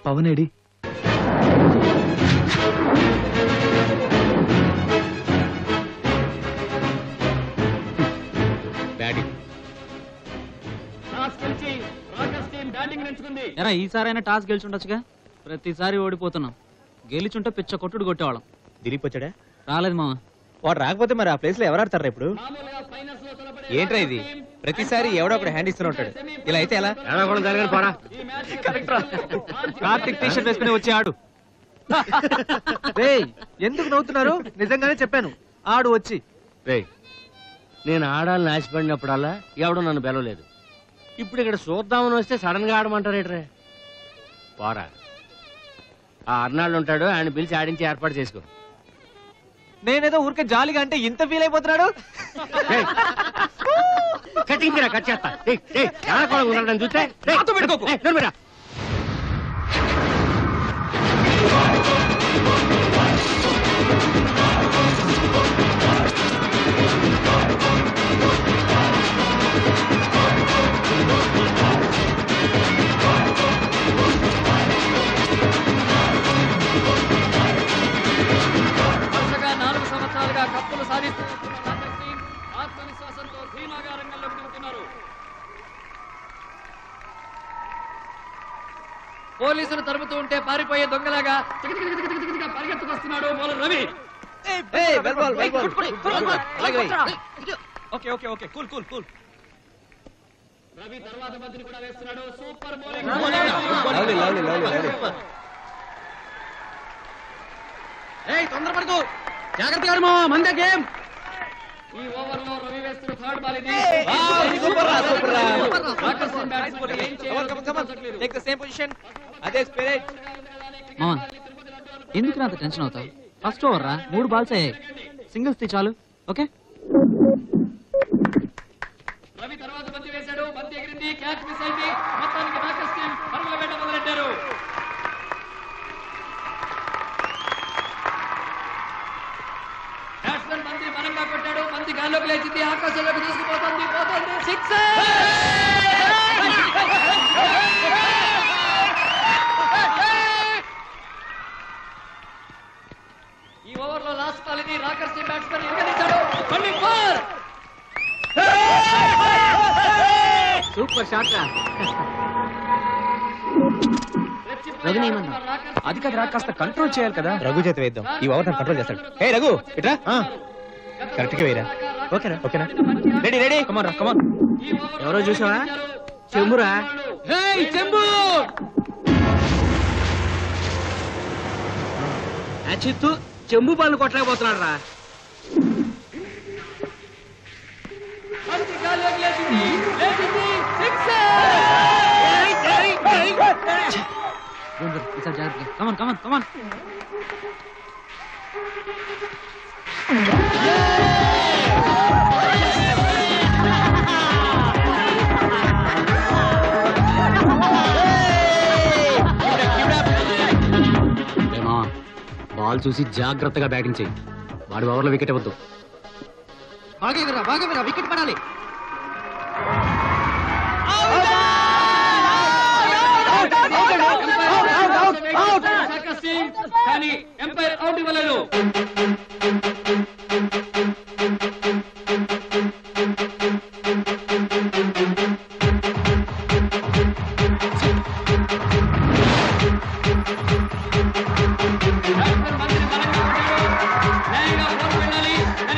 పవనేడి? ఎరా, ఈసారైనా టాస్ గెలిచుండొచ్చుగా. ప్రతిసారి ఓడిపోతున్నాం. గెలిచుంటే పిచ్చ కొట్టుడు కొట్టేవాళ్ళం. దిలీప్ వచ్చాడా? రాలేదు మామ. వాడు రాకపోతే మరి ఆ ప్లేస్ లో ఎవరు ఆడతారా ఇప్పుడు? ఏంట్రా ఇది? ప్రతిసారి ఎవడో ఒకటి హ్యాండ్ ఇస్తూనే ఉంటాడు. ఇలా అయితే ఎలా? కార్తీక్ టీ షర్ట్ వేసుకుని వచ్చి ఆడు. ఎందుకు నవ్వుతున్నారు? నిజంగానే చెప్పాను, ఆడు వచ్చి. నేను ఆడాలని ఆశపడినప్పుడల్లా ఎవడో నన్ను బెలవలేదు. ఇప్పుడు ఇక్కడ చూద్దామని వస్తే సడన్ గా ఆడమంటారేట్రే? పోరా, ఆ అర్నాళ్ళు ఉంటాడు, ఆయన పిలిచి ఆడించి ఏర్పాటు చేసుకో. నేనేదో ఊరికే జాలిగా అంటే ఇంత ఫీల్ అయిపోతున్నాడు. కట్టించిరా, కట్ చేస్తా. చూస్తే వరుసగా 4 సంవత్సరాలుగా కప్పులు సాధిస్తున్న రాజేష్ టీం ఆత్మవిశ్వాసంతో ధీమాగా రంగంలోకి దిగుతున్నారు. పోలీసులు తరుముతూ ఉంటే పారిపోయే దొంగలాగా పరిగెత్తుకొస్తున్నాడు bowler Ravi. Okay okay okay cool cool cool. Ravi తర్వాత బంతిని కూడా వేస్తున్నాడు. Super bowling. తొందరపడకు, జాగ్రత్తగా ఆడు మావా, మందే గేమ్. ఈ ఓవర్ లో రవి వేస్తున్న థర్డ్ బాల్ ఇది. మోహన్ ఎందుకు అంత టెన్షన్ అవుతావు? ఫస్ట్ ఓవర్ రా, 3 బాల్స్ అయ్యాయి. సింగిల్స్ తీ చాలు. ఓకే రవి తర్వాత బంతి వేశాడు. బంతి ఎగిరింది, క్యాచ్ మిస్ అయింది. మొత్తానికి రాకర్స్ టీం పరుగుల వేట మొదలెట్టారు. బ్యాట్స్మెన్ బంతి బలంగా కొట్టాడు. బంతి గాల్లోకి లేచింది, ఆకాశంలోకి దూసుకుపోతుంది. సిక్సర్! ఈ ఓవర్ లో లాస్ట్ బాల్ ఇది. రాకర్స్ టీం బ్యాట్స్మెన్ ఎగరించాడు. సూపర్ షాట్ రా. అది కదా కాస్త కంట్రోల్ చేయాలి కదా. రఘు చేత వేద్దాం, ఈ ఓవర్ కంట్రోల్ చేస్తాడు. ఏ రఘు ఇట్రా, కరెక్ట్ గా వేయరా. ఓకేనా ఓకేనా, రెడీ రెడీ, కమాన్ రా కమాన్. ఎవరో చూసావా? చెంబురా. చెంబు చిత్తు చెంబు బాల్ కొట్టలేకపోతున్నాడు రా. జాగ్రత్త. కమాన్ కమాన్ కమాన్. బాల్ చూసి జాగ్రత్తగా బ్యాటింగ్ చేయి. వాడి ఓవర్లో వికెట్ ఇవ్వద్దు. బాగా వికెట్ పడాలి. కానీ ఎంపైర్ అవుట్ ఇవ్వలేదు.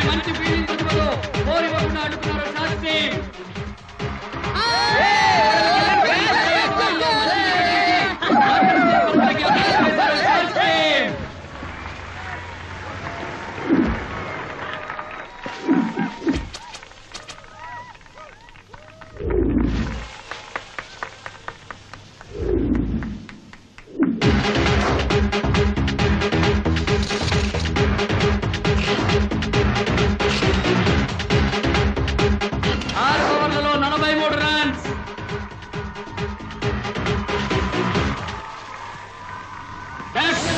మంచి ఫీల్డింగ్ ప్రతిభతో బోర్ ఇవ్వకుండా అడ్డుకున్నారు షాట్ టీం.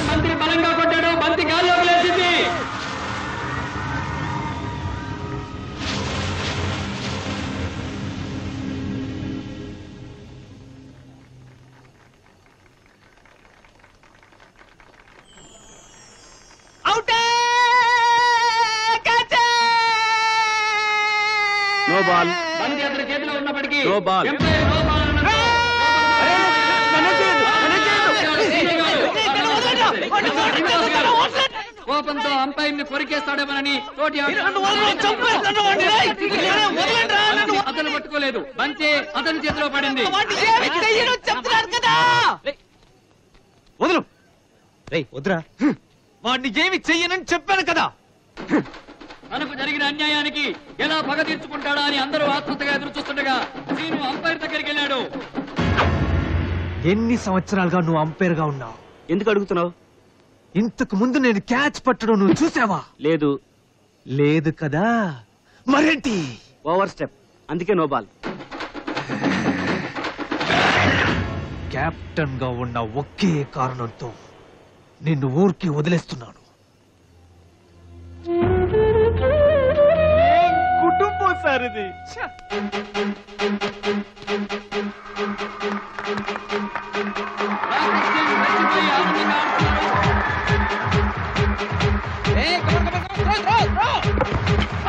బంతి బలంగా కొట్టాడు. బంతి గాల్లోకి లేచింది. No ball. బంతి అతని చేతిలో ఉన్నప్పటికీ నో బాల్. కోపంతో అంపైర్ ని కొరికేస్తాడేమోనని తోటి అతను పట్టుకోలేదు. బంతి అతని చేతిలో పడింది. వదులు రేయ్, వద్దురా. వాడిని ఏమి చెయ్యనని చెప్పాను కదా. తనకు జరిగిన అన్యాయానికి ఎలా పగ తీర్చుకుంటాడా అని అందరూ ఆతృతగా ఎదురు చూస్తుండగా సీను అంపైర్ దగ్గరికి వెళ్ళాడు. ఎన్ని సంవత్సరాలుగా నువ్వు అంపైర్ గా ఉన్నావు? ఎందుకు అడుగుతున్నావు? ఇంతకు ముందు నేను క్యాచ్ పట్టడం నువ్వు చూసావా? లేదు. లేదు కదా, మరేంటి? ఓవర్ స్టెప్, అందుకే నో బాల్. కెప్టెన్ గా ఉన్న ఒకే కారణంతో నిన్ను ఊరికి వదిలేస్తున్నాను. కుటుంబం సార్ ఇది.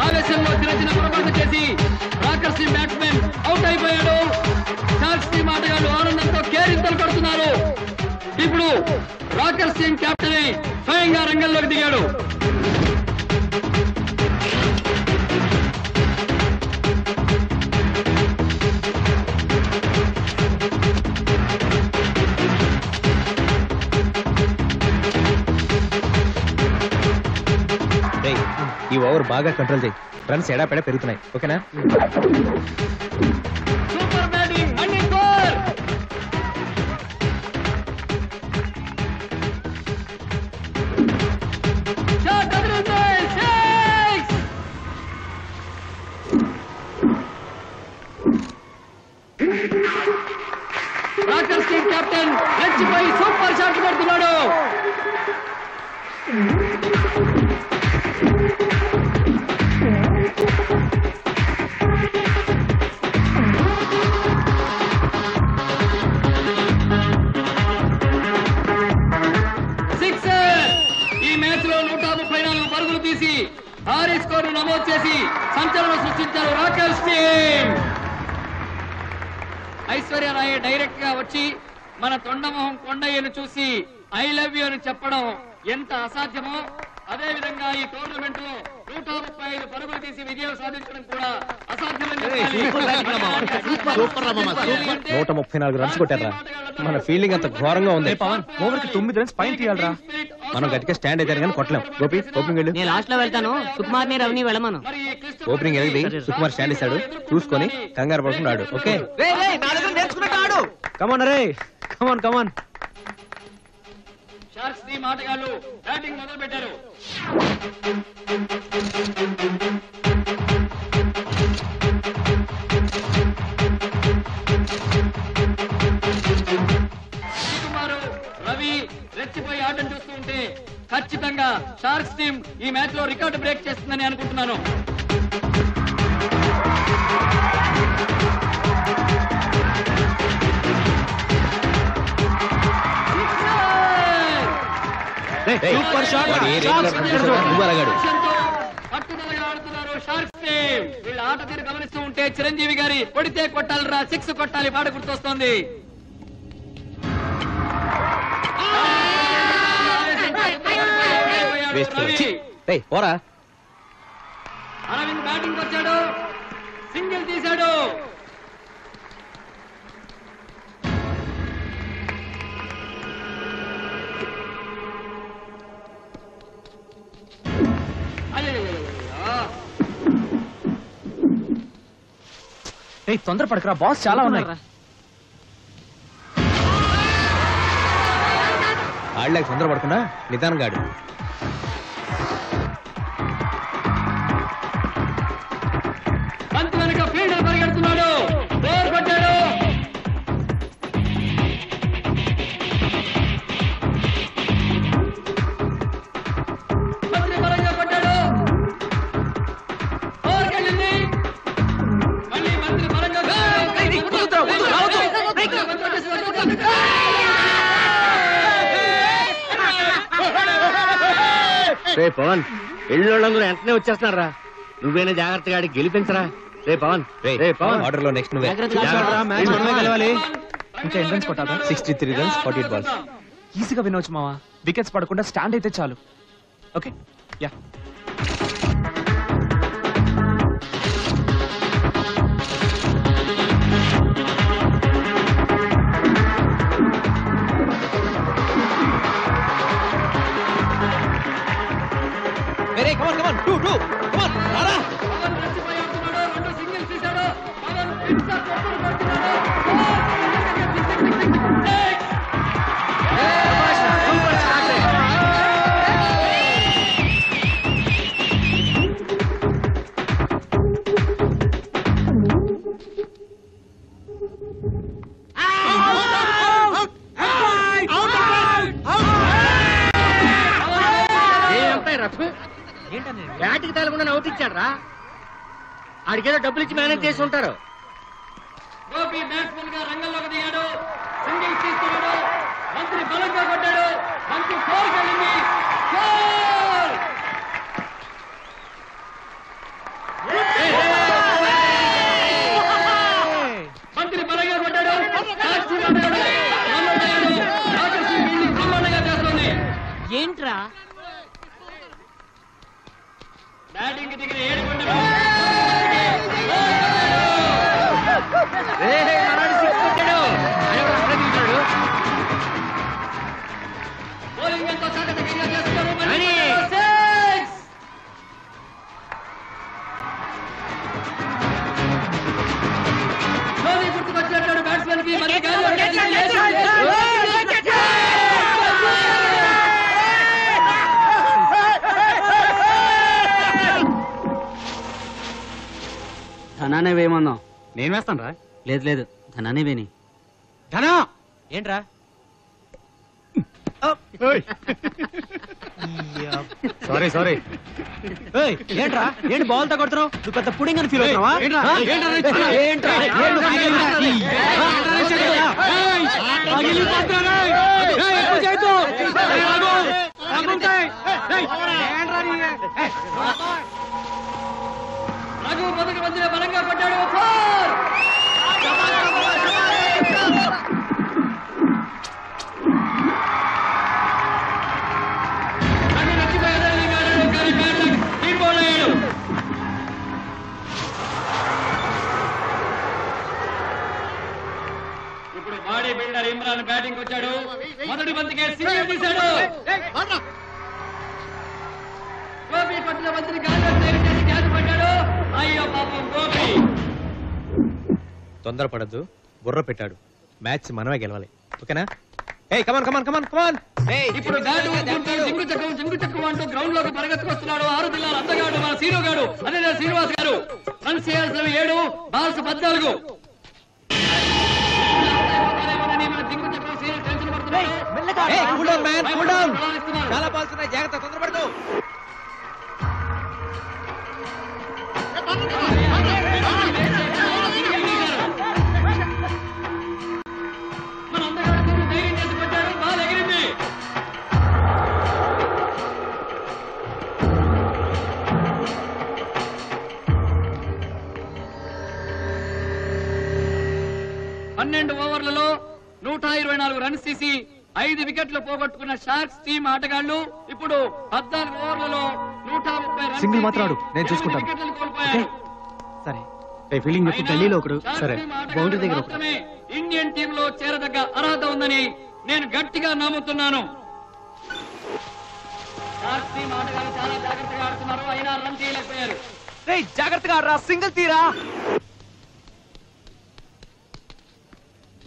ఆవేశంలో చిన్న పొరపాటు చేసి రాకర్స్ టీం బ్యాట్స్మెన్ అవుట్ అయిపోయాడు. షార్ట్స్ టీం ఆటగాళ్లు ఆనందంతో కేరింతలు కొడుతున్నారు. రాకేష్ సింగ్ కెప్టెన్ స్వయంగా రంగంలోకి దిగాడు. ఈ ఓవర్ బాగా కంట్రోల్ చేయి. రన్స్ ఎడాపెడా పెరుగుతున్నాయి. ఓకేనా? సూపర్ బ్యాటింగ్ అన్ని స్కోర్. షాట్ అదిరింది. 6 రాకేష్ సింగ్ కెప్టెన్ రెచ్చిపోయి సూపర్ షాట్ కొడుతున్నాడు. భారీ స్కోర్ నమోదు చేసి సంచలనం సృష్టించారు రాకేష్ సింగ్. ఐశ్వర్య రాయ్ డైరెక్ట్ గా వచ్చి మన తొండమోహం కొండయ్యను చూసి ఐ లవ్ యూ అని చెప్పడం ఎంత అసాధ్యమో అదే విధంగా ఈ టోర్నమెంట్ లో 135 పరుగులు తీసి విజయం సాధించడం కూడా అసాధ్యమని చెప్పాలి. 134 రన్స్ కొట్టారా? మన ఫీల్డింగ్ అంత ఘోరంగా ఉంది. ఓవర్ కి 9 రన్స్ పైన తీయాలరా. మనం గట్టిగా స్టాండ్ అయితే కానీ కొట్టలేం. గోపి ఓపెనింగ్ వెళ్ళు. నేను లాస్ట్ లో వెళ్తాను. సుకుమార్ ని రవిని వెళ్ళమను. ఓపెనింగ్ వెళ్ళి సుకుమార్ స్టాండ్ ఇస్తాడు. చూసుకొని కంగారు పడుకుని ఆడు. ఓకే? కమాన్ రే, కమాన్ కమాన్. షార్క్స్ టీం ఆటగాళ్లు బ్యాటింగ్ మొదలు పెట్టారు. సుకుమారు రవి రెచ్చిపోయి ఆటను చూస్తూ ఉంటే ఖచ్చితంగా షార్క్స్ టీం ఈ మ్యాచ్ లో రికార్డు బ్రేక్ చేస్తుందని అనుకుంటున్నాను. Super shot. పట్టుదలగా ఆడుతున్నారు షార్క్స్ టీం. వీళ్ళ ఆట తీరు గమనిస్తూ ఉంటే చిరంజీవి గారి కొడితే కొట్టాలిరా, 6 కొట్టాలి పాట గుర్తొస్తోంది. పోరా. అరవింద్ బ్యాటింగ్ వచ్చాడు, సింగిల్ తీశాడు. తొందర పడకరా, బాస్ చాలా ఉన్నాయి. ఆడలేక తొందర పడకుండా నిదానంగా ఆడు. బంతి వెనక ఫీల్డర్ పరిగెడుతున్నాడు, బోర్ కొట్టాడు. మంత్రి పరంగా కొట్టాడు, బోర్కి వెళ్ళింది. మళ్ళీ మంత్రి పరంగా రే పవన్, ఎల్లుళ్ళందరూ వెంటనే వచ్చేస్తున్నారా. నువ్వేనా జాగ్రత్తగా ఆడి గెలిపించరా. రే పవన్, రే పవన్. ఆర్డర్ లో నెక్స్ట్ నువ్వే. ఇంకా ఎన్ని రన్స్ కొట్టాలా? 63 రన్స్ 48 బాల్స్. ఈజీగా వినవచ్చు మావా. వికెట్స్ పడకుండా స్టాండ్ అయితే చాలు. Okay yeah. బ్యాటికి తగలకుండా అవుట్ ఇచ్చాడు రా. ఆడికేదో డబ్బులు ఇచ్చి మేనేజ్ చేసి ఉంటారు. గోపి బ్యాట్స్మెన్ గా రంగంలోకి దిగాడు, సింగిల్ తీసుకున్నాడు. మంత్రి బలంగా కొట్టాడు, మంత్రి ఫోర్ కలిగింది. మంత్రి బలంగా కొట్టాడు, బ్రహ్మాండంగా చేస్తుంది. ధనానే వేయమన్నాం. నేను వేస్తాను రా. లేదు లేదు, ధనానే వేని. ధనా ఏంట్రా? సారీ ఏంట్రా ఏంటి బాల్తో కొడుతున్నావు? నువ్వు పెద్ద పుడింగ్ అని ఫీల్ అవుతున్నావా? రఘు మొదటి మధ్య బలంగా పడ్డాడు. ఇప్పుడు బాడీ బిల్డర్ ఇమ్రాన్ బ్యాటింగ్ వచ్చాడు. మొదటి బంతికే సింగిల్ తీశాడు. గోపి పట్ల బంతిని గాలిలో చేసి క్యాచ్ పడ్డాడు. అయ్యో పాపం గోపి. తొందరపడద్దు, బుర్ర పెట్టాడు. మ్యాచ్ మనమే గెలవాలి, ఓకేనా? ఏయ్ కమాన్ కమాన్ కమాన్ కమాన్. ఇప్పుడు బ్యాట్ ఊపుకుంటూ జింగు చక్రం అంటూ గ్రౌండ్ లోకి పరిగెత్తుకొస్తున్నాడు 6 జిల్లాల అందగాడు మన సీను గాడు. అదే శ్రీనివాస్ గారు. రన్స్ చేయాల్సినవి 7, బాల్స్ 14. చాలా బాల్స్ ఉన్నాయి, జాగ్రత్త, తొందరపడదు. మన అందగాడు ధైర్యం చేసి కొట్టాడు. బాల్ ఎగిరింది. పన్నెండు ఓవర్లలో 124 రన్స్ తీసి 5 వికెట్లు పోగొట్టుకున్న షార్క్స్ టీం ఆటగాళ్లు ఇప్పుడు 14 ఓవర్లలో 130 రన్స్ సింగిల్ మాత్రాడు, నేను చూసుకుంటాను. వికెట్లను కోల్పోయారు. సరే ఫీల్డింగ్ చెప్పి గల్లీలో ఒకడు. సరే, బౌండరీ దగ్గర ఒకడు. మాత్రమే ఇండియన్ టీమ్ లో చేరదగ్గ అర్హత ఉందని నేను గట్టిగా నమ్ముతున్నాను. షార్క్స్ టీం ఆటగాళ్లు చాలా జాగ్రత్తగా ఆడుతున్నారు, అయినా రన్ చేయలేకపోయారు. జాగ్రత్తగా రా, సింగిల్ తీరా.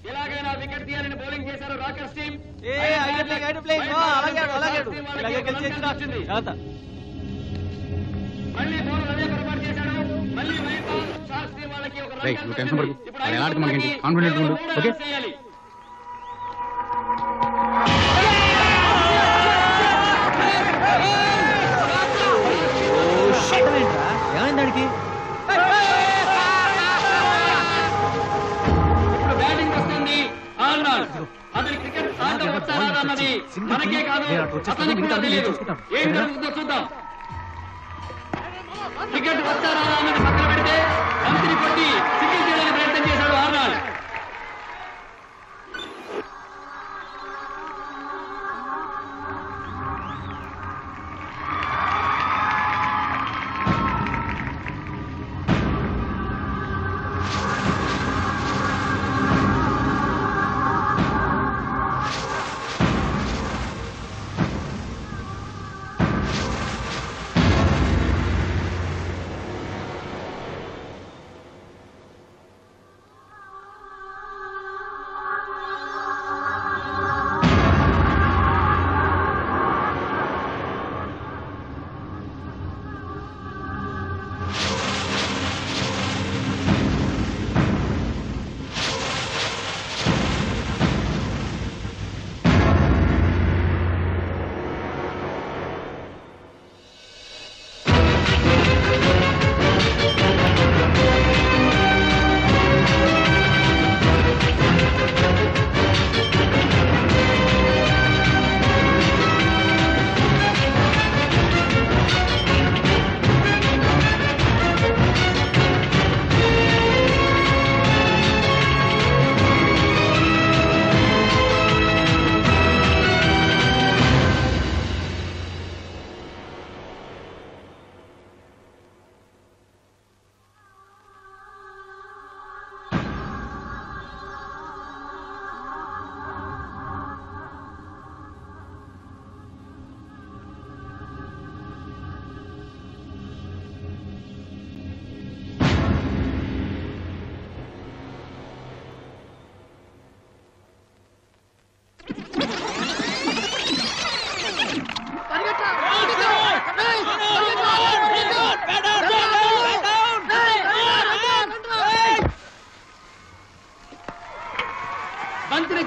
ఎలాగైనా వికెట్ తీయాలని బౌలింగ్ చేశారు రాకర్స్ టీం. మళ్ళీ బౌలర్ అదే పొరపాటు చేశాడు. మళ్ళీ వైట్ బాల్. షార్క్స్ టీం వాళ్ళకి ఒక రన్ నువ్వు టెన్షన్ పడకు, ఇప్పుడు వాడు 5 ఎలా ఆడితే మనకేంటి, ఓవర్లకి కాన్ఫిడెంట్ ఉండు, 3 ఓకే? రన్స్ చేయాలి. ఏమైంది దానికి? ఇప్పుడు బ్యాటింగ్ వస్తుంది ఆల్రౌండ్. అతని క్రికెట్ ఆడడం వచ్చారా అన్నది మనకే కాదు అతనికి కూడా తెలియదు. ఏం జరుగుతుందో చూద్దాం. క్రికెట్ వచ్చారా అన్నది పక్కన పెడితే బంతిని కొట్టి సింగిల్ చేయడానికి ప్రయత్నం చేశాడు ఆర్నాల్డ్.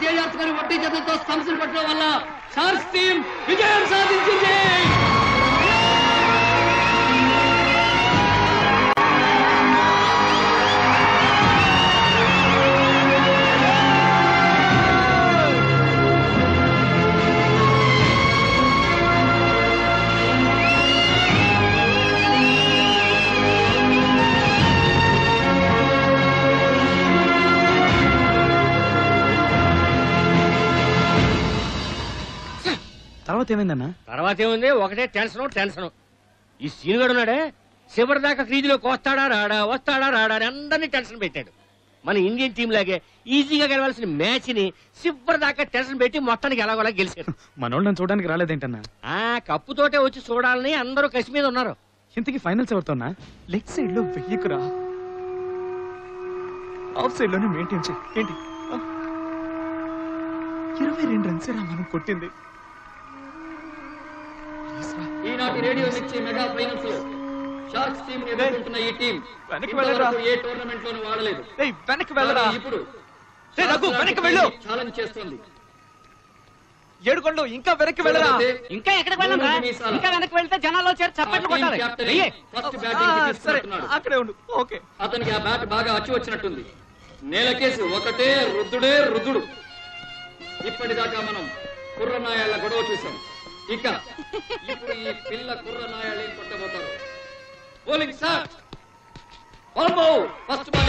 తేజార్స్ గారి వడ్డీ చేతులతో స్టంప్స్ కొట్టడం వల్ల షార్క్స్ టీం విజయం సాధించింది. తర్వాత ఏమైందన్నా? తర్వాత ఏముంది, ఒకటే టెన్షన్. ఈ సీనుగాడు ఉన్నాడే చివరి దాకా క్రీజులోకి వస్తాడా రాడా అని అందరినీ టెన్షన్ పెట్టాడు. మన ఇండియన్ టీం లాగే ఈజీగా గెలవాల్సిన మ్యాచ్ ని చివరి దాకా టెన్షన్ పెట్టి మొత్తానికి ఎలాగోలా గెలిచారు. మనోళ్ళని చూడడానికి రాలేదేంటన్నా? కప్పుతోటే వచ్చి చూడాలని అందరూ కసి మీద ఉన్నారు. ఇంతకీ ఫైనల్స్ ఎవరితోనా? లెగ్ సైడ్ లో వెయ్యకురా, ఆఫ్ సైడ్ లోనే మెయింటైన్ చేయి. ఏంటి 22 రన్స్ రా మనం కొట్టింది. ఈనాటి రేడియో మిర్చి మెగా ఫైనల్స్ లో షార్క్స్ టీం ఎదుర్కొంటున్న ఈ టీం ఏ టోర్నమెంట్ లోనూ వాడలేదు. ఇప్పుడు ఛాలెంజ్ చేస్తుంది. ఏడుకొండలు ఇంకా వెనక్కి వెళ్ళరా? ఇంకా ఎక్కడికి వెళ్ళాం? ఇంకా వెనక్కి వెళ్తే జనాల్లో చేరి చప్పట్లు కొట్టాలి. ఫస్ట్ బ్యాటింగ్ తీసుకుంటున్నాడు. అక్కడే ఉండు. ఓకే. అతనికి ఆ బ్యాట్ బాగా అచ్చి వచ్చినట్టుంది. నేలకేసి ఒకటే రుద్దుడు. ఇప్పటిదాకా మనం కుర్రనాయాళ్ల గొడవ చూసాం. ఇక ఇప్పుడు ఈ పిల్ల కుర్రనాయాళ్ళు ఏం కొట్టబోతారు? Bowling start. First ball